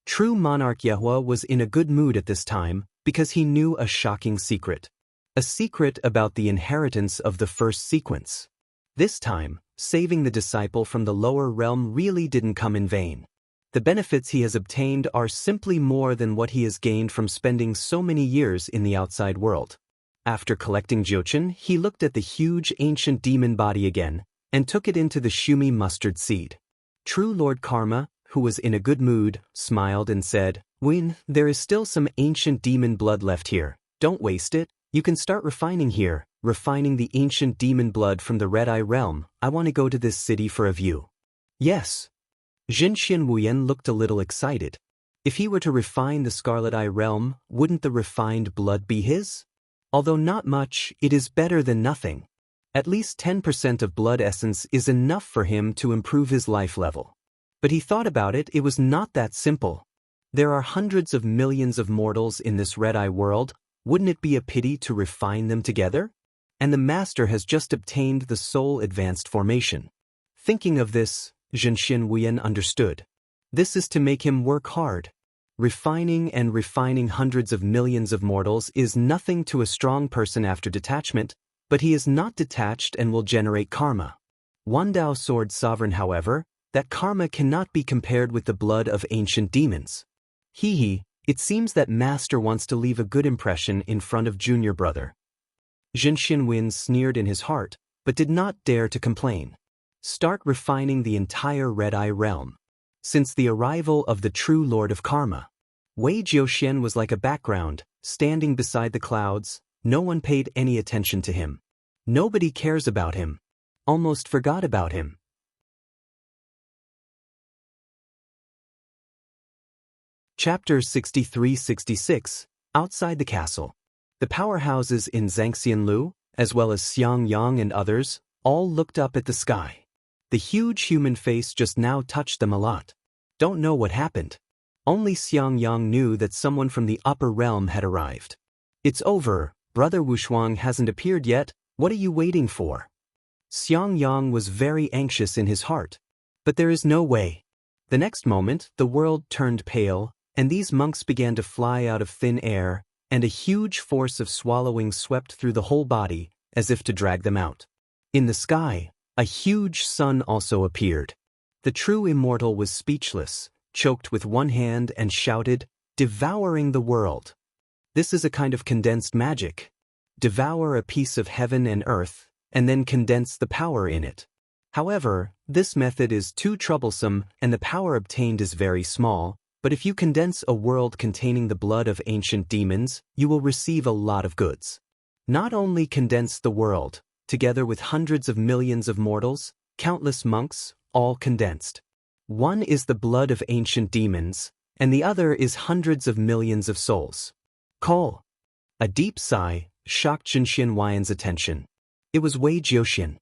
True monarch Yehua was in a good mood at this time because he knew a shocking secret. A secret about the inheritance of the first sequence. This time, saving the disciple from the lower realm really didn't come in vain. The benefits he has obtained are simply more than what he has gained from spending so many years in the outside world. After collecting Jiuchen, he looked at the huge ancient demon body again, and took it into the Shumi mustard seed. True Lord Karma, who was in a good mood, smiled and said, "Win, there is still some ancient demon blood left here. Don't waste it. You can start refining here, refining the ancient demon blood from the Red Eye realm. I want to go to this city for a view." "Yes." Jin Xianwen looked a little excited. If he were to refine the Scarlet Eye realm, wouldn't the refined blood be his? Although not much, it is better than nothing. At least 10% of blood essence is enough for him to improve his life level. But he thought about it, it was not that simple. There are hundreds of millions of mortals in this Red Eye world, wouldn't it be a pity to refine them together? And the master has just obtained the soul advanced formation. Thinking of this, Jin Xianwen understood. This is to make him work hard. Refining and refining hundreds of millions of mortals is nothing to a strong person after detachment, but he is not detached and will generate karma. Wandao Sword Sovereign, however, that karma cannot be compared with the blood of ancient demons. It seems that Master wants to leave a good impression in front of junior brother. Jin Xinwen sneered in his heart, but did not dare to complain. Start refining the entire Red-Eye realm. Since the arrival of the true Lord of Karma, Wei Jiuxian was like a background, standing beside the clouds. No one paid any attention to him. Nobody cares about him. Almost forgot about him. Chapter 63-66, Outside the Castle. The powerhouses in Zhangxianlu, as well as Xiangyang and others, all looked up at the sky. The huge human face just now touched them a lot. Don't know what happened. Only Xiangyang knew that someone from the upper realm had arrived. It's over, Brother Wushuang hasn't appeared yet, what are you waiting for? Xiangyang was very anxious in his heart. But there is no way. The next moment, the world turned pale, and these monks began to fly out of thin air, and a huge force of swallowing swept through the whole body, as if to drag them out. In the sky, a huge sun also appeared. The true immortal was speechless, choked with one hand and shouted, "Devouring the world." This is a kind of condensed magic. Devour a piece of heaven and earth, and then condense the power in it. However, this method is too troublesome and the power obtained is very small, but if you condense a world containing the blood of ancient demons, you will receive a lot of goods. Not only condense the world, together with hundreds of millions of mortals, countless monks, all condensed. One is the blood of ancient demons, and the other is hundreds of millions of souls. Call. A deep sigh shocked Jin Xinwen's attention. It was Wei Jiuxian.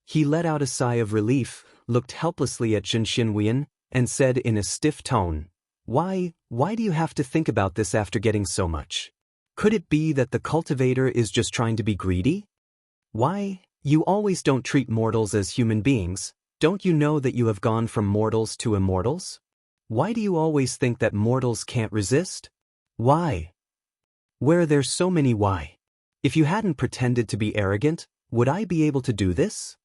He let out a sigh of relief, looked helplessly at Jin Xinwen, and said in a stiff tone, Why do you have to think about this after getting so much? Could it be that the cultivator is just trying to be greedy? Why, you always don't treat mortals as human beings. Don't you know that you have gone from mortals to immortals? Why do you always think that mortals can't resist? Why? Where there's so many why? If you hadn't pretended to be arrogant, would I be able to do this?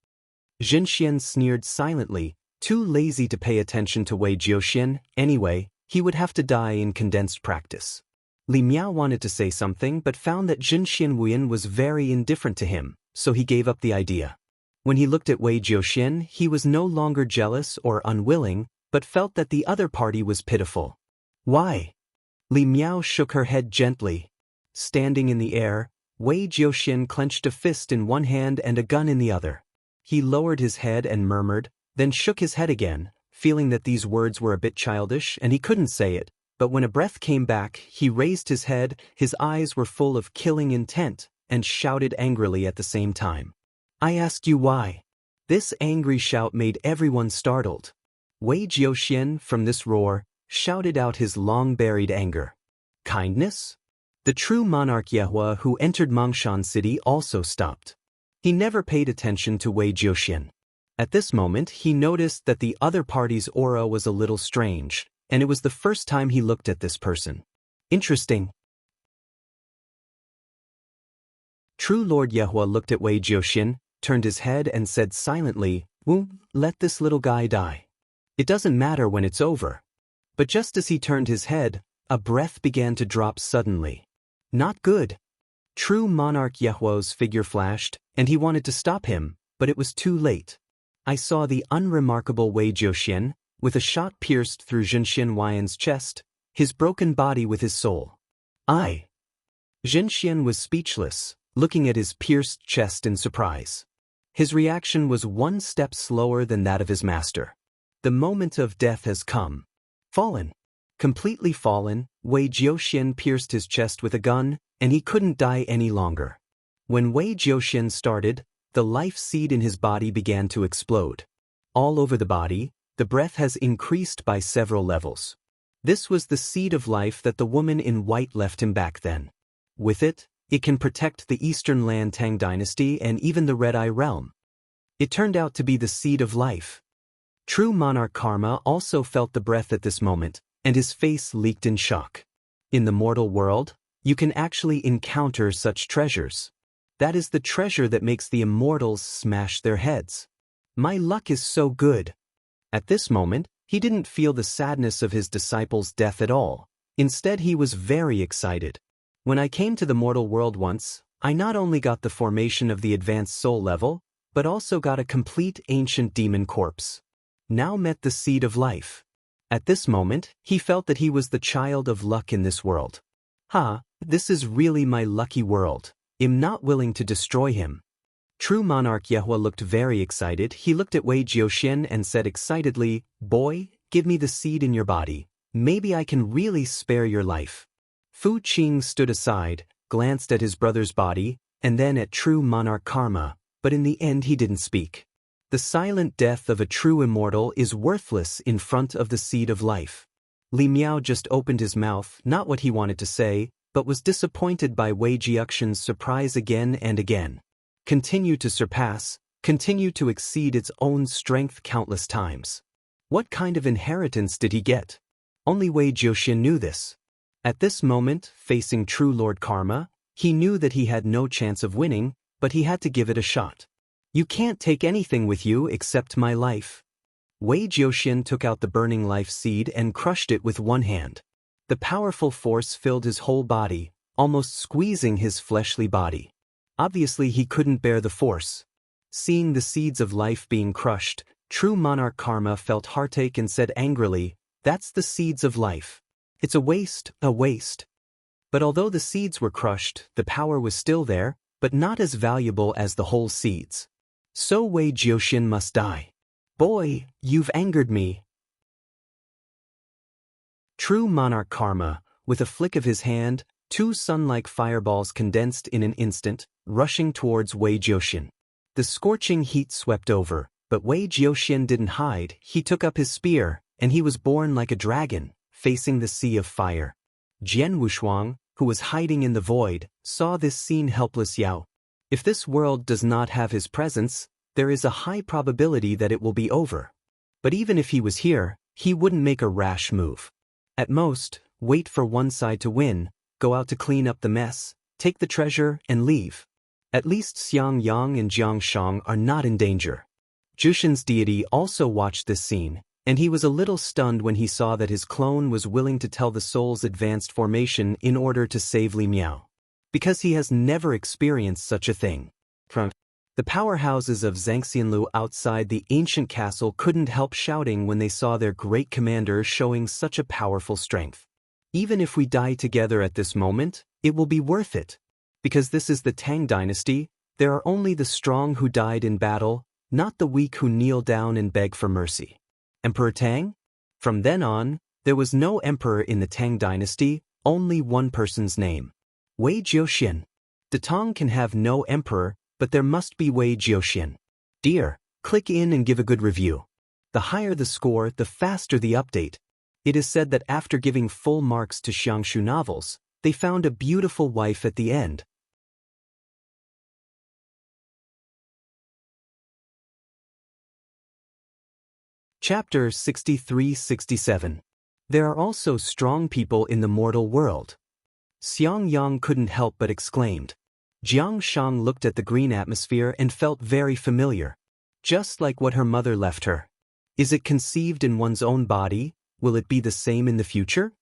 Jin Xian sneered silently, too lazy to pay attention to Wei Jiuxian. Anyway, he would have to die in condensed practice. Li Miao wanted to say something but found that Jin Xinwen was very indifferent to him, so he gave up the idea. When he looked at Wei Jiuxian, he was no longer jealous or unwilling, but felt that the other party was pitiful. Why? Li Miao shook her head gently. Standing in the air, Wei Jiuxian clenched a fist in one hand and a gun in the other. He lowered his head and murmured, then shook his head again, feeling that these words were a bit childish and he couldn't say it, but when a breath came back, he raised his head, his eyes were full of killing intent, and shouted angrily at the same time. I asked you why. This angry shout made everyone startled. Wei Jiuxian, from this roar, shouted out his long-buried anger. Kindness? The true monarch Yehua who entered Mongshan City also stopped. He never paid attention to Wei Jiuxian. At this moment he noticed that the other party's aura was a little strange, and it was the first time he looked at this person. Interesting. True Lord Yehua looked at Wei Jiuxian, turned his head and said silently, let this little guy die. It doesn't matter when it's over. But just as he turned his head, a breath began to drop suddenly. Not good. True monarch Yehua's figure flashed, and he wanted to stop him, but it was too late. I saw the unremarkable Wei Jiuxian, with a shot pierced through Jin Xinwen's chest, his broken body with his soul. Jin Xian was speechless, looking at his pierced chest in surprise. His reaction was one step slower than that of his master. The moment of death has come. Fallen. Completely fallen, Wei Jiuxian pierced his chest with a gun, and he couldn't die any longer. When Wei Jiuxian started, the life seed in his body began to explode. All over the body, the breath has increased by several levels. This was the seed of life that the woman in white left him back then. With it, it can protect the Eastern Lan Tang dynasty and even the Red-Eye realm. It turned out to be the seed of life. True monarch Karma also felt the breath at this moment, and his face leaked in shock. In the mortal world, you can actually encounter such treasures. That is the treasure that makes the immortals smash their heads. My luck is so good. At this moment, he didn't feel the sadness of his disciple's death at all. Instead, he was very excited. When I came to the mortal world once, I not only got the formation of the advanced soul level, but also got a complete ancient demon corpse. Now met the seed of life. At this moment, he felt that he was the child of luck in this world. This is really my lucky world. I'm not willing to destroy him. True monarch Yehua looked very excited. He looked at Wei Jiuxian and said excitedly, "Boy, give me the seed in your body. Maybe I can really spare your life." Fu Qing stood aside, glanced at his brother's body, and then at true monarch Karma, but in the end he didn't speak. The silent death of a true immortal is worthless in front of the seed of life. Li Miao just opened his mouth, not what he wanted to say, but was disappointed by Wei Jiuxian's surprise again and again. Continue to surpass, continue to exceed its own strength countless times. What kind of inheritance did he get? Only Wei Jiuxian knew this. At this moment, facing true Lord Karma, he knew that he had no chance of winning, but he had to give it a shot. You can't take anything with you except my life. Wei Jiuxian took out the burning life seed and crushed it with one hand. The powerful force filled his whole body, almost squeezing his fleshly body. Obviously he couldn't bear the force. Seeing the seeds of life being crushed, true monarch Karma felt heartache and said angrily, "That's the seeds of life. It's a waste, a waste." But although the seeds were crushed, the power was still there, but not as valuable as the whole seeds. So Wei Jiuxian must die. Boy, you've angered me. True monarch Karma, with a flick of his hand, two sun-like fireballs condensed in an instant, rushing towards Wei Jiuxian. The scorching heat swept over, but Wei Jiuxian didn't hide. He took up his spear, and he was born like a dragon, facing the sea of fire. Jian Wushuang, who was hiding in the void, saw this scene. Helpless Yao. If this world does not have his presence, there is a high probability that it will be over. But even if he was here, he wouldn't make a rash move. At most, wait for one side to win, go out to clean up the mess, take the treasure, and leave. At least Xiang Yang and Jiang Shang are not in danger. Jushin's deity also watched this scene, and he was a little stunned when he saw that his clone was willing to tell the soul's advanced formation in order to save Li Miao. Because he has never experienced such a thing. The powerhouses of Zhangxianlu outside the ancient castle couldn't help shouting when they saw their great commander showing such a powerful strength. Even if we die together at this moment, it will be worth it. Because this is the Tang dynasty, there are only the strong who died in battle, not the weak who kneel down and beg for mercy. Emperor Tang? From then on, there was no emperor in the Tang dynasty, only one person's name. Wei Jiuxian. The Tang can have no emperor, but there must be Wei Jiuxian. Dear, click in and give a good review. The higher the score, the faster the update. It is said that after giving full marks to Xiangshu novels, they found a beautiful wife at the end. Chapter 63-67. There are also strong people in the mortal world. Xiang Yang couldn't help but exclaimed. Jiang Shang looked at the green atmosphere and felt very familiar. Just like what her mother left her. Is it conceived in one's own body? Will it be the same in the future?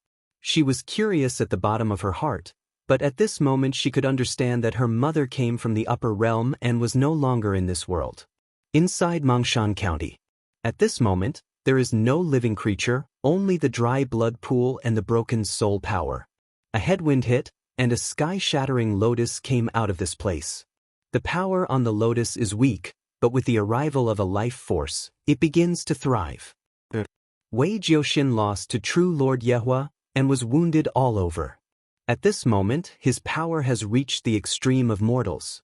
She was curious at the bottom of her heart, but at this moment she could understand that her mother came from the upper realm and was no longer in this world. Inside Mongshan County. At this moment, there is no living creature, only the dry blood pool and the broken soul power. A headwind hit, and a sky-shattering lotus came out of this place. The power on the lotus is weak, but with the arrival of a life force, it begins to thrive. Wei Jiuxian lost to true Lord Yehua, and was wounded all over. At this moment, his power has reached the extreme of mortals.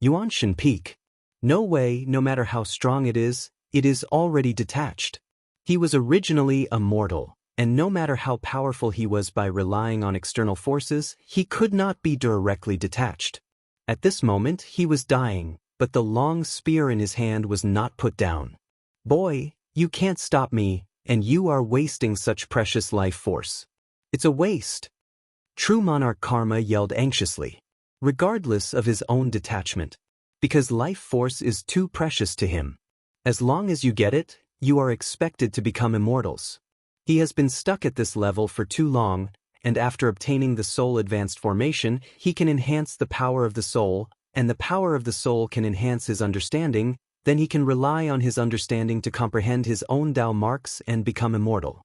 Yuanshan Peak. No way, no matter how strong it is already detached. He was originally a mortal, and no matter how powerful he was by relying on external forces, he could not be directly detached. At this moment, he was dying, but the long spear in his hand was not put down. Boy, You can't stop me, and you are wasting such precious life force. It's a waste. True monarch Karma yelled anxiously, regardless of his own detachment, because life force is too precious to him. As long as you get it, you are expected to become immortals. He has been stuck at this level for too long, and after obtaining the soul advanced formation, he can enhance the power of the soul, and the power of the soul can enhance his understanding. Then he can rely on his understanding to comprehend his own Tao marks and become immortal.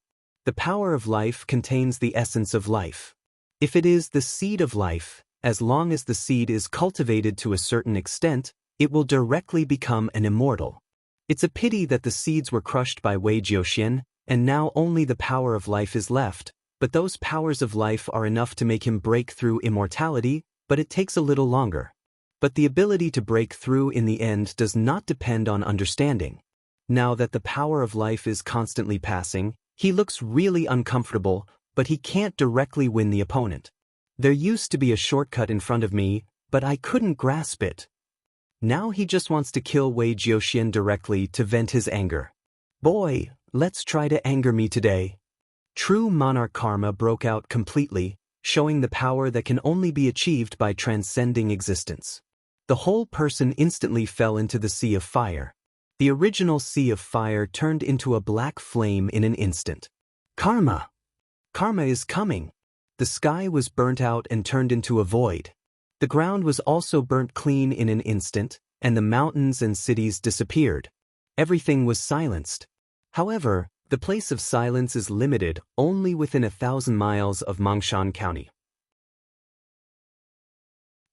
The power of life contains the essence of life. If it is the seed of life, as long as the seed is cultivated to a certain extent, it will directly become an immortal. It's a pity that the seeds were crushed by Wei Jiuxian, and now only the power of life is left, but those powers of life are enough to make him break through immortality, but it takes a little longer. But the ability to break through in the end does not depend on understanding. Now that the power of life is constantly passing, he looks really uncomfortable, but he can't directly win the opponent. There used to be a shortcut in front of me, but I couldn't grasp it. Now he just wants to kill Wei Jiuxian directly to vent his anger. Boy, let's try to anger me today. True monarch Karma broke out completely, showing the power that can only be achieved by transcending existence. The whole person instantly fell into the sea of fire. The original sea of fire turned into a black flame in an instant. Karma! Karma is coming. The sky was burnt out and turned into a void. The ground was also burnt clean in an instant, and the mountains and cities disappeared. Everything was silenced. However, the place of silence is limited only within 1,000 miles of Mongshan County.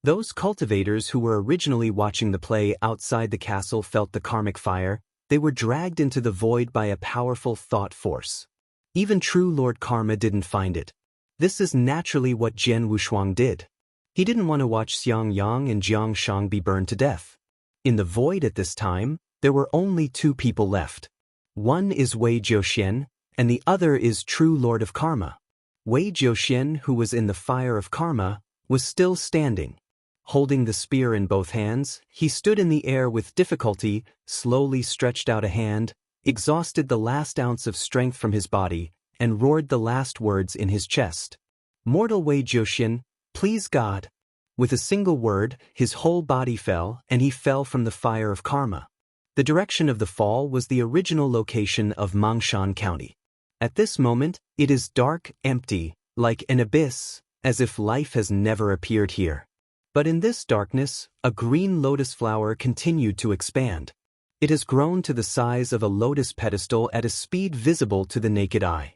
Those cultivators who were originally watching the play outside the castle felt the karmic fire. They were dragged into the void by a powerful thought force. Even true Lord Karma didn't find it. This is naturally what Jian Wushuang did. He didn't want to watch Xiang Yang and Jiang Shang be burned to death. In the void at this time, there were only two people left. One is Wei Jiuxian, and the other is true Lord of Karma. Wei Jiuxian, who was in the fire of karma, was still standing. Holding the spear in both hands, he stood in the air with difficulty, slowly stretched out a hand, exhausted the last ounce of strength from his body, and roared the last words in his chest. Mortal Wei Jiuxian, please God. With a single word, his whole body fell, and he fell from the fire of karma. The direction of the fall was the original location of Mongshan County. At this moment, it is dark, empty, like an abyss, as if life has never appeared here. But in this darkness, a green lotus flower continued to expand. It has grown to the size of a lotus pedestal at a speed visible to the naked eye.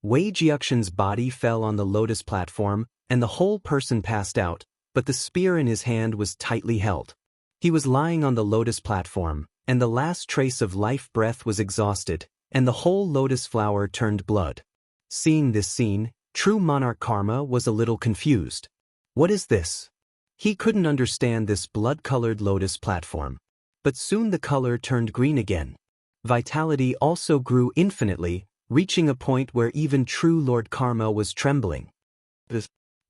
Wei Jiuxian's body fell on the lotus platform, and the whole person passed out, but the spear in his hand was tightly held. He was lying on the lotus platform, and the last trace of life breath was exhausted, and the whole lotus flower turned blood. Seeing this scene, true monarch Karma was a little confused. What is this? He couldn't understand this blood-colored lotus platform. But soon the color turned green again. Vitality also grew infinitely, reaching a point where even true Lord Karma was trembling.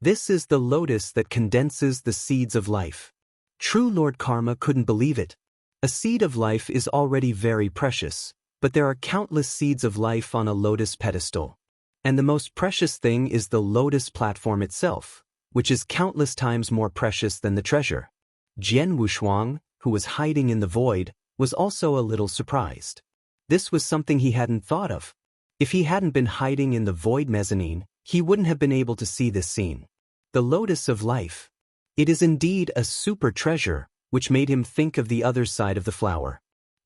This is the lotus that condenses the seeds of life. True Lord Karma couldn't believe it. A seed of life is already very precious, but there are countless seeds of life on a lotus pedestal. And the most precious thing is the lotus platform itself, which is countless times more precious than the treasure. Jian Wushuang, who was hiding in the void, was also a little surprised. This was something he hadn't thought of. If he hadn't been hiding in the void mezzanine, he wouldn't have been able to see this scene. The lotus of life. It is indeed a super treasure, which made him think of the other side of the flower.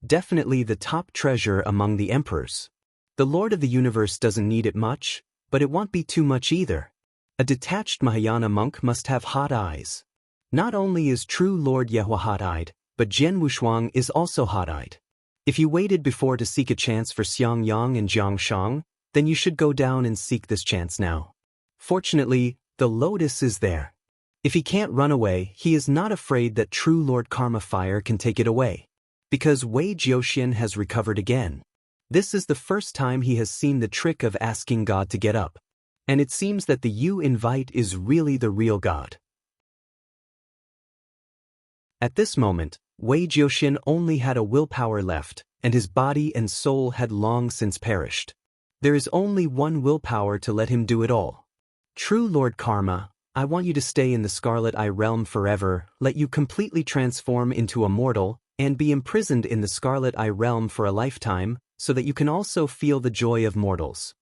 Definitely the top treasure among the emperors. The Lord of the Universe doesn't need it much, but it won't be too much either. A detached Mahayana monk must have hot eyes. Not only is true Lord Yehua hot-eyed, but Jian Wushuang is also hot-eyed. If you waited before to seek a chance for Xiang Yang and Jiang Shang, then you should go down and seek this chance now. Fortunately, the lotus is there. If he can't run away, he is not afraid that true Lord Karma Fire can take it away. Because Wei Jiuxian has recovered again. This is the first time he has seen the trick of asking God to get up. And it seems that the you invite is really the real God. At this moment, Wei Jiuxian only had a willpower left, and his body and soul had long since perished. There is only one willpower to let him do it all. True Lord Karma, I want you to stay in the Scarlet Eye realm forever, let you completely transform into a mortal, and be imprisoned in the Scarlet Eye realm for a lifetime, so that you can also feel the joy of mortals.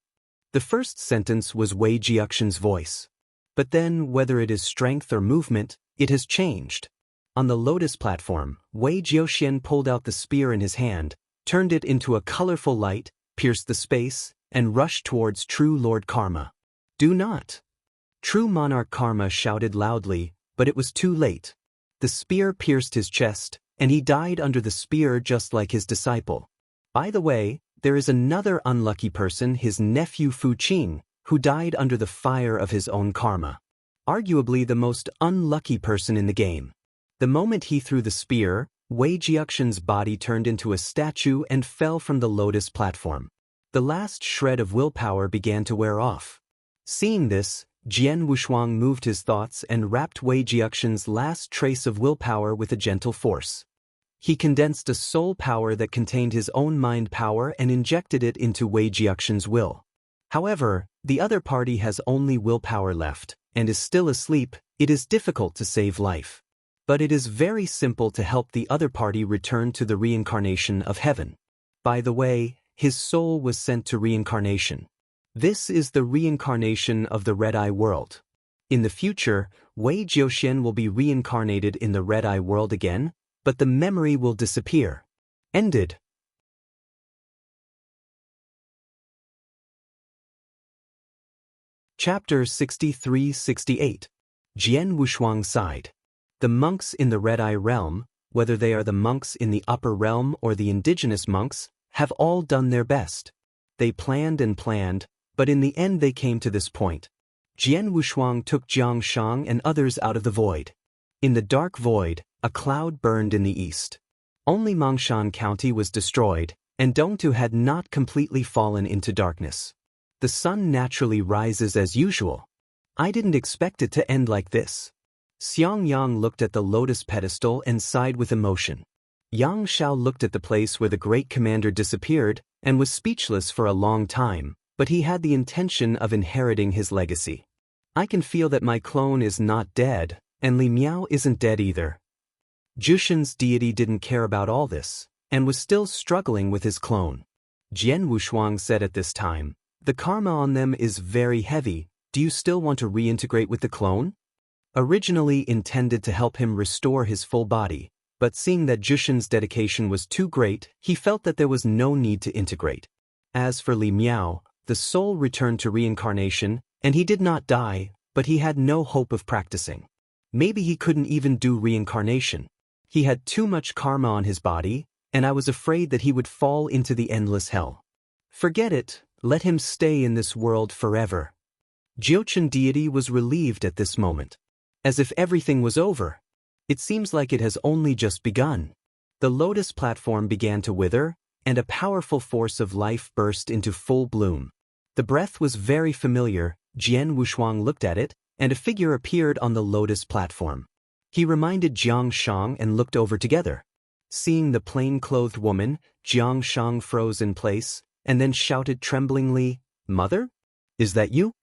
The first sentence was Wei Jiuxian's voice. But then, whether it is strength or movement, it has changed. On the lotus platform, Wei Jiuxian pulled out the spear in his hand, turned it into a colorful light, pierced the space, and rushed towards True Lord Karma. Do not! True Monarch Karma shouted loudly, but it was too late. The spear pierced his chest, and he died under the spear just like his disciple. By the way, there is another unlucky person, his nephew Fu Qing, who died under the fire of his own karma. Arguably the most unlucky person in the game. The moment he threw the spear, Wei Jiuxian's body turned into a statue and fell from the lotus platform. The last shred of willpower began to wear off. Seeing this, Jian Wushuang moved his thoughts and wrapped Wei Jiuxian's last trace of willpower with a gentle force. He condensed a soul power that contained his own mind power and injected it into Wei Jiuxian's will. However, the other party has only willpower left, and is still asleep. It is difficult to save life. But it is very simple to help the other party return to the reincarnation of heaven. By the way, his soul was sent to reincarnation. This is the reincarnation of the Red Eye world. In the future, Wei Jiuxian will be reincarnated in the Red Eye world again, but the memory will disappear. Ended. Chapter 63-68. Jian Wushuang sighed. The monks in the Red Eye realm, whether they are the monks in the upper realm or the indigenous monks, have all done their best. They planned and planned, but in the end they came to this point. Jian Wushuang took Jiang Shang and others out of the void. In the dark void, a cloud burned in the east. Only Mongshan County was destroyed, and Dongtu had not completely fallen into darkness. The sun naturally rises as usual. I didn't expect it to end like this. Xiang Yang looked at the lotus pedestal and sighed with emotion. Yang Shao looked at the place where the great commander disappeared and was speechless for a long time, but he had the intention of inheriting his legacy. I can feel that my clone is not dead, and Li Miao isn't dead either. Jushin's deity didn't care about all this, and was still struggling with his clone. Jian Wushuang said at this time, "The karma on them is very heavy. Do you still want to reintegrate with the clone?" Originally intended to help him restore his full body, but seeing that Jushin's dedication was too great, he felt that there was no need to integrate. As for Li Miao, the soul returned to reincarnation, and he did not die, but he had no hope of practicing. Maybe he couldn't even do reincarnation. He had too much karma on his body, and I was afraid that he would fall into the endless hell. Forget it, let him stay in this world forever. Jiuchen deity was relieved at this moment. As if everything was over. It seems like it has only just begun. The lotus platform began to wither, and a powerful force of life burst into full bloom. The breath was very familiar. Jian Wushuang looked at it, and a figure appeared on the lotus platform. He reminded Jiang Shang and looked over together. Seeing the plain-clothed woman, Jiang Shang froze in place, and then shouted tremblingly, "Mother? Is that you?"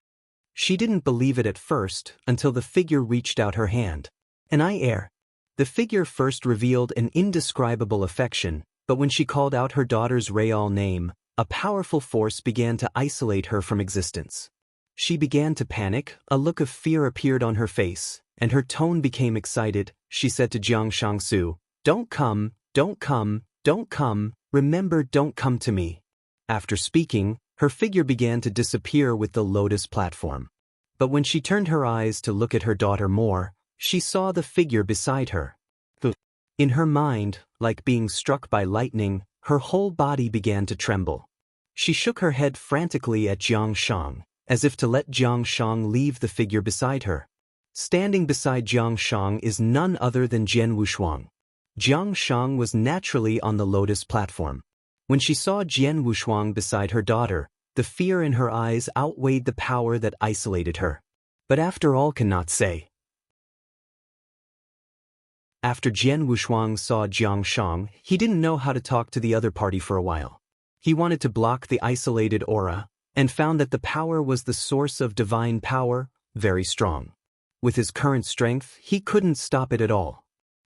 She didn't believe it at first, until the figure reached out her hand. "An heir." The figure first revealed an indescribable affection, but when she called out her daughter's real name, a powerful force began to isolate her from existence. She began to panic, a look of fear appeared on her face, and her tone became excited. She said to Jiang Shangsu, "Don't come, don't come, don't come, remember, don't come to me." After speaking, her figure began to disappear with the lotus platform. But when she turned her eyes to look at her daughter more, she saw the figure beside her. In her mind, like being struck by lightning, her whole body began to tremble. She shook her head frantically at Jiang Shang, as if to let Jiang Shang leave the figure beside her. Standing beside Jiang Shang is none other than Jian Wushuang. Jiang Shang was naturally on the lotus platform. When she saw Jian Wushuang beside her daughter, the fear in her eyes outweighed the power that isolated her. But after all cannot say. after Jian Wushuang saw Jiang Shang, he didn't know how to talk to the other party for a while. He wanted to block the isolated aura, and found that the power was the source of divine power, very strong. With his current strength, he couldn't stop it at all.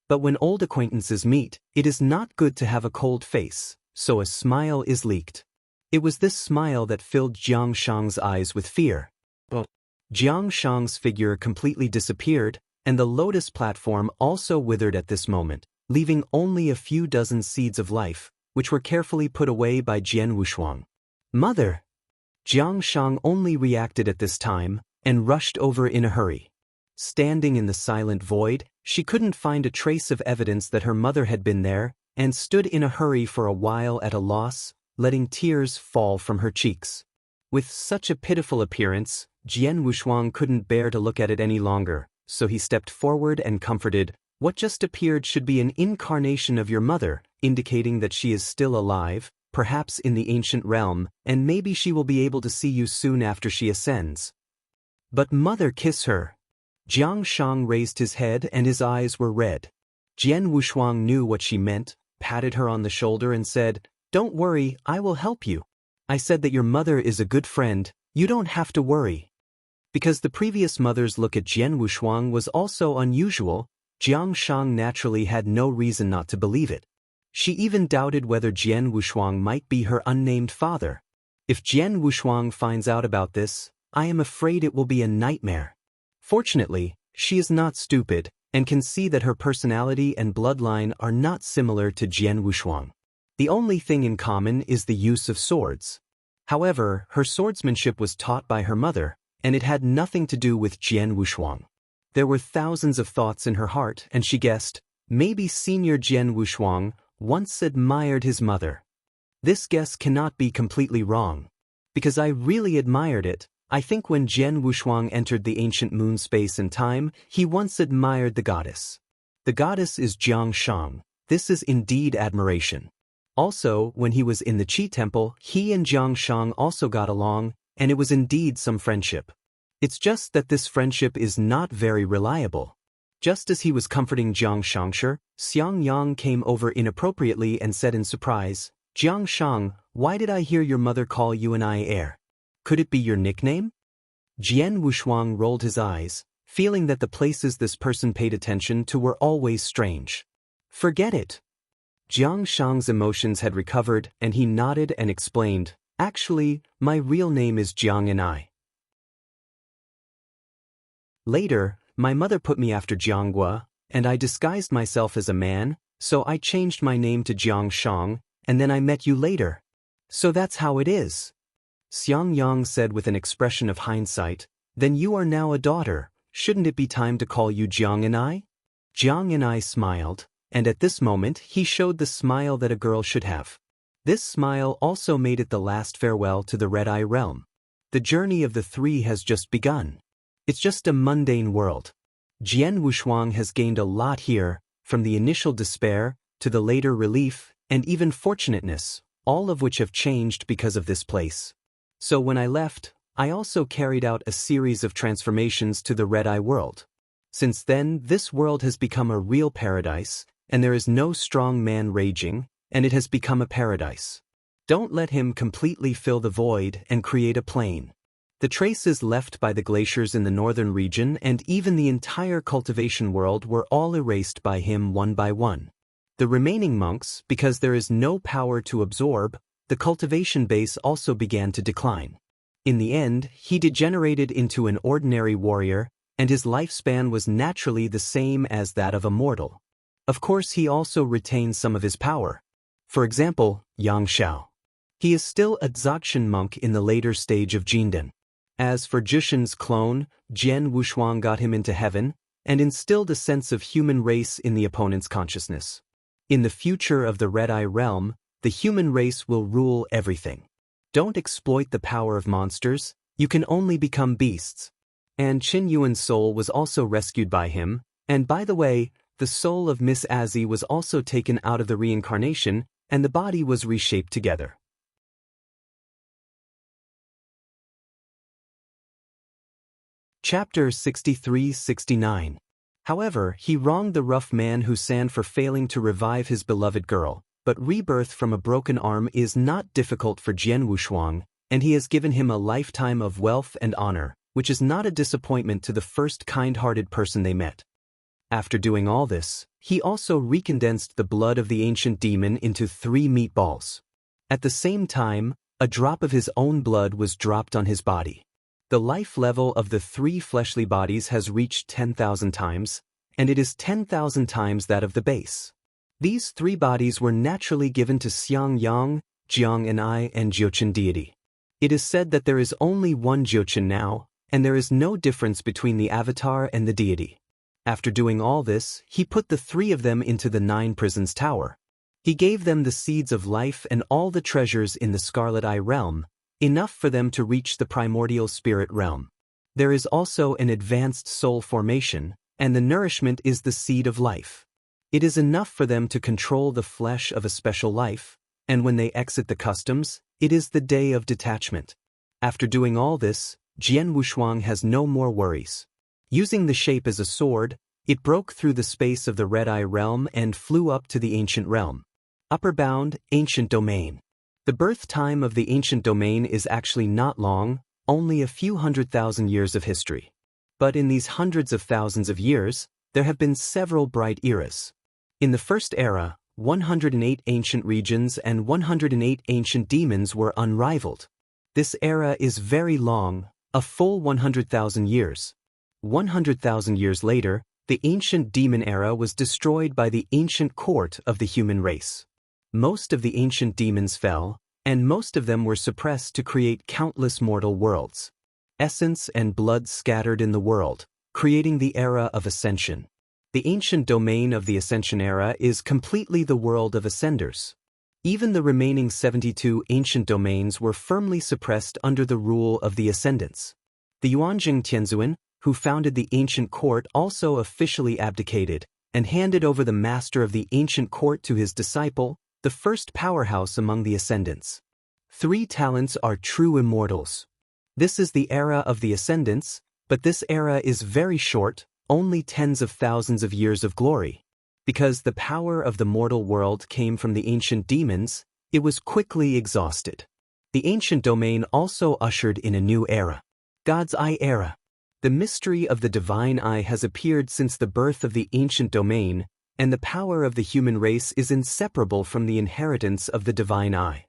But when old acquaintances meet, it is not good to have a cold face, so a smile is leaked. It was this smile that filled Jiang Shang's eyes with fear. But Jiang Shang's figure completely disappeared, and the lotus platform also withered at this moment, leaving only a few dozen seeds of life, which were carefully put away by Jian Wushuang. "Mother!" Jiang Shang only reacted at this time, and rushed over in a hurry. Standing in the silent void, she couldn't find a trace of evidence that her mother had been there, and stood in a hurry for a while at a loss, letting tears fall from her cheeks. With such a pitiful appearance, Jian Wushuang couldn't bear to look at it any longer, so he stepped forward and comforted, "What just appeared should be an incarnation of your mother, indicating that she is still alive, perhaps in the ancient realm, and maybe she will be able to see you soon after she ascends." "But mother, kiss her." Jiang Shang raised his head and his eyes were red. Jian Wushuang knew what she meant, patted her on the shoulder and said, "Don't worry, I will help you. I said that your mother is a good friend, you don't have to worry." Because the previous mother's look at Jian Wushuang was also unusual, Jiang Shang naturally had no reason not to believe it. She even doubted whether Jian Wushuang might be her unnamed father. If Jian Wushuang finds out about this, I am afraid it will be a nightmare. Fortunately, she is not stupid, and can see that her personality and bloodline are not similar to Jian Wushuang. The only thing in common is the use of swords. However, her swordsmanship was taught by her mother, and it had nothing to do with Jian Wushuang. There were thousands of thoughts in her heart, and she guessed, maybe Senior Jian Wushuang once admired his mother. This guess cannot be completely wrong. Because I really admired it, I think when Jian Wushuang entered the ancient moon space and time, he once admired the goddess. The goddess is Jiang Shang. This is indeed admiration. Also, when he was in the Qi temple, he and Jiang Shang also got along, and it was indeed some friendship. It's just that this friendship is not very reliable. Just as he was comforting Jiang Shangshi, Xiang Yang came over inappropriately and said in surprise, "Jiang Shang, why did I hear your mother call you an heir? Could it be your nickname?" Jian Wushuang rolled his eyes, feeling that the places this person paid attention to were always strange. "Forget it." Jiang Shang's emotions had recovered, and he nodded and explained, "Actually, my real name is Jiang and I. Later, my mother put me after Jianghua, and I disguised myself as a man, so I changed my name to Jiang Shang, and then I met you later. So that's how it is." Xiang Yang said with an expression of hindsight, "Then you are now a daughter, shouldn't it be time to call you Jiang and I?" Jiang and I smiled, and at this moment he showed the smile that a girl should have. This smile also made it the last farewell to the Red-Eye realm. The journey of the three has just begun. It's just a mundane world. Jian Wushuang has gained a lot here, from the initial despair, to the later relief, and even fortunateness, all of which have changed because of this place. So when I left, I also carried out a series of transformations to the Red-Eye world. Since then, this world has become a real paradise, and there is no strong man raging, and it has become a paradise. Don't let him completely fill the void and create a plain. The traces left by the glaciers in the northern region and even the entire cultivation world were all erased by him one by one. The remaining monks, because there is no power to absorb, the cultivation base also began to decline. In the end, he degenerated into an ordinary warrior, and his lifespan was naturally the same as that of a mortal. Of course, he also retained some of his power. For example, Yang Xiao. He is still a Dzogchen monk in the later stage of Jindan. As for Jushin's clone, Jian Wushuang got him into heaven, and instilled a sense of human race in the opponent's consciousness. In the future of the Red-Eye realm, the human race will rule everything. Don't exploit the power of monsters, you can only become beasts. And Qin Yuan's soul was also rescued by him, and by the way, the soul of Miss Azzy was also taken out of the reincarnation, and the body was reshaped together. Chapter 63-69. However, he wronged the rough man Husan for failing to revive his beloved girl, but rebirth from a broken arm is not difficult for Jian Wushuang, and he has given him a lifetime of wealth and honor, which is not a disappointment to the first kind-hearted person they met. After doing all this, he also recondensed the blood of the ancient demon into 3 meatballs. At the same time, a drop of his own blood was dropped on his body. The life level of the 3 fleshly bodies has reached 10,000 times, and it is 10,000 times that of the base. These 3 bodies were naturally given to Xiang Yang, Jiang and I and Jiuqin deity. It is said that there is only one Jiuqin now, and there is no difference between the avatar and the deity. After doing all this, he put the 3 of them into the 9 prisons tower. He gave them the seeds of life and all the treasures in the Scarlet Eye realm, enough for them to reach the primordial spirit realm. There is also an advanced soul formation, and the nourishment is the seed of life. It is enough for them to control the flesh of a special life, and when they exit the customs, it is the day of detachment. After doing all this, Jian Wushuang has no more worries. Using the shape as a sword, it broke through the space of the Red Eye realm and flew up to the ancient realm. Upper bound, ancient domain. The birth time of the ancient domain is actually not long, only a few 100,000 years of history. But in these hundreds of thousands of years, there have been several bright eras. In the first era, 108 ancient regions and 108 ancient demons were unrivaled. This era is very long, a full 100,000 years. 100,000 years later, the ancient demon era was destroyed by the ancient court of the human race. Most of the ancient demons fell, and most of them were suppressed to create countless mortal worlds. Essence and blood scattered in the world, creating the era of ascension. The ancient domain of the ascension era is completely the world of ascenders. Even the remaining 72 ancient domains were firmly suppressed under the rule of the ascendants. The Yuanjing Tianzuan, who founded the ancient court, also officially abdicated and handed over the master of the ancient court to his disciple, the first powerhouse among the ascendants. 3 talents are true immortals. This is the era of the ascendants, but this era is very short, only tens of thousands of years of glory. Because the power of the mortal world came from the ancient demons, it was quickly exhausted. The ancient domain also ushered in a new era. God's Eye era. The mystery of the divine eye has appeared since the birth of the ancient domain, and the power of the human race is inseparable from the inheritance of the divine eye.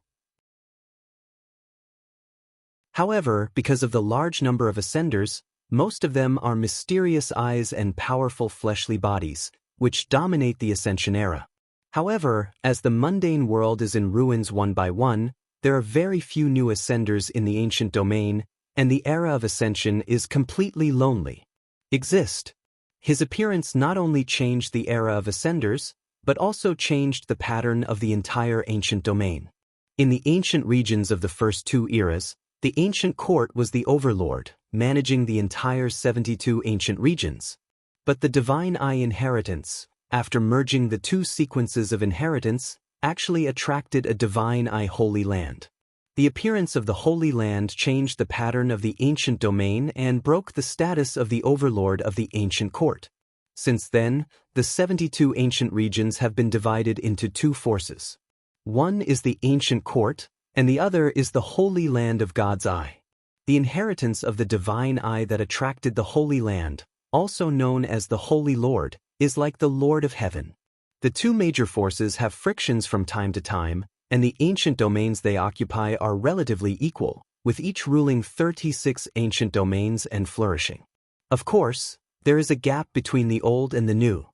However, because of the large number of ascenders, most of them are mysterious eyes and powerful fleshly bodies, which dominate the ascension era. However, as the mundane world is in ruins one by one, there are very few new ascenders in the ancient domain, and the era of ascension is completely lonely. Exist. His appearance not only changed the era of ascenders, but also changed the pattern of the entire ancient domain. In the ancient regions of the first 2 eras, the ancient court was the overlord, managing the entire 72 ancient regions. But the divine eye inheritance, after merging the 2 sequences of inheritance, actually attracted a divine eye holy land. The appearance of the Holy Land changed the pattern of the ancient domain and broke the status of the overlord of the ancient court. Since then, the 72 ancient regions have been divided into 2 forces. One is the ancient court, and the other is the Holy Land of God's Eye. The inheritance of the divine eye that attracted the Holy Land, also known as the Holy Lord, is like the Lord of Heaven. The 2 major forces have frictions from time to time, and the ancient domains they occupy are relatively equal, with each ruling 36 ancient domains and flourishing. Of course, there is a gap between the old and the new.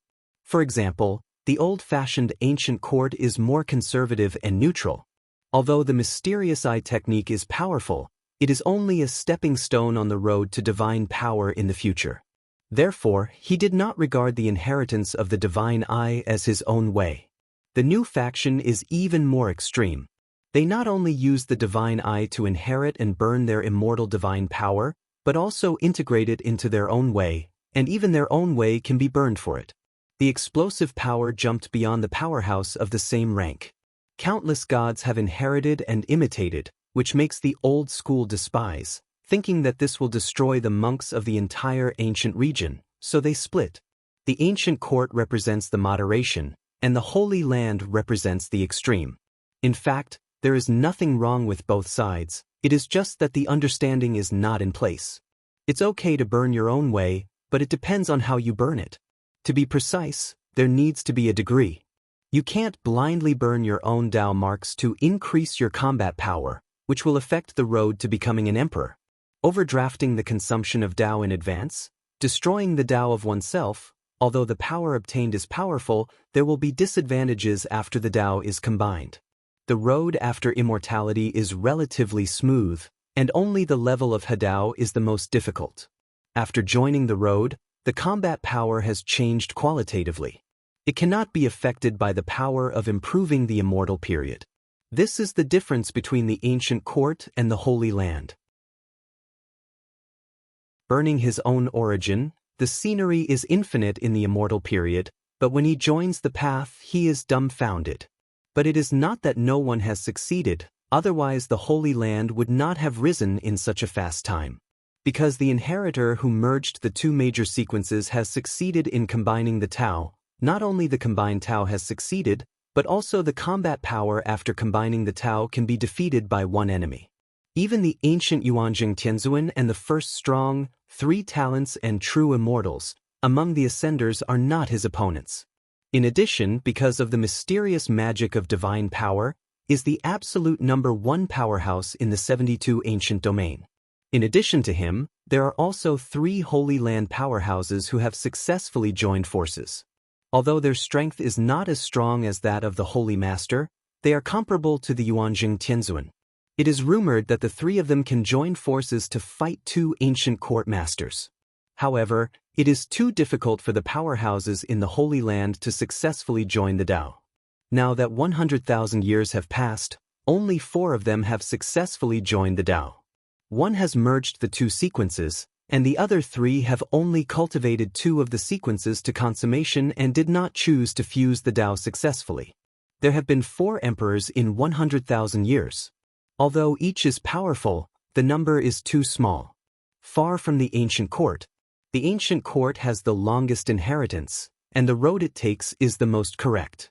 For example, the old-fashioned ancient court is more conservative and neutral. Although the mysterious eye technique is powerful, it is only a stepping stone on the road to divine power in the future. Therefore, he did not regard the inheritance of the divine eye as his own way. The new faction is even more extreme. They not only use the divine eye to inherit and burn their immortal divine power, but also integrate it into their own way, and even their own way can be burned for it. The explosive power jumped beyond the powerhouse of the same rank. Countless gods have inherited and imitated, which makes the old school despise, thinking that this will destroy the monks of the entire ancient region, so they split. The ancient court represents the moderation, and the Holy Land represents the extreme. In fact, there is nothing wrong with both sides, it is just that the understanding is not in place. It's okay to burn your own way, but it depends on how you burn it. To be precise, there needs to be a degree. You can't blindly burn your own Tao marks to increase your combat power, which will affect the road to becoming an emperor. Overdrafting the consumption of Tao in advance, destroying the Tao of oneself. Although the power obtained is powerful, there will be disadvantages after the Tao is combined. The road after immortality is relatively smooth, and only the level of Hadao is the most difficult. After joining the road, the combat power has changed qualitatively. It cannot be affected by the power of improving the immortal period. This is the difference between the ancient court and the Holy Land. Burning his own origin, the scenery is infinite in the immortal period, but when he joins the path he is dumbfounded. But it is not that no one has succeeded, otherwise the Holy Land would not have risen in such a fast time. Because the inheritor who merged the two major sequences has succeeded in combining the Tao, not only the combined Tao has succeeded, but also the combat power after combining the Tao can be defeated by one enemy. Even the ancient Yuanjing Tianzuan and the first strong, 3 talents and true immortals, among the ascenders are not his opponents. In addition, because of the mysterious magic of divine power, is the absolute number 1 powerhouse in the 72 ancient domain. In addition to him, there are also 3 Holy Land powerhouses who have successfully joined forces. Although their strength is not as strong as that of the Holy Master, they are comparable to the Yuanjing Tianzuan. It is rumored that the 3 of them can join forces to fight 2 ancient court masters. However, it is too difficult for the powerhouses in the Holy Land to successfully join the Tao. Now that 100,000 years have passed, only 4 of them have successfully joined the Tao. One has merged the 2 sequences, and the other 3 have only cultivated 2 of the sequences to consummation and did not choose to fuse the Tao successfully. There have been 4 emperors in 100,000 years. Although each is powerful, the number is too small. Far from the ancient court has the longest inheritance, and the road it takes is the most correct.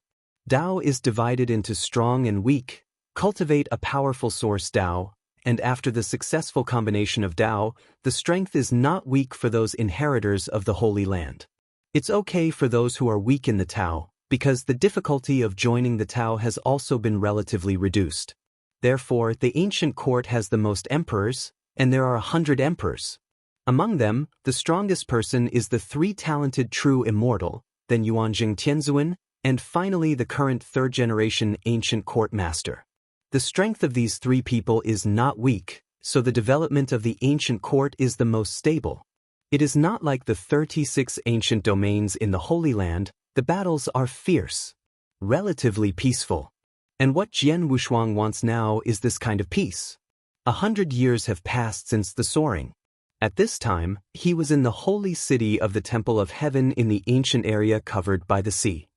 Tao is divided into strong and weak. Cultivate a powerful source Tao, and after the successful combination of Tao, the strength is not weak for those inheritors of the Holy Land. It's okay for those who are weak in the Tao, because the difficulty of joining the Tao has also been relatively reduced. Therefore, the ancient court has the most emperors, and there are 100 emperors. Among them, the strongest person is the 3-talented true immortal, then Yuanjing Tianzuan, and finally the current 3rd-generation ancient court master. The strength of these 3 people is not weak, so the development of the ancient court is the most stable. It is not like the 36 ancient domains in the Holy Land. The battles are fierce, relatively peaceful. And what Jian Wushuang wants now is this kind of peace. 100 years have passed since the soaring. At this time, he was in the holy city of the Temple of Heaven in the ancient area covered by the sea.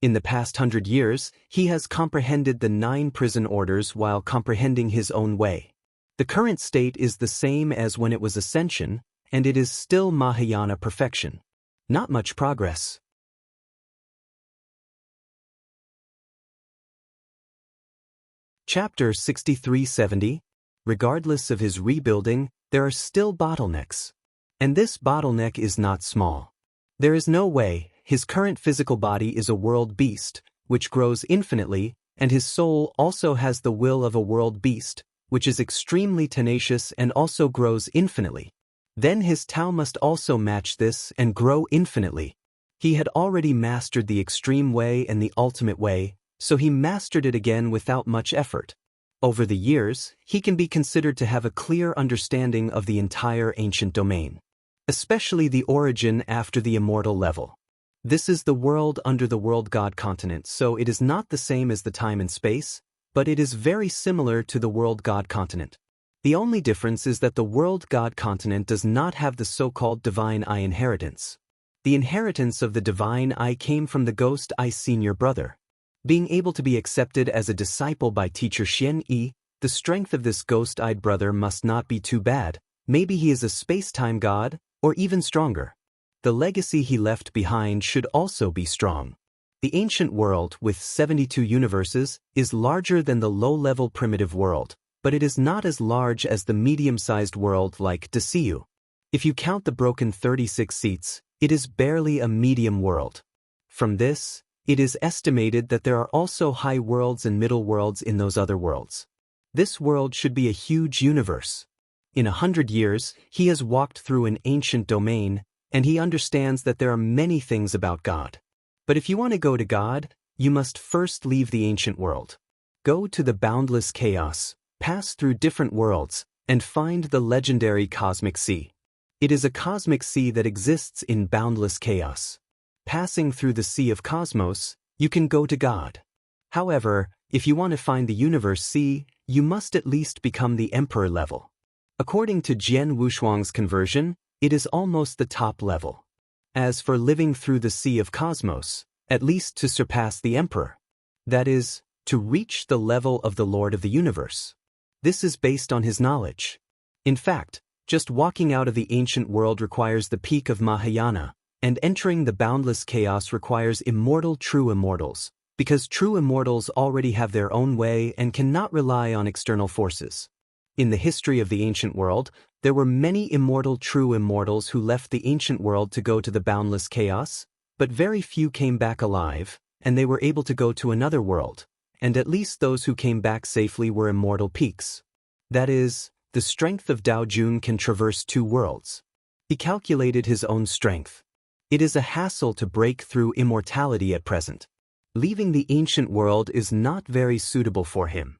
In the past 100 years, he has comprehended the 9 prison orders while comprehending his own way. The current state is the same as when it was ascension, and it is still Mahayana perfection. Not much progress. Chapter 6370. Regardless of his rebuilding, there are still bottlenecks. And this bottleneck is not small. There is no way. His current physical body is a world beast, which grows infinitely, and his soul also has the will of a world beast, which is extremely tenacious and also grows infinitely. Then his Tao must also match this and grow infinitely. He had already mastered the extreme way and the ultimate way, so he mastered it again without much effort. Over the years, he can be considered to have a clear understanding of the entire ancient domain, especially the origin after the immortal level. This is the world under the world god continent, so it is not the same as the time and space, but it is very similar to the world god continent. The only difference is that the world god continent does not have the so-called divine eye inheritance. The inheritance of the divine eye came from the ghost eye senior brother. Being able to be accepted as a disciple by teacher Xian Yi, the strength of this ghost-eyed brother must not be too bad. Maybe he is a space-time god, or even stronger. the legacy he left behind should also be strong. The ancient world, with 72 universes, is larger than the low-level primitive world, but it is not as large as the medium-sized world like Desiu. If you count the broken 36 seats, it is barely a medium world. From this, it is estimated that there are also high worlds and middle worlds in those other worlds. This world should be a huge universe. In 100 years, he has walked through an ancient domain, and he understands that there are many things about God. But if you want to go to God, you must first leave the ancient world. Go to the boundless chaos, pass through different worlds, and find the legendary cosmic sea. It is a cosmic sea that exists in boundless chaos. Passing through the sea of cosmos, you can go to God. However, if you want to find the universe sea, you must at least become the emperor level. According to Jian Wushuang's conversion, it is almost the top level. As for living through the sea of cosmos, at least to surpass the emperor, that is, to reach the level of the Lord of the universe. This is based on his knowledge. In fact, just walking out of the ancient world requires the peak of Mahayana, and entering the boundless chaos requires immortal true immortals, because true immortals already have their own way and cannot rely on external forces. In the history of the ancient world, there were many immortal true immortals who left the ancient world to go to the boundless chaos, but very few came back alive, and they were able to go to another world, and at least those who came back safely were immortal peaks. That is, the strength of Dao Jun can traverse two worlds. He calculated his own strength. It is a hassle to break through immortality at present. Leaving the ancient world is not very suitable for him.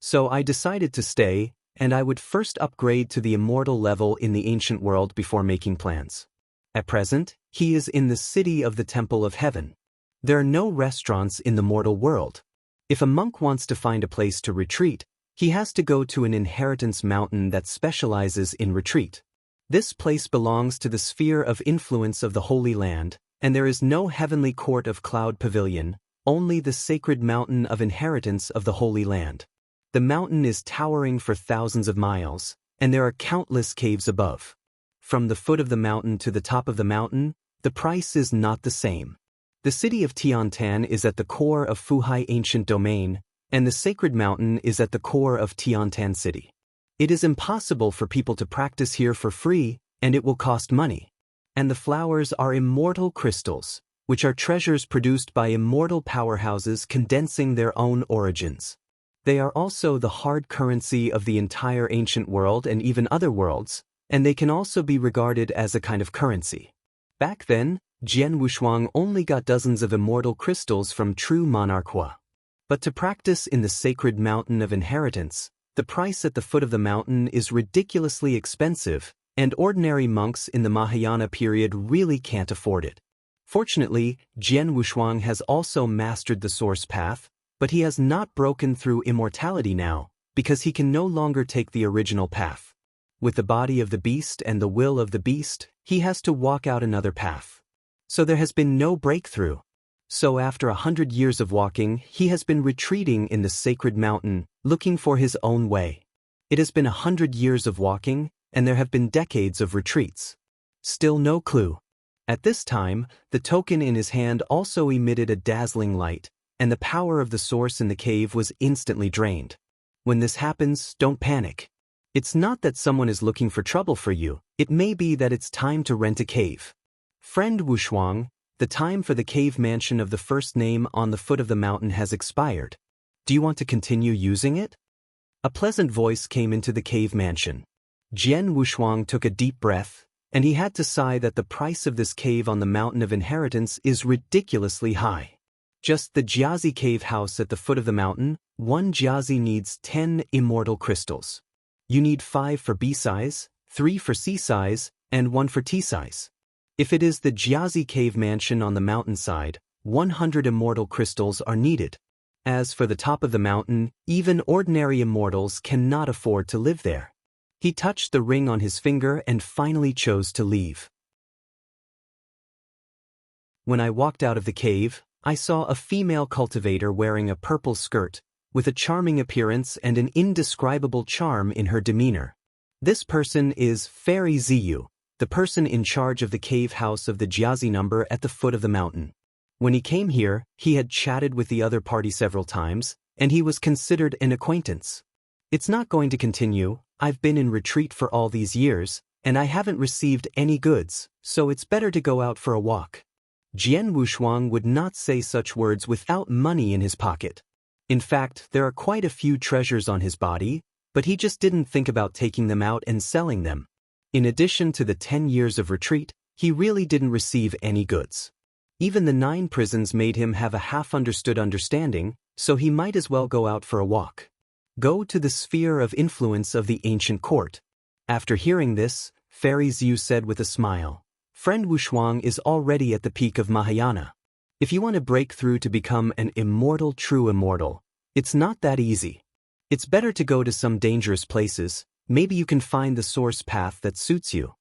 So I decided to stay, and I would first upgrade to the immortal level in the ancient world before making plans. At present, he is in the city of the Temple of Heaven. There are no restaurants in the mortal world. If a monk wants to find a place to retreat, he has to go to an inheritance mountain that specializes in retreat. This place belongs to the sphere of influence of the Holy Land, and there is no heavenly court of cloud pavilion, only the sacred mountain of inheritance of the Holy Land. The mountain is towering for thousands of miles, and there are countless caves above. From the foot of the mountain to the top of the mountain, the price is not the same. The city of Tiantan is at the core of Fuhai Ancient Domain, and the sacred mountain is at the core of Tiantan City. It is impossible for people to practice here for free, and it will cost money. And the flowers are immortal crystals, which are treasures produced by immortal powerhouses condensing their own origins. They are also the hard currency of the entire ancient world and even other worlds, and they can also be regarded as a kind of currency. Back then, Jian Wushuang only got dozens of immortal crystals from true monarchua. But to practice in the sacred mountain of inheritance, the price at the foot of the mountain is ridiculously expensive, and ordinary monks in the Mahayana period really can't afford it. Fortunately, Jian Wushuang has also mastered the source path, but he has not broken through immortality now, because he can no longer take the original path. With the body of the beast and the will of the beast, he has to walk out another path. So there has been no breakthrough. So after 100 years of walking, he has been retreating in the sacred mountain, looking for his own way. It has been 100 years of walking, and there have been decades of retreats. Still no clue. At this time, the token in his hand also emitted a dazzling light, and the power of the source in the cave was instantly drained. When this happens, don't panic. It's not that someone is looking for trouble for you, it may be that it's time to rent a cave. Friend Wushuang, the time for the cave mansion of the first name on the foot of the mountain has expired. Do you want to continue using it? A pleasant voice came into the cave mansion. Jian Wushuang took a deep breath, and he had to sigh that the price of this cave on the mountain of inheritance is ridiculously high. Just the Jiazi cave house at the foot of the mountain, one Jiazi needs 10 immortal crystals. You need 5 for B size, 3 for C size, and 1 for T size. If it is the Jiazi cave mansion on the mountainside, 100 immortal crystals are needed. As for the top of the mountain, even ordinary immortals cannot afford to live there. He touched the ring on his finger and finally chose to leave. When I walked out of the cave, I saw a female cultivator wearing a purple skirt, with a charming appearance and an indescribable charm in her demeanor. This person is Fairy Ziyu, the person in charge of the cave house of the Jiazi number at the foot of the mountain. When he came here, he had chatted with the other party several times, and he was considered an acquaintance. It's not going to continue. I've been in retreat for all these years, and I haven't received any goods, so it's better to go out for a walk. Jian Wushuang would not say such words without money in his pocket. In fact, there are quite a few treasures on his body, but he just didn't think about taking them out and selling them. In addition to the 10 years of retreat, he really didn't receive any goods. Even the 9 prisons made him have a half-understood understanding, so he might as well go out for a walk. Go to the sphere of influence of the ancient court. After hearing this, Fairy Ziyu said with a smile, Friend Wushuang is already at the peak of Mahayana. If you want to break through to become an immortal true immortal, it's not that easy. It's better to go to some dangerous places. Maybe you can find the source path that suits you.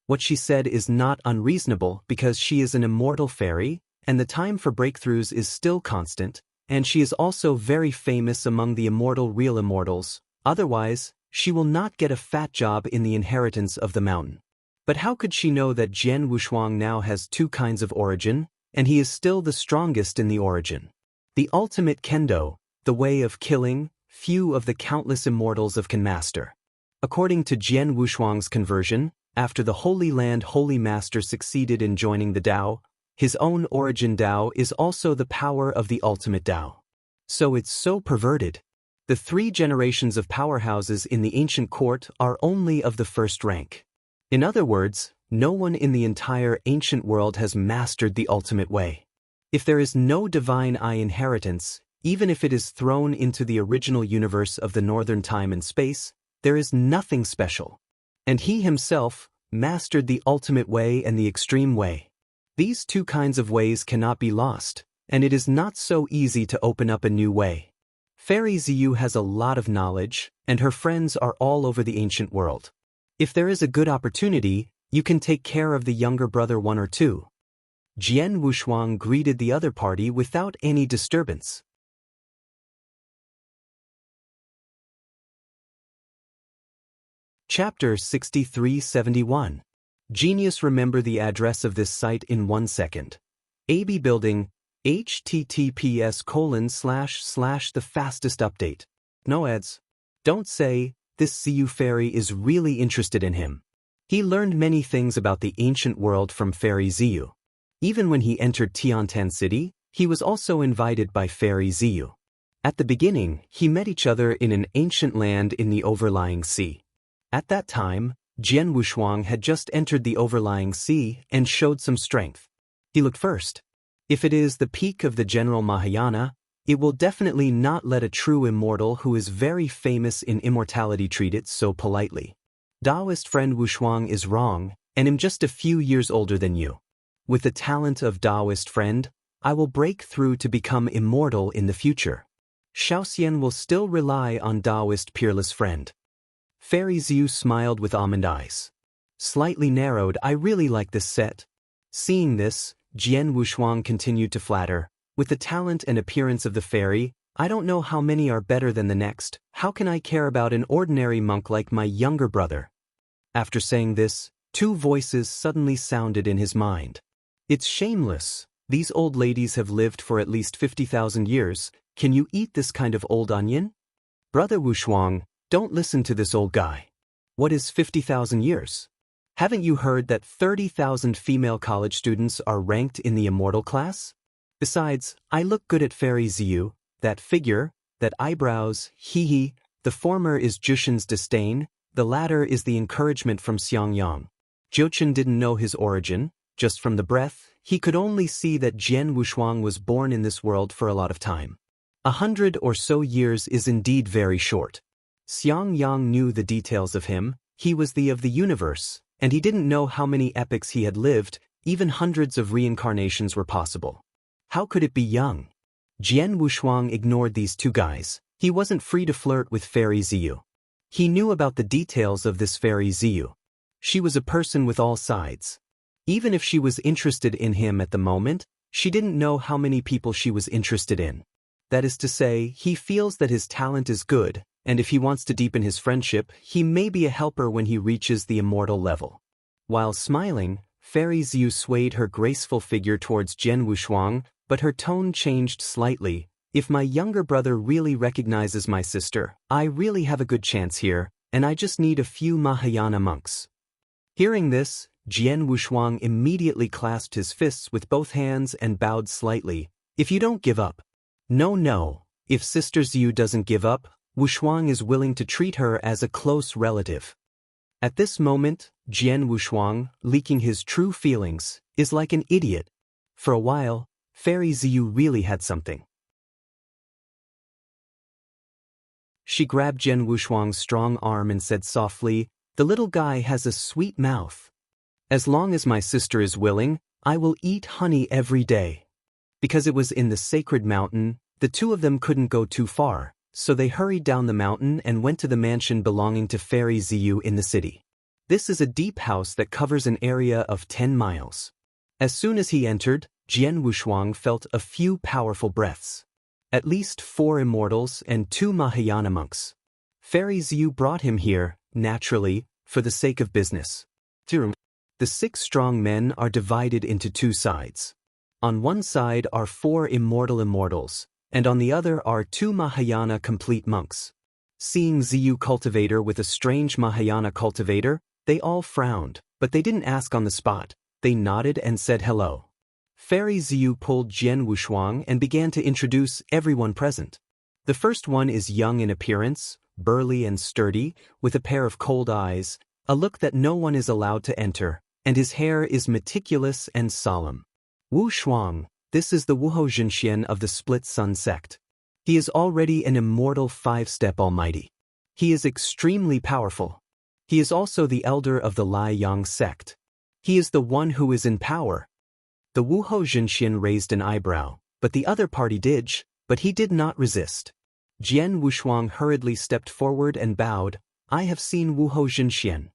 What she said is not unreasonable because she is an immortal fairy, and the time for breakthroughs is still constant, and she is also very famous among the immortal real immortals. Otherwise, she will not get a fat job in the inheritance of the mountain. But how could she know that Jian Wushuang now has 2 kinds of origin, and he is still the strongest in the origin? The ultimate kendo, the way of killing, few of the countless immortals of can master. According to Jian Wushuang's conversion, after the Holy Land Holy Master succeeded in joining the Tao, his own origin Tao is also the power of the ultimate Tao. So it's so perverted. The 3 generations of powerhouses in the ancient court are only of the first rank. In other words, no one in the entire ancient world has mastered the ultimate way. If there is no divine eye inheritance, even if it is thrown into the original universe of the northern time and space, there is nothing special. And he himself mastered the ultimate way and the extreme way. These 2 kinds of ways cannot be lost, and it is not so easy to open up a new way. Fairy Ziyu has a lot of knowledge, and her friends are all over the ancient world. If there is a good opportunity, you can take care of the younger brother 1 or 2. Jian Wushuang greeted the other party without any disturbance. Chapter 6371. Genius, remember the address of this site in 1 second. AB Building, https:// the fastest update. No ads. Don't say, this Ziyu fairy is really interested in him. He learned many things about the ancient world from Fairy Ziyu. Even when he entered Tiantan City, he was also invited by Fairy Ziyu. At the beginning, he met each other in an ancient land in the overlying sea. At that time, Jian Wushuang had just entered the overlying sea and showed some strength. He looked first. If it is the peak of the general Mahayana, it will definitely not let a true immortal who is very famous in immortality treat it so politely. Taoist friend Wushuang is wrong, and am just a few years older than you. With the talent of Taoist friend, I will break through to become immortal in the future. Shaoxian will still rely on Taoist peerless friend. Fairy Ziyu smiled with almond eyes. Slightly narrowed, I really like this set. Seeing this, Jian Wushuang continued to flatter. With the talent and appearance of the fairy, I don't know how many are better than the next. How can I care about an ordinary monk like my younger brother? After saying this, 2 voices suddenly sounded in his mind. It's shameless. These old ladies have lived for at least 50,000 years. Can you eat this kind of old onion? Brother Wushuang, don't listen to this old guy. What is 50,000 years? Haven't you heard that 30,000 female college students are ranked in the immortal class? Besides, I look good at Fairy Ziyu, that figure, that eyebrows, hee. The former is Jushin's disdain, the latter is the encouragement from Xiangyang. Jiuchen didn't know his origin. Just from the breath, he could only see that Jian Wushuang was born in this world for a lot of time. 100 or so years is indeed very short. Xiangyang knew the details of him. He was the of the universe, and he didn't know how many epochs he had lived. Even hundreds of reincarnations were possible. How could it be young? Jian Wushuang ignored these 2 guys. He wasn't free to flirt with Fairy Ziyu. He knew about the details of this Fairy Ziyu. She was a person with all sides. Even if she was interested in him at the moment, she didn't know how many people she was interested in. That is to say, he feels that his talent is good, and if he wants to deepen his friendship, he may be a helper when he reaches the immortal level. While smiling, Fairy Xiu swayed her graceful figure towards Jian Wushuang, but her tone changed slightly. If my younger brother really recognizes my sister, I really have a good chance here, and I just need a few Mahayana monks. Hearing this, Jian Wushuang immediately clasped his fists with both hands and bowed slightly. If you don't give up. No. If Sister Xiu doesn't give up, Wushuang is willing to treat her as a close relative. At this moment, Jian Wushuang, leaking his true feelings, is like an idiot. For a while, Fairy Xiu really had something. She grabbed Jian Wushuang's strong arm and said softly, "The little guy has a sweet mouth. As long as my sister is willing, I will eat honey every day." Because it was in the sacred mountain, the two of them couldn't go too far, so they hurried down the mountain and went to the mansion belonging to Fairy Xiu in the city. This is a deep house that covers an area of 10 miles. As soon as he entered, Jian Wushuang felt a few powerful breaths. At least 4 immortals and 2 Mahayana monks. Fairy Xiu brought him here, naturally, for the sake of business. The 6 strong men are divided into 2 sides. On one side are 4 immortal immortals, and on the other are 2 Mahayana complete monks. Seeing Xiu cultivator with a strange Mahayana cultivator, they all frowned, but they didn't ask on the spot. They nodded and said hello. Fairy Xiu pulled Jian Wushuang and began to introduce everyone present. The first one is young in appearance, burly and sturdy, with a pair of cold eyes, a look that no one is allowed to enter, and his hair is meticulous and solemn. Wu Shuang, this is the Wuhou Zhenxian of the Split Sun sect. He is already an immortal 5-step almighty. He is extremely powerful. He is also the elder of the Lai Yang sect. He is the one who is in power. The Wuhou Zhenxian raised an eyebrow, but the other party did, but he did not resist. Jian Wushuang hurriedly stepped forward and bowed. "I have seen Wuhou Zhenxian."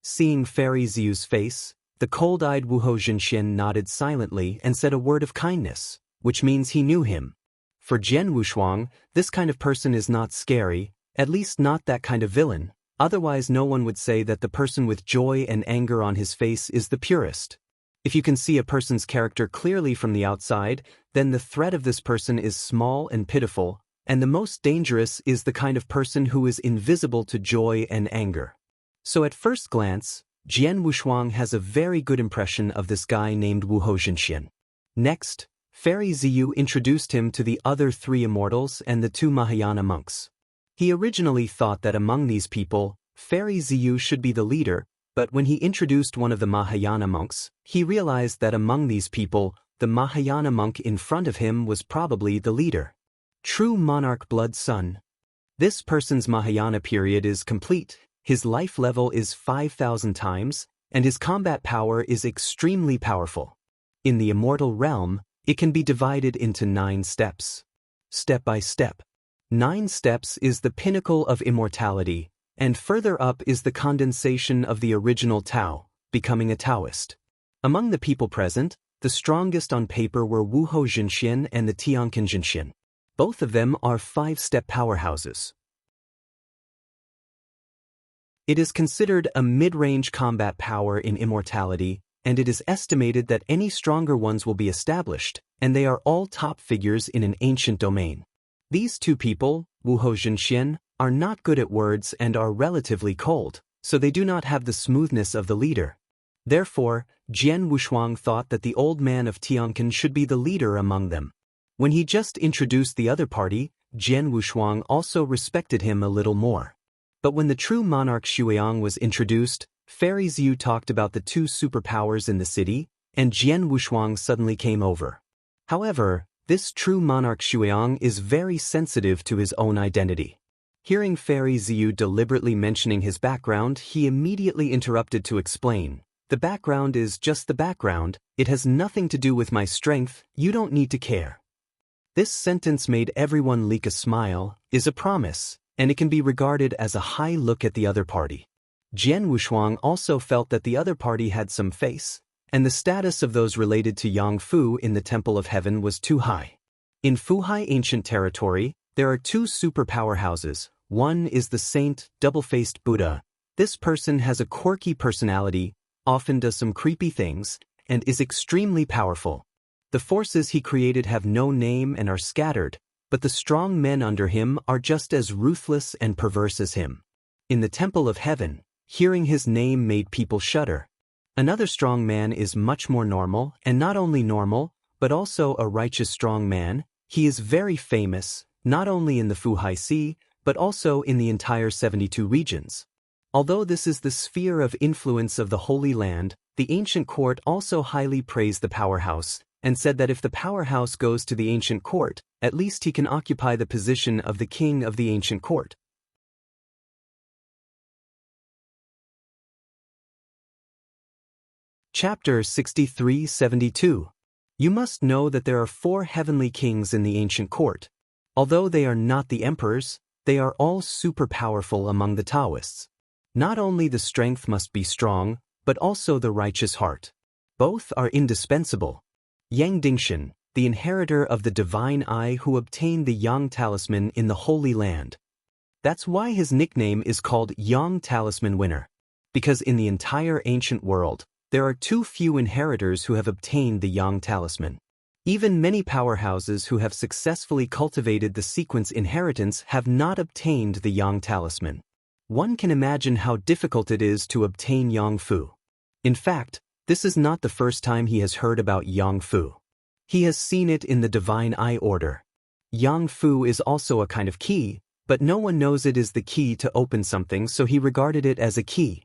Seeing Fairy Xiu's face, the cold-eyed Wuhou Zhenxian nodded silently and said a word of kindness, which means he knew him. For Jian Wushuang, this kind of person is not scary, at least not that kind of villain, otherwise no one would say that the person with joy and anger on his face is the purest. If you can see a person's character clearly from the outside, then the threat of this person is small and pitiful, and the most dangerous is the kind of person who is invisible to joy and anger. So at first glance, Jian Wushuang has a very good impression of this guy named Wuhou Zhenxian. Next, Fairy Xiu introduced him to the other 3 immortals and the 2 Mahayana monks. He originally thought that among these people, Fairy Xiu should be the leader, but when he introduced one of the Mahayana monks, he realized that among these people, the Mahayana monk in front of him was probably the leader. True monarch blood son. This person's Mahayana period is complete, his life level is 5,000 times, and his combat power is extremely powerful. In the immortal realm, it can be divided into 9 steps. Step by step. 9 steps is the pinnacle of immortality, and further up is the condensation of the original Tao, becoming a Taoist. Among the people present, the strongest on paper were Wuhou Zhenxian and the Tianqin Zhenxian. Both of them are 5-step powerhouses. It is considered a mid-range combat power in immortality, and it is estimated that any stronger ones will be established, and they are all top figures in an ancient domain. These 2 people, Wuhou Zhenxian, are not good at words and are relatively cold, so they do not have the smoothness of the leader. Therefore, Jian Wushuang thought that the old man of Tianqin should be the leader among them. When he just introduced the other party, Jian Wushuang also respected him a little more. But when the true monarch Xueyang was introduced, Fairy Xiu talked about the 2 superpowers in the city, and Jian Wushuang suddenly came over. However, this true monarch Xueyang is very sensitive to his own identity. Hearing Fairy Xiu deliberately mentioning his background, he immediately interrupted to explain. "The background is just the background, it has nothing to do with my strength, you don't need to care." This sentence made everyone leak a smile, is a promise, and it can be regarded as a high look at the other party. Jian Wushuang also felt that the other party had some face, and the status of those related to Yang Fu in the Temple of Heaven was too high. In Fuhai ancient territory, There are two super powerhouses. One is the saint, double-faced Buddha. This person has a quirky personality, often does some creepy things, and is extremely powerful. The forces he created have no name and are scattered, but the strong men under him are just as ruthless and perverse as him. In the Temple of Heaven, hearing his name made people shudder. Another strong man is much more normal, and not only normal, but also a righteous strong man. He is very famous, not only in the Fuhai Sea, but also in the entire 72 regions. Although this is the sphere of influence of the Holy Land, the ancient court also highly praised the powerhouse, and said that if the powerhouse goes to the ancient court, at least he can occupy the position of the king of the ancient court. Chapter 63-72. You must know that there are 4 heavenly kings in the ancient court. Although they are not the emperors, they are all super powerful among the Taoists. Not only the strength must be strong, but also the righteous heart. Both are indispensable. Yang Dingshan, the inheritor of the divine eye who obtained the Yang Talisman in the Holy Land. That's why his nickname is called Yang Talisman Winner. Because in the entire ancient world, there are too few inheritors who have obtained the Yang Talisman. Even many powerhouses who have successfully cultivated the sequence inheritance have not obtained the Yang Talisman. One can imagine how difficult it is to obtain Yang Fu. In fact, this is not the first time he has heard about Yang Fu. He has seen it in the Divine Eye Order. Yang Fu is also a kind of key, but no one knows it is the key to open something, so he regarded it as a key.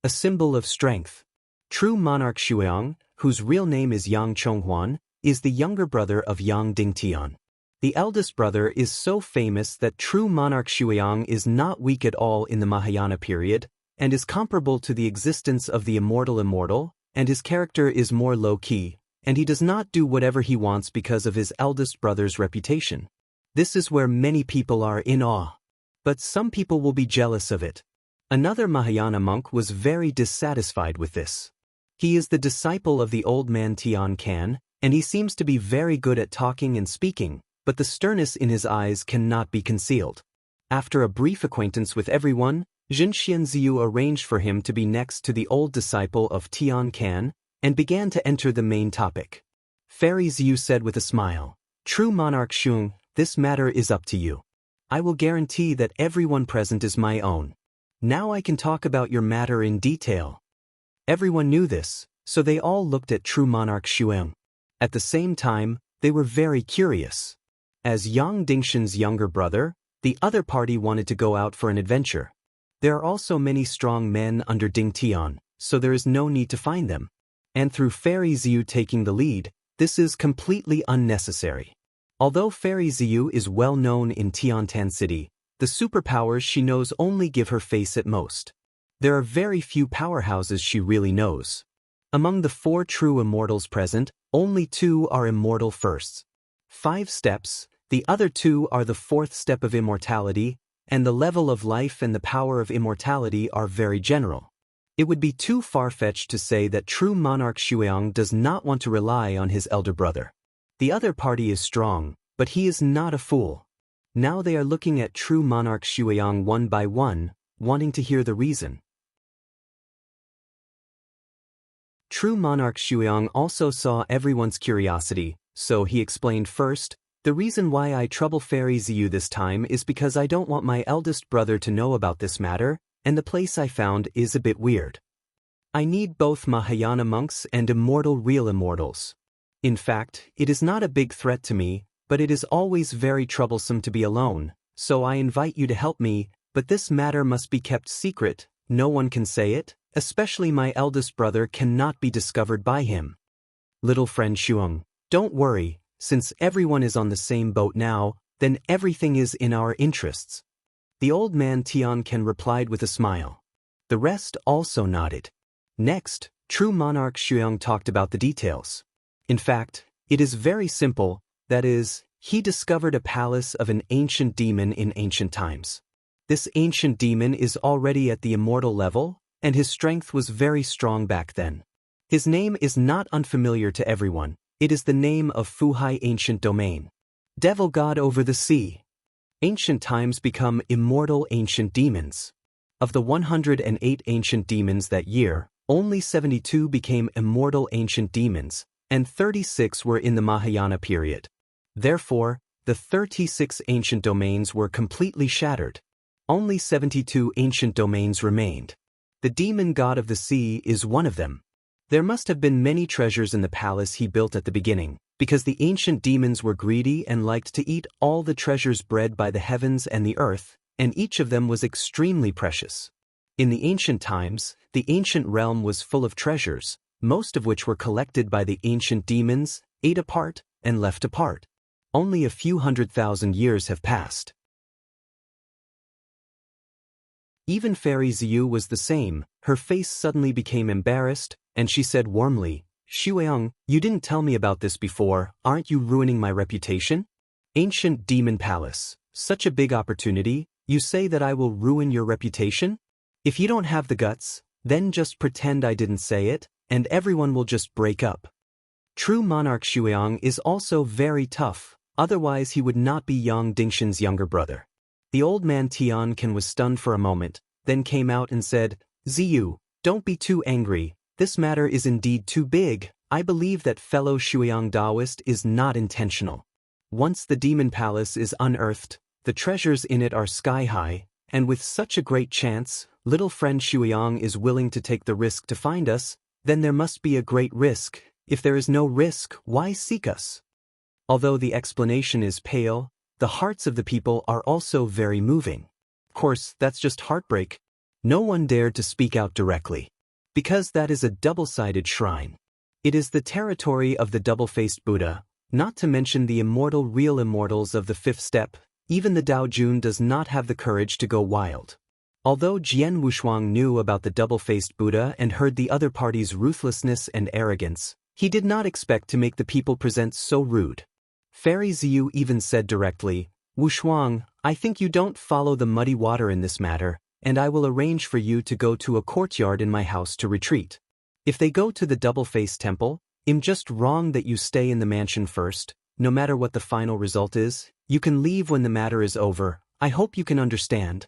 A symbol of strength. True monarch Shuang, whose real name is Yang Chonghuan, is the younger brother of Yang Dingtian. The eldest brother is so famous that true monarch Shuang is not weak at all in the Mahayana period, and is comparable to the existence of the immortal, and his character is more low-key, and he does not do whatever he wants because of his eldest brother's reputation. This is where many people are in awe. But some people will be jealous of it. Another Mahayana monk was very dissatisfied with this. He is the disciple of the old man Tian Kan, and he seems to be very good at talking and speaking, but the sternness in his eyes cannot be concealed. After a brief acquaintance with everyone, Zhenxian Ziyu arranged for him to be next to the old disciple of Tian Kan, and began to enter the main topic. Fairy Ziyu said with a smile, "True monarch Shung, this matter is up to you. I will guarantee that everyone present is my own. Now I can talk about your matter in detail." Everyone knew this, so they all looked at true monarch Shuang. At the same time, they were very curious. As Yang Dingshan's younger brother, the other party wanted to go out for an adventure. There are also many strong men under Ding Tian, so there is no need to find them. And through Fairy Ziyu taking the lead, this is completely unnecessary. Although Fairy Ziyu is well known in Tiantan City, the superpowers she knows only give her face at most. There are very few powerhouses she really knows. Among the 4 true immortals present, only 2 are immortal firsts. 5 steps, the other 2 are the 4th step of immortality, and the level of life and the power of immortality are very general. It would be too far-fetched to say that true monarch Shuang does not want to rely on his elder brother. The other party is strong, but he is not a fool. Now they are looking at true monarch Shuang one by one, wanting to hear the reason. True monarch Shuang also saw everyone's curiosity, so he explained first, "The reason why I trouble Fairy Ziyu this time is because I don't want my eldest brother to know about this matter, and the place I found is a bit weird. I need both Mahayana monks and immortal real immortals. In fact, it is not a big threat to me, but it is always very troublesome to be alone, so I invite you to help me, but this matter must be kept secret, no one can say it, especially my eldest brother cannot be discovered by him." Little friend Shuang, don't worry, since everyone is on the same boat now, then everything is in our interests. The old man Tian Kan replied with a smile. The rest also nodded. Next, true monarch Shuang talked about the details. In fact, it is very simple, that is, he discovered a palace of an ancient demon in ancient times. This ancient demon is already at the immortal level, and his strength was very strong back then. His name is not unfamiliar to everyone, it is the name of Fuhai Ancient Domain. Devil God over the sea. Ancient times become immortal ancient demons. Of the 108 ancient demons that year, only 72 became immortal ancient demons, and 36 were in the Mahayana period. Therefore, the 36 ancient domains were completely shattered. Only 72 ancient domains remained. The demon god of the sea is one of them. There must have been many treasures in the palace he built at the beginning, because the ancient demons were greedy and liked to eat all the treasures bred by the heavens and the earth, and each of them was extremely precious. In the ancient times, the ancient realm was full of treasures, most of which were collected by the ancient demons, ate apart, and left apart. Only a few 100,000 years have passed. Even Fairy Ziyu was the same. Her face suddenly became embarrassed, and she said warmly, "Xueong, you didn't tell me about this before, aren't you ruining my reputation?" Ancient Demon Palace, such a big opportunity, you say that I will ruin your reputation? If you don't have the guts, then just pretend I didn't say it, and everyone will just break up. True monarch Xueong is also very tough, otherwise he would not be Yang Dingshan's younger brother. The old man Tianqian was stunned for a moment, then came out and said, "Ziyu, don't be too angry, this matter is indeed too big. I believe that fellow Xueong Taoist is not intentional. Once the demon palace is unearthed, the treasures in it are sky-high, and with such a great chance, little friend Xueong is willing to take the risk to find us, then there must be a great risk. If there is no risk, why seek us?" Although the explanation is pale, the hearts of the people are also very moving. Of course, that's just heartbreak. No one dared to speak out directly. Because that is a double-sided shrine. It is the territory of the double-faced Buddha, not to mention the immortal real immortals of the fifth step. Even the Dao Jun does not have the courage to go wild. Although Jian Wushuang knew about the double-faced Buddha and heard the other party's ruthlessness and arrogance, he did not expect to make the people present so rude. Fairy Ziyu even said directly, "Wushuang, I think you don't follow the muddy water in this matter, and I will arrange for you to go to a courtyard in my house to retreat. If they go to the double-faced temple, I'm just wrong that you stay in the mansion first. No matter what the final result is, you can leave when the matter is over. I hope you can understand."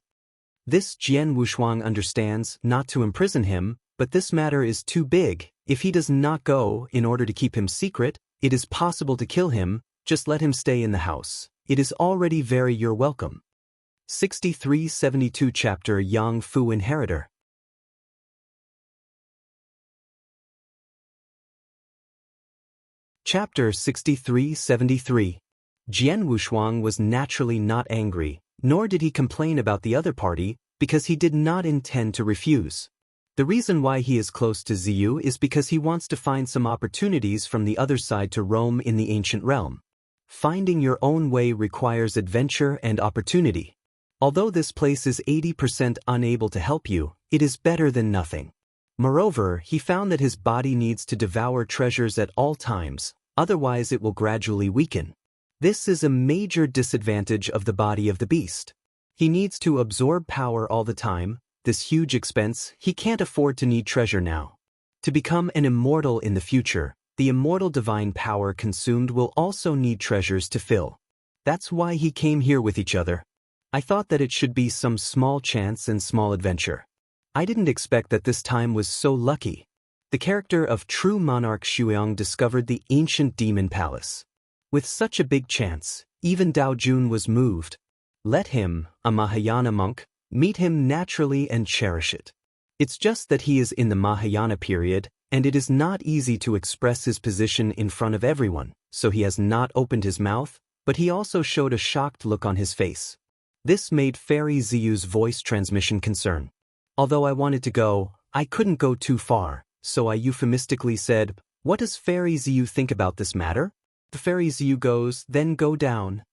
This Jian Wushuang understands, not to imprison him, but this matter is too big. If he does not go, in order to keep him secret, it is possible to kill him. Just let him stay in the house. It is already very you're welcome. 6372 Chapter Yang Fu Inheritor. Chapter 6373. Jian Wushuang was naturally not angry, nor did he complain about the other party, because he did not intend to refuse. The reason why he is close to Ziyu is because he wants to find some opportunities from the other side to roam in the ancient realm. Finding your own way requires adventure and opportunity. Although this place is 80% unable to help you, it is better than nothing. Moreover, he found that his body needs to devour treasures at all times, otherwise it will gradually weaken. This is a major disadvantage of the body of the beast. He needs to absorb power all the time, this huge expense, he can't afford to need treasure now. To become an immortal in the future, the immortal divine power consumed will also need treasures to fill. That's why he came here with each other. I thought that it should be some small chance and small adventure. I didn't expect that this time was so lucky. The character of true monarch Xueong discovered the ancient demon palace. With such a big chance, even Dao Jun was moved. Let him, a Mahayana monk, meet him naturally and cherish it. It's just that he is in the Mahayana period, and it is not easy to express his position in front of everyone, so he has not opened his mouth, but he also showed a shocked look on his face. This made Fairy Ziyu's voice transmission concern. Although I wanted to go, I couldn't go too far, so I euphemistically said, "What does Fairy Ziyu think about this matter?" The Fairy Ziyu goes, "Then go down."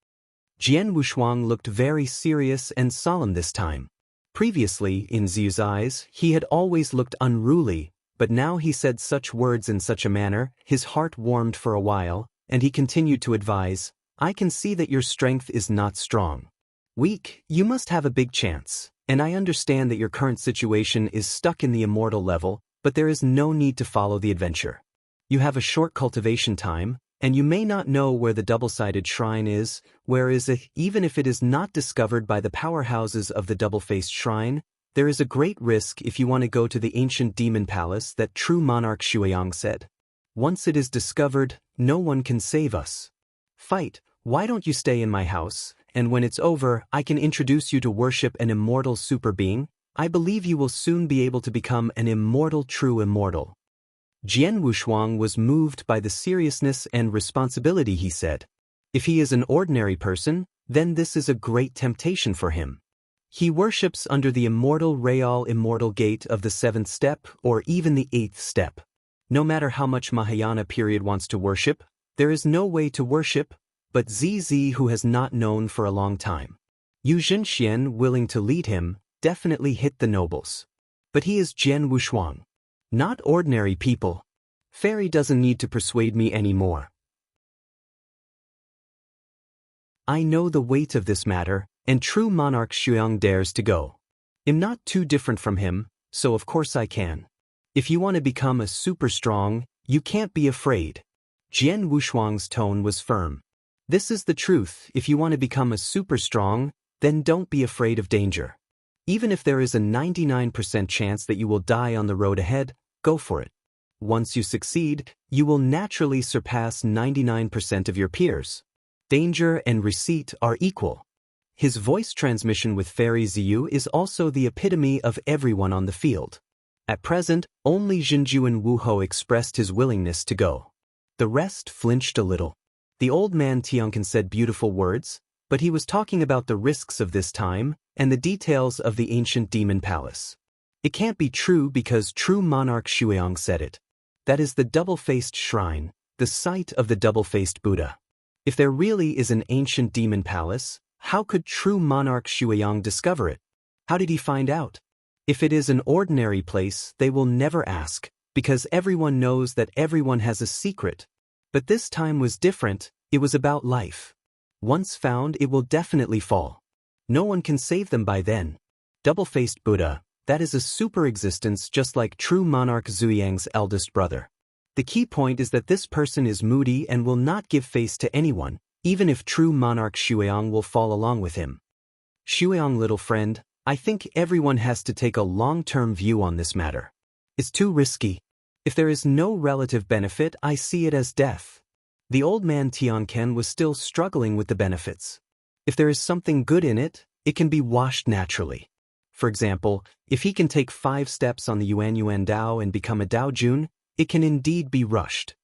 Jian Wushuang looked very serious and solemn this time. Previously, in Ziyu's eyes, he had always looked unruly, but now he said such words in such a manner, his heart warmed for a while, and he continued to advise, "I can see that your strength is not strong. Weak, you must have a big chance, and I understand that your current situation is stuck in the immortal level, but there is no need to follow the adventure. You have a short cultivation time, and you may not know where the double-sided shrine is, whereas even if it is not discovered by the powerhouses of the double-faced shrine, there is a great risk if you want to go to the ancient demon palace that true monarch Xueyang said. Once it is discovered, no one can save us. Fight, why don't you stay in my house, and when it's over, I can introduce you to worship an immortal super being. I believe you will soon be able to become an immortal true immortal. Jian Wushuang was moved by the seriousness and responsibility, he said. If he is an ordinary person, then this is a great temptation for him. He worships under the immortal Real immortal gate of the 7th step or even the 8th step. No matter how much Mahayana period wants to worship, there is no way to worship but ZZ who has not known for a long time. Yu Zhenxian, willing to lead him, definitely hit the nobles. But he is Jian Wushuang. Not ordinary people. Fairy doesn't need to persuade me anymore. I know the weight of this matter, and true monarch Xueyang dares to go. I'm not too different from him, so of course I can. If you want to become a super strong, you can't be afraid. Jian Wushuang's tone was firm. This is the truth. If you want to become a super strong, then don't be afraid of danger. Even if there is a 99% chance that you will die on the road ahead, go for it. Once you succeed, you will naturally surpass 99% of your peers. Danger and receipt are equal. His voice transmission with Fairy Ziyu is also the epitome of everyone on the field. At present, only Zhenjuan Wuhou expressed his willingness to go. The rest flinched a little. The old man Tiankin said beautiful words, but he was talking about the risks of this time and the details of the ancient demon palace. It can't be true because true monarch Xueyang said it. That is the double-faced shrine, the site of the double-faced Buddha. If there really is an ancient demon palace, how could true monarch Xueyang discover it? How did he find out? If it is an ordinary place, they will never ask, because everyone knows that everyone has a secret. But this time was different, it was about life. Once found, it will definitely fall. No one can save them by then. Double-faced Buddha, that is a super existence just like true monarch Zuyang's eldest brother. The key point is that this person is moody and will not give face to anyone, even if true monarch Xueyang will fall along with him. Xueyang, little friend, I think everyone has to take a long-term view on this matter. It's too risky. If there is no relative benefit, I see it as death. The old man Tianken was still struggling with the benefits. If there is something good in it, it can be washed naturally. For example, if he can take 5 steps on the Yuan Dao and become a Dao Jun, it can indeed be rushed.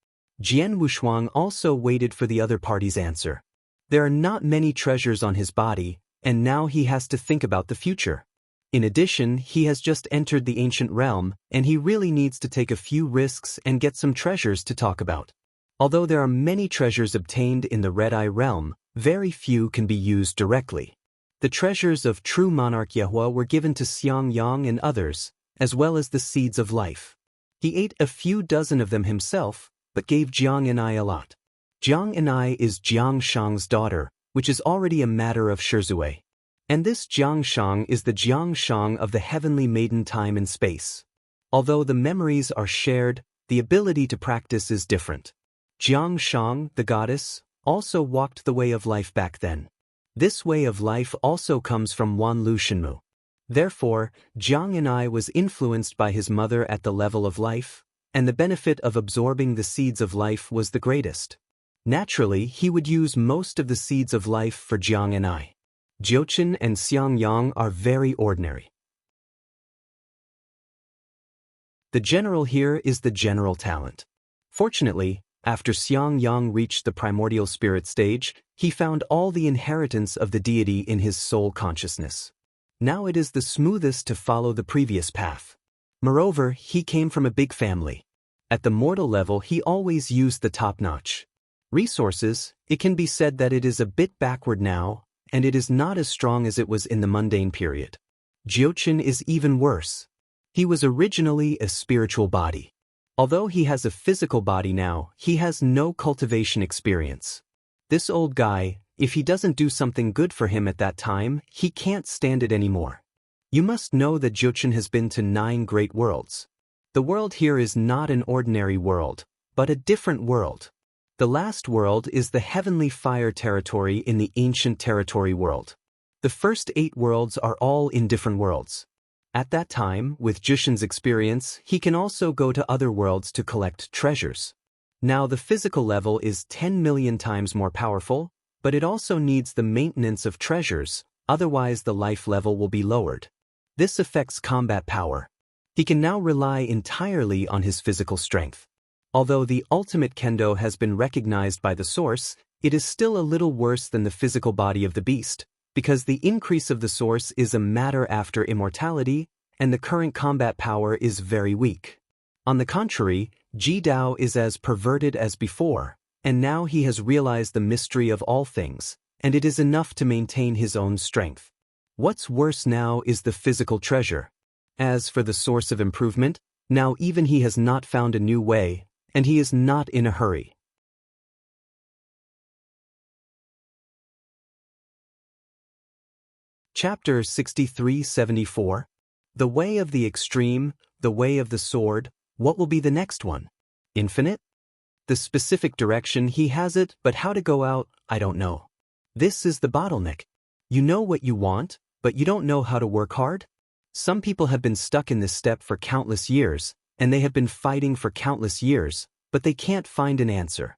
Jian Wushuang also waited for the other party's answer. There are not many treasures on his body, and now he has to think about the future. In addition, he has just entered the ancient realm, and he really needs to take a few risks and get some treasures to talk about. Although there are many treasures obtained in the Red-Eye realm, very few can be used directly. The treasures of true monarch Yehua were given to Xiang Yang and others, as well as the seeds of life. He ate a few dozen of them himself, but gave Jiang Anai a lot. Jiang Anai is Jiang Shang's daughter, which is already a matter of Shizue. And this Jiang Shang is the Jiang Shang of the heavenly maiden time and space. Although the memories are shared, the ability to practice is different. Jiang Shang, the goddess, also walked the way of life back then. This way of life also comes from Wan Lu Shenmu. Therefore, Jiang Anai was influenced by his mother at the level of life, and the benefit of absorbing the seeds of life was the greatest. Naturally, he would use most of the seeds of life for Jiang Anai. Jiuchen and Xiang Yang are very ordinary. The general here is the general talent. Fortunately, after Xiang Yang reached the primordial spirit stage, he found all the inheritance of the deity in his soul consciousness. Now it is the smoothest to follow the previous path. Moreover, he came from a big family. At the mortal level, he always used the top-notch resources. It can be said that it is a bit backward now, and it is not as strong as it was in the mundane period. Jiuchen is even worse. He was originally a spiritual body. Although he has a physical body now, he has no cultivation experience. This old guy, if he doesn't do something good for him at that time, he can't stand it anymore. You must know that Jiuchen has been to 9 great worlds. The world here is not an ordinary world, but a different world. The last world is the heavenly fire territory in the ancient territory world. The first 8 worlds are all in different worlds. At that time, with Jushin's experience, he can also go to other worlds to collect treasures. Now the physical level is 10 million times more powerful, but it also needs the maintenance of treasures, otherwise the life level will be lowered. This affects combat power. He can now rely entirely on his physical strength. Although the ultimate kendo has been recognized by the source, it is still a little worse than the physical body of the beast, because the increase of the source is a matter after immortality, and the current combat power is very weak. On the contrary, Ji Dao is as perverted as before, and now he has realized the mystery of all things, and it is enough to maintain his own strength. What's worse now is the physical treasure. As for the source of improvement, now even he has not found a new way, and he is not in a hurry. Chapter 63-74. The Way of the Extreme, the Way of the Sword. What will be the next one? Infinite? The specific direction he has it, but how to go out, I don't know. This is the bottleneck. You know what you want, but you don't know how to work hard? Some people have been stuck in this step for countless years, and they have been fighting for countless years, but they can't find an answer.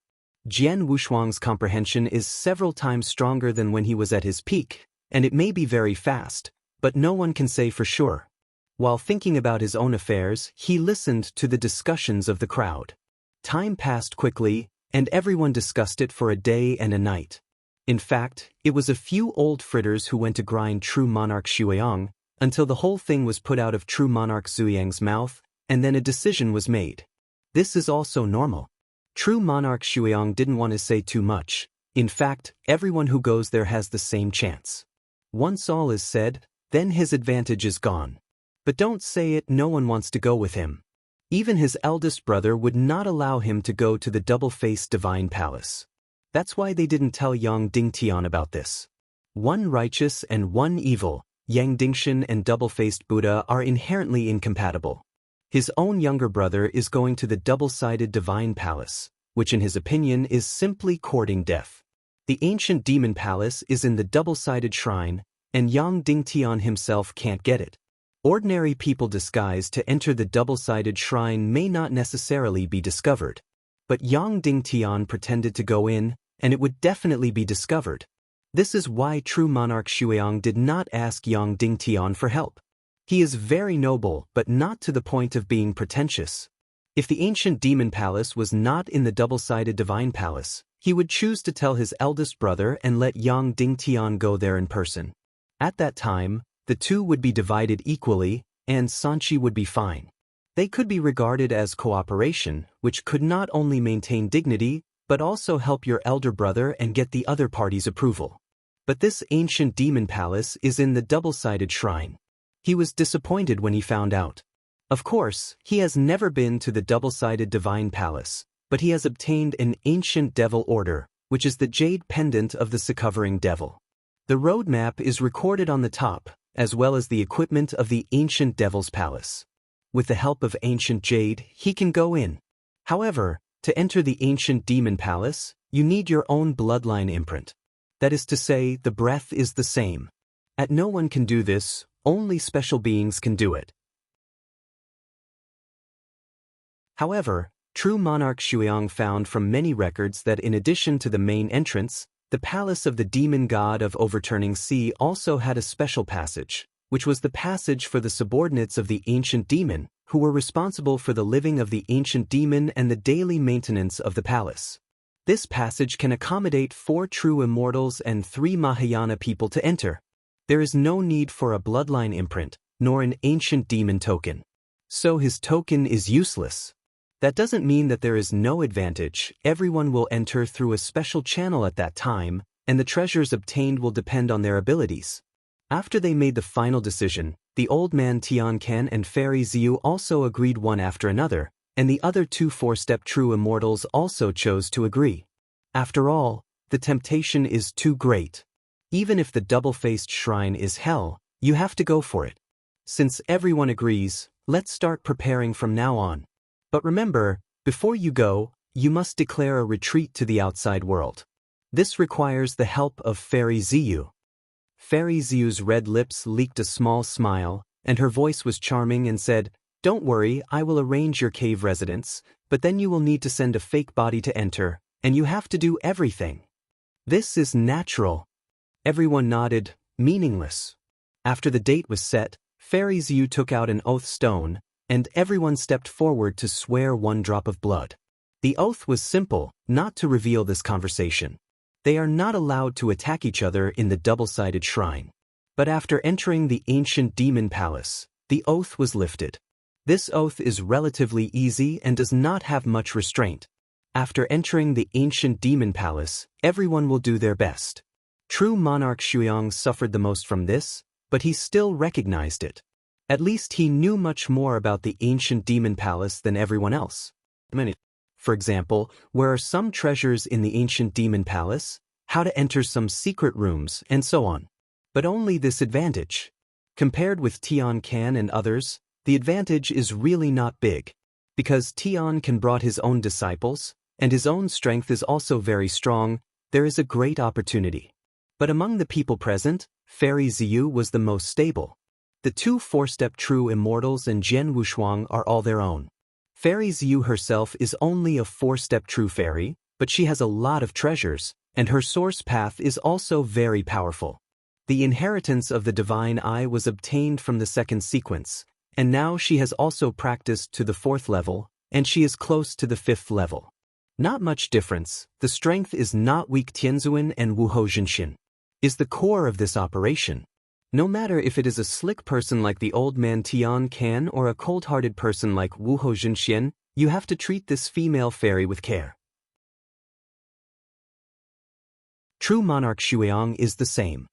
Jian Wushuang's comprehension is several times stronger than when he was at his peak, and it may be very fast, but no one can say for sure. While thinking about his own affairs, he listened to the discussions of the crowd. Time passed quickly, and everyone discussed it for a day and a night. In fact, it was a few old fritters who went to grind true monarch Xueyang, until the whole thing was put out of true monarch Zuyang's mouth, and then a decision was made. This is also normal. True monarch Xueyang didn't want to say too much. In fact, everyone who goes there has the same chance. Once all is said, then his advantage is gone. But don't say it, no one wants to go with him. Even his eldest brother would not allow him to go to the double-faced divine palace. That's why they didn't tell Yang Dingtian about this. One righteous and one evil, Yang Dingshan and double-faced Buddha are inherently incompatible. His own younger brother is going to the double-sided divine palace, which in his opinion is simply courting death. The ancient demon palace is in the double-sided shrine, and Yang Dingtian himself can't get it. Ordinary people disguised to enter the double-sided shrine may not necessarily be discovered. But Yang Dingtian pretended to go in, and it would definitely be discovered. This is why true monarch Xueyang did not ask Yang Dingtian for help. He is very noble, but not to the point of being pretentious. If the ancient demon palace was not in the double-sided divine palace, he would choose to tell his eldest brother and let Yang Dingtian go there in person. At that time, the two would be divided equally, and Sanchi would be fine. They could be regarded as cooperation, which could not only maintain dignity, but also help your elder brother and get the other party's approval. But this ancient demon palace is in the double-sided shrine. He was disappointed when he found out. Of course, he has never been to the double-sided divine palace, but he has obtained an ancient devil order, which is the jade pendant of the Secovering Devil. The roadmap is recorded on the top, as well as the equipment of the ancient devil's palace. With the help of ancient jade, he can go in. However, to enter the ancient demon palace, you need your own bloodline imprint. That is to say, the breath is the same. No one can do this, only special beings can do it. However, true monarch Xueyang found from many records that in addition to the main entrance, the palace of the demon god of overturning sea also had a special passage, which was the passage for the subordinates of the ancient demon, who were responsible for the living of the ancient demon and the daily maintenance of the palace. This passage can accommodate 4 true immortals and 3 Mahayana people to enter. There is no need for a bloodline imprint, nor an ancient demon token. So his token is useless. That doesn't mean that there is no advantage. Everyone will enter through a special channel at that time, and the treasures obtained will depend on their abilities. After they made the final decision, the old man Tian Ken and Fairy Ziyu also agreed one after another, and the other 2 4-step true immortals also chose to agree. After all, the temptation is too great. Even if the double-faced shrine is hell, you have to go for it. Since everyone agrees, let's start preparing from now on. But remember, before you go, you must declare a retreat to the outside world. This requires the help of Fairy Ziyu. Fairy Ziyu's red lips leaked a small smile, and her voice was charming and said, "Don't worry, I will arrange your cave residence, but then you will need to send a fake body to enter, and you have to do everything." "This is natural." Everyone nodded, meaningless. After the date was set, Fairy Ziyu took out an oath stone, and everyone stepped forward to swear one drop of blood. The oath was simple, not to reveal this conversation. They are not allowed to attack each other in the double-sided shrine. But after entering the ancient demon palace, the oath was lifted. This oath is relatively easy and does not have much restraint. After entering the ancient demon palace, everyone will do their best. True monarch Xueyong suffered the most from this, but he still recognized it. At least he knew much more about the ancient demon palace than everyone else. For example, where are some treasures in the ancient demon palace, how to enter some secret rooms, and so on. But only this advantage. Compared with Tian Can and others, the advantage is really not big. Because Tian Can brought his own disciples, and his own strength is also very strong, there is a great opportunity. But among the people present, Fairy Ziyu was the most stable. The two four-step true immortals and Jian Wushuang are all their own. Fairy Ziyu herself is only a four-step true fairy, but she has a lot of treasures, and her source path is also very powerful. The inheritance of the divine eye was obtained from the second sequence, and now she has also practiced to the fourth level, and she is close to the fifth level. Not much difference, the strength is not weak. Tianzuan and Wuhou Zhenxian is the core of this operation. No matter if it is a slick person like the old man Tian Can or a cold-hearted person like Wuhou Zhenxian, you have to treat this female fairy with care. True monarch Xueyong is the same.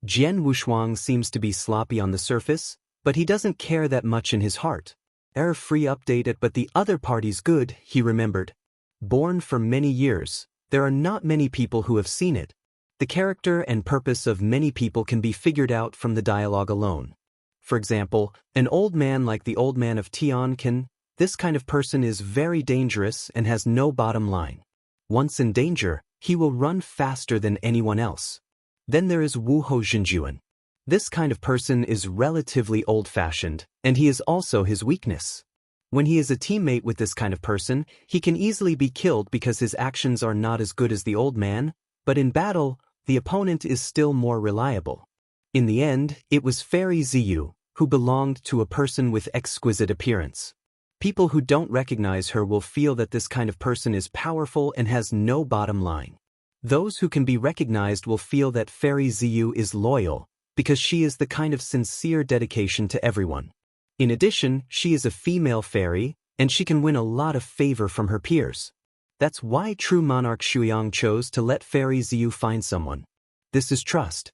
Jian Wushuang seems to be sloppy on the surface, but he doesn't care that much in his heart. Error-free updated, but the other party's good, he remembered. Born for many years, there are not many people who have seen it. The character and purpose of many people can be figured out from the dialogue alone. For example, an old man like the old man of Tian Can, this kind of person is very dangerous and has no bottom line. Once in danger, he will run faster than anyone else. Then there is Wuhou Zhenjuan. This kind of person is relatively old-fashioned, and he is also his weakness. When he is a teammate with this kind of person, he can easily be killed because his actions are not as good as the old man, but in battle, the opponent is still more reliable. In the end, it was Fairy Ziyu, who belonged to a person with exquisite appearance. People who don't recognize her will feel that this kind of person is powerful and has no bottom line. Those who can be recognized will feel that Fairy Ziyu is loyal, because she is the kind of sincere dedication to everyone. In addition, she is a female fairy, and she can win a lot of favor from her peers. That's why true monarch Xueyong chose to let Fairy Ziyu find someone. This is trust.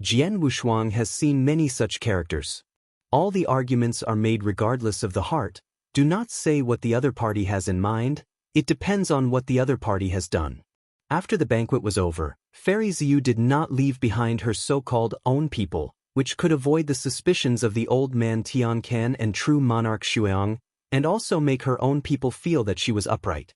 Jian Wushuang has seen many such characters. All the arguments are made regardless of the heart. Do not say what the other party has in mind, it depends on what the other party has done. After the banquet was over, Fairy Ziyu did not leave behind her so-called own people, which could avoid the suspicions of the old man Tian Can and true monarch Xueyong, and also make her own people feel that she was upright.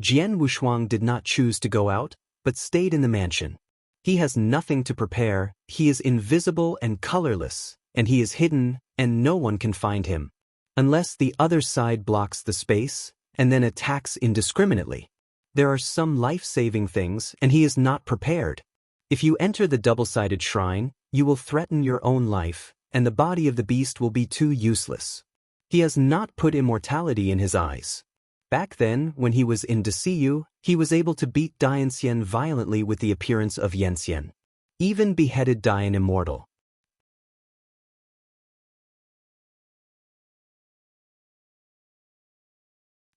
Jian Wushuang did not choose to go out, but stayed in the mansion. He has nothing to prepare, he is invisible and colorless, and he is hidden, and no one can find him. Unless the other side blocks the space, and then attacks indiscriminately. There are some life-saving things, and he is not prepared. If you enter the double-sided shrine, you will threaten your own life, and the body of the beast will be too useless. He has not put immortality in his eyes. Back then, when he was in Desiyu, he was able to beat Dianxian violently with the appearance of Yanxian. Even beheaded Dian immortal.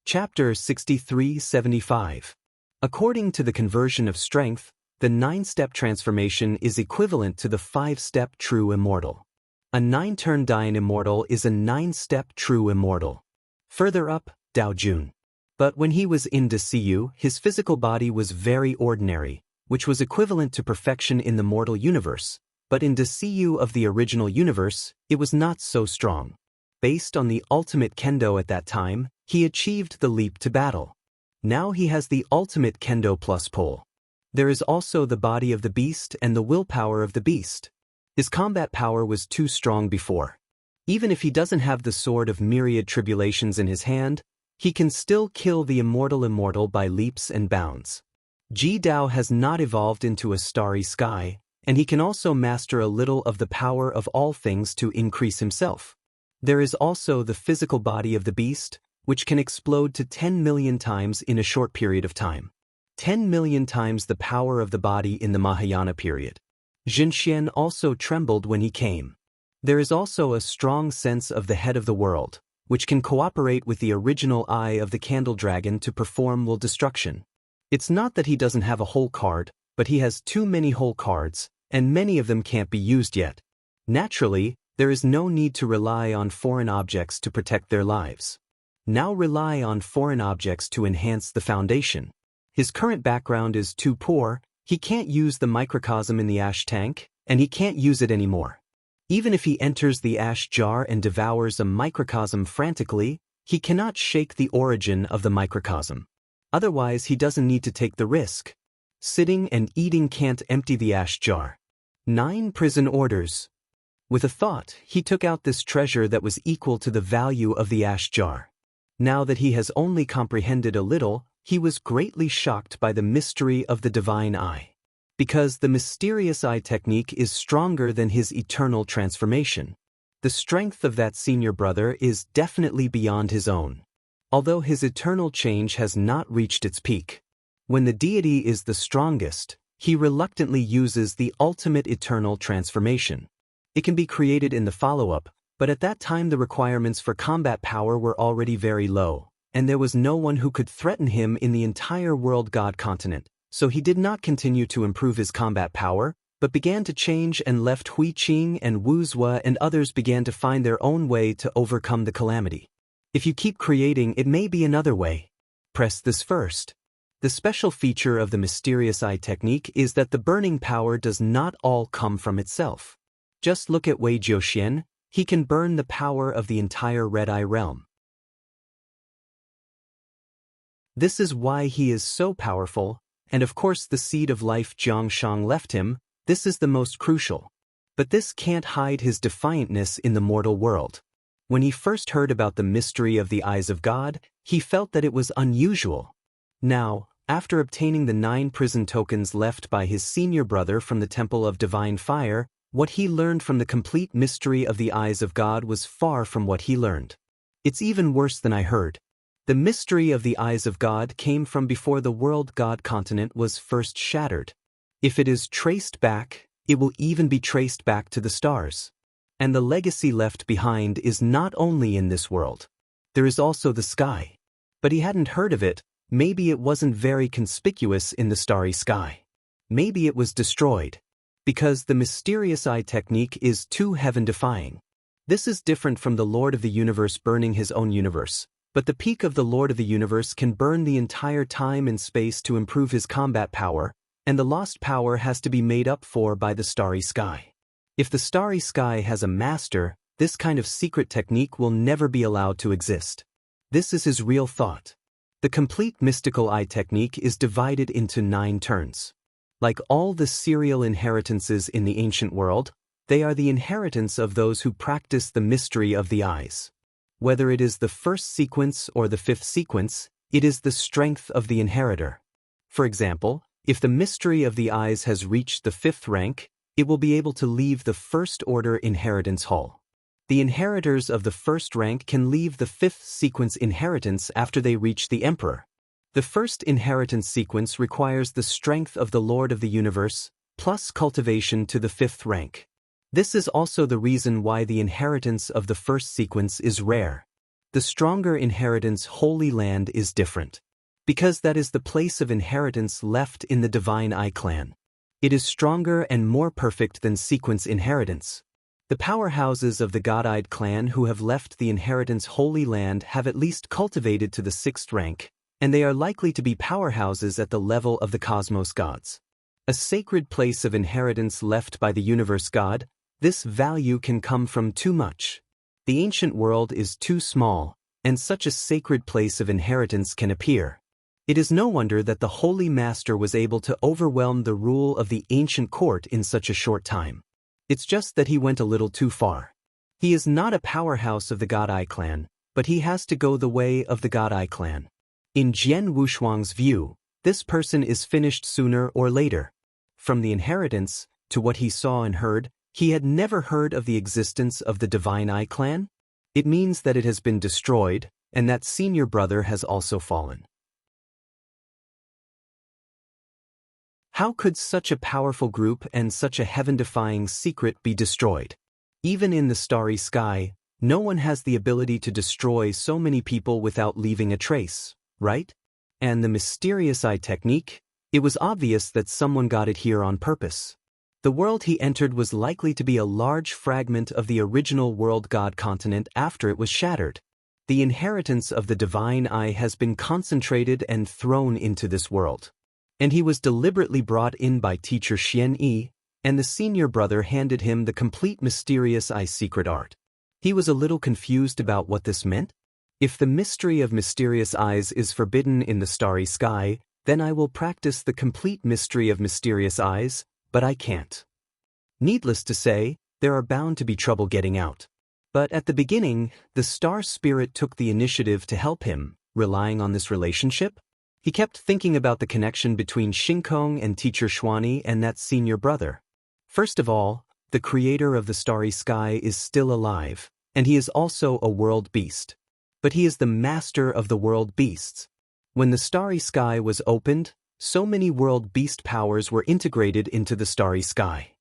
Chapter 63-75. According to the conversion of strength, the 9-step transformation is equivalent to the 5-step true immortal. A 9-turn Dian immortal is a 9-step true immortal. Further up, Dao Jun. But when he was in Desiyu, his physical body was very ordinary, which was equivalent to perfection in the mortal universe, but in Desiyu of the original universe, it was not so strong. Based on the ultimate kendo at that time, he achieved the leap to battle. Now he has the ultimate kendo plus pole. There is also the body of the beast and the willpower of the beast. His combat power was too strong before. Even if he doesn't have the sword of myriad tribulations in his hand, he can still kill the immortal by leaps and bounds. Ji Dao has not evolved into a starry sky, and he can also master a little of the power of all things to increase himself. There is also the physical body of the beast, which can explode to 10 million times in a short period of time. 10 million times the power of the body in the Mahayana period. Jinxian also trembled when he came. There is also a strong sense of the head of the world, which can cooperate with the original eye of the candle dragon to perform will destruction. It's not that he doesn't have a whole card, but he has too many whole cards, and many of them can't be used yet. Naturally, there is no need to rely on foreign objects to protect their lives. Now rely on foreign objects to enhance the foundation. His current background is too poor, he can't use the microcosm in the ash tank, and he can't use it anymore. Even if he enters the ash jar and devours a microcosm frantically, he cannot shake the origin of the microcosm. Otherwise he doesn't need to take the risk. Sitting and eating can't empty the ash jar. 9 prison orders. With a thought, he took out this treasure that was equal to the value of the ash jar. Now that he has only comprehended a little, he was greatly shocked by the mystery of the divine eye. Because the mysterious eye technique is stronger than his eternal transformation. The strength of that senior brother is definitely beyond his own. Although his eternal change has not reached its peak. When the deity is the strongest, he reluctantly uses the ultimate eternal transformation. It can be created in the follow-up, but at that time the requirements for combat power were already very low, and there was no one who could threaten him in the entire world god continent, so he did not continue to improve his combat power, but began to change and left Hui Qing and Wu Zua and others began to find their own way to overcome the calamity. If you keep creating, it may be another way. Press this first. The special feature of the mysterious eye technique is that the burning power does not all come from itself. Just look at Wei Jiuxian, he can burn the power of the entire Red Eye realm. This is why he is so powerful, and of course the seed of life Jiangshang left him, this is the most crucial. But this can't hide his defiantness in the mortal world. When he first heard about the mystery of the eyes of God, he felt that it was unusual. Now, after obtaining the 9 prison tokens left by his senior brother from the Temple of Divine Fire, what he learned from the complete mystery of the eyes of God was far from what he learned. It's even worse than I heard. The mystery of the eyes of God came from before the world god continent was first shattered. If it is traced back, it will even be traced back to the stars. And the legacy left behind is not only in this world. There is also the sky. But he hadn't heard of it, maybe it wasn't very conspicuous in the starry sky. Maybe it was destroyed. Because the mysterious eye technique is too heaven-defying. This is different from the Lord of the Universe burning his own universe, but the peak of the Lord of the Universe can burn the entire time and space to improve his combat power, and the lost power has to be made up for by the starry sky. If the starry sky has a master, this kind of secret technique will never be allowed to exist. This is his real thought. The complete mystical eye technique is divided into 9 turns. Like all the serial inheritances in the ancient world, they are the inheritance of those who practice the mystery of the eyes. Whether it is the first sequence or the 5th sequence, it is the strength of the inheritor. For example, if the mystery of the eyes has reached the 5th rank, it will be able to leave the first order inheritance hall. The inheritors of the 1st rank can leave the 5th sequence inheritance after they reach the emperor. The first inheritance sequence requires the strength of the Lord of the Universe, plus cultivation to the 5th rank. This is also the reason why the inheritance of the first sequence is rare. The stronger inheritance Holy Land is different. Because that is the place of inheritance left in the Divine Eye clan. It is stronger and more perfect than sequence inheritance. The powerhouses of the God-eyed clan who have left the inheritance Holy Land have at least cultivated to the 6th rank, and they are likely to be powerhouses at the level of the cosmos gods. A sacred place of inheritance left by the universe god, this value can come from too much. The ancient world is too small, and such a sacred place of inheritance can appear. It is no wonder that the Holy Master was able to overwhelm the rule of the ancient court in such a short time. It's just that he went a little too far. He is not a powerhouse of the God Ai clan, but he has to go the way of the God Ai clan. In Jian Wushuang's view, this person is finished sooner or later. From the inheritance, to what he saw and heard, he had never heard of the existence of the Divine Ai clan. It means that it has been destroyed, and that senior brother has also fallen. How could such a powerful group and such a heaven-defying secret be destroyed? Even in the starry sky, no one has the ability to destroy so many people without leaving a trace, right? And the mysterious eye technique? It was obvious that someone got it here on purpose. The world he entered was likely to be a large fragment of the original world god continent after it was shattered. The inheritance of the Divine Eye has been concentrated and thrown into this world. And he was deliberately brought in by teacher Xian Yi, and the senior brother handed him the complete mysterious eye secret art. He was a little confused about what this meant. If the mystery of mysterious eyes is forbidden in the starry sky, then I will practice the complete mystery of mysterious eyes, but I can't. Needless to say, there are bound to be trouble getting out. But at the beginning, the star spirit took the initiative to help him, relying on this relationship. He kept thinking about the connection between Xingkong and teacher Xuani and that senior brother. First of all, the creator of the starry sky is still alive, and he is also a world beast. But he is the master of the world beasts. When the starry sky was opened, so many world beast powers were integrated into the starry sky.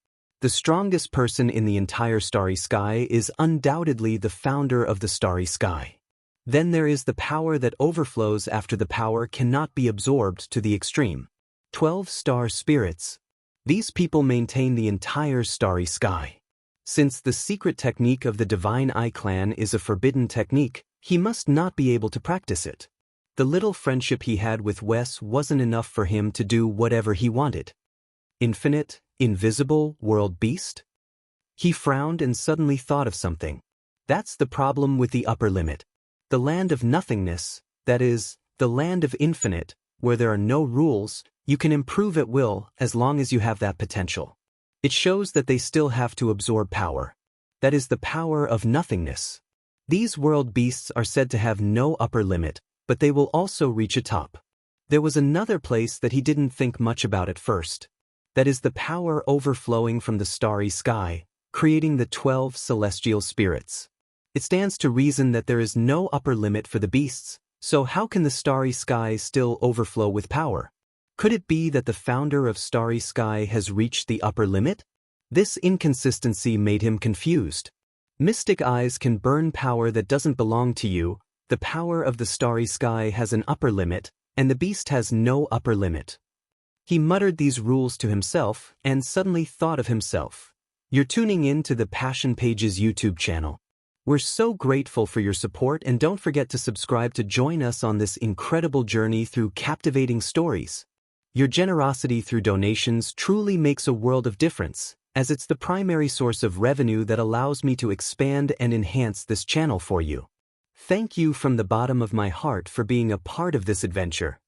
The strongest person in the entire starry sky is undoubtedly the founder of the starry sky. Then there is the power that overflows after the power cannot be absorbed to the extreme. 12 star spirits. These people maintain the entire starry sky. Since the secret technique of the Divine Eye clan is a forbidden technique, he must not be able to practice it. The little friendship he had with Wes wasn't enough for him to do whatever he wanted. Infinite, invisible, world beast? He frowned and suddenly thought of something. That's the problem with the upper limit. The land of nothingness, that is, the land of infinite, where there are no rules, you can improve at will as long as you have that potential. It shows that they still have to absorb power. That is the power of nothingness. These world beasts are said to have no upper limit, but they will also reach a top. There was another place that he didn't think much about at first. That is the power overflowing from the starry sky, creating the 12 celestial spirits. It stands to reason that there is no upper limit for the beasts, so how can the starry sky still overflow with power? Could it be that the founder of starry sky has reached the upper limit? This inconsistency made him confused. Mystic eyes can burn power that doesn't belong to you. The power of the starry sky has an upper limit, and the beast has no upper limit. He muttered these rules to himself and suddenly thought of himself. You're tuning in to the Passion Pages YouTube channel. We're so grateful for your support, and don't forget to subscribe to join us on this incredible journey through captivating stories. Your generosity through donations truly makes a world of difference, as it's the primary source of revenue that allows me to expand and enhance this channel for you. Thank you from the bottom of my heart for being a part of this adventure.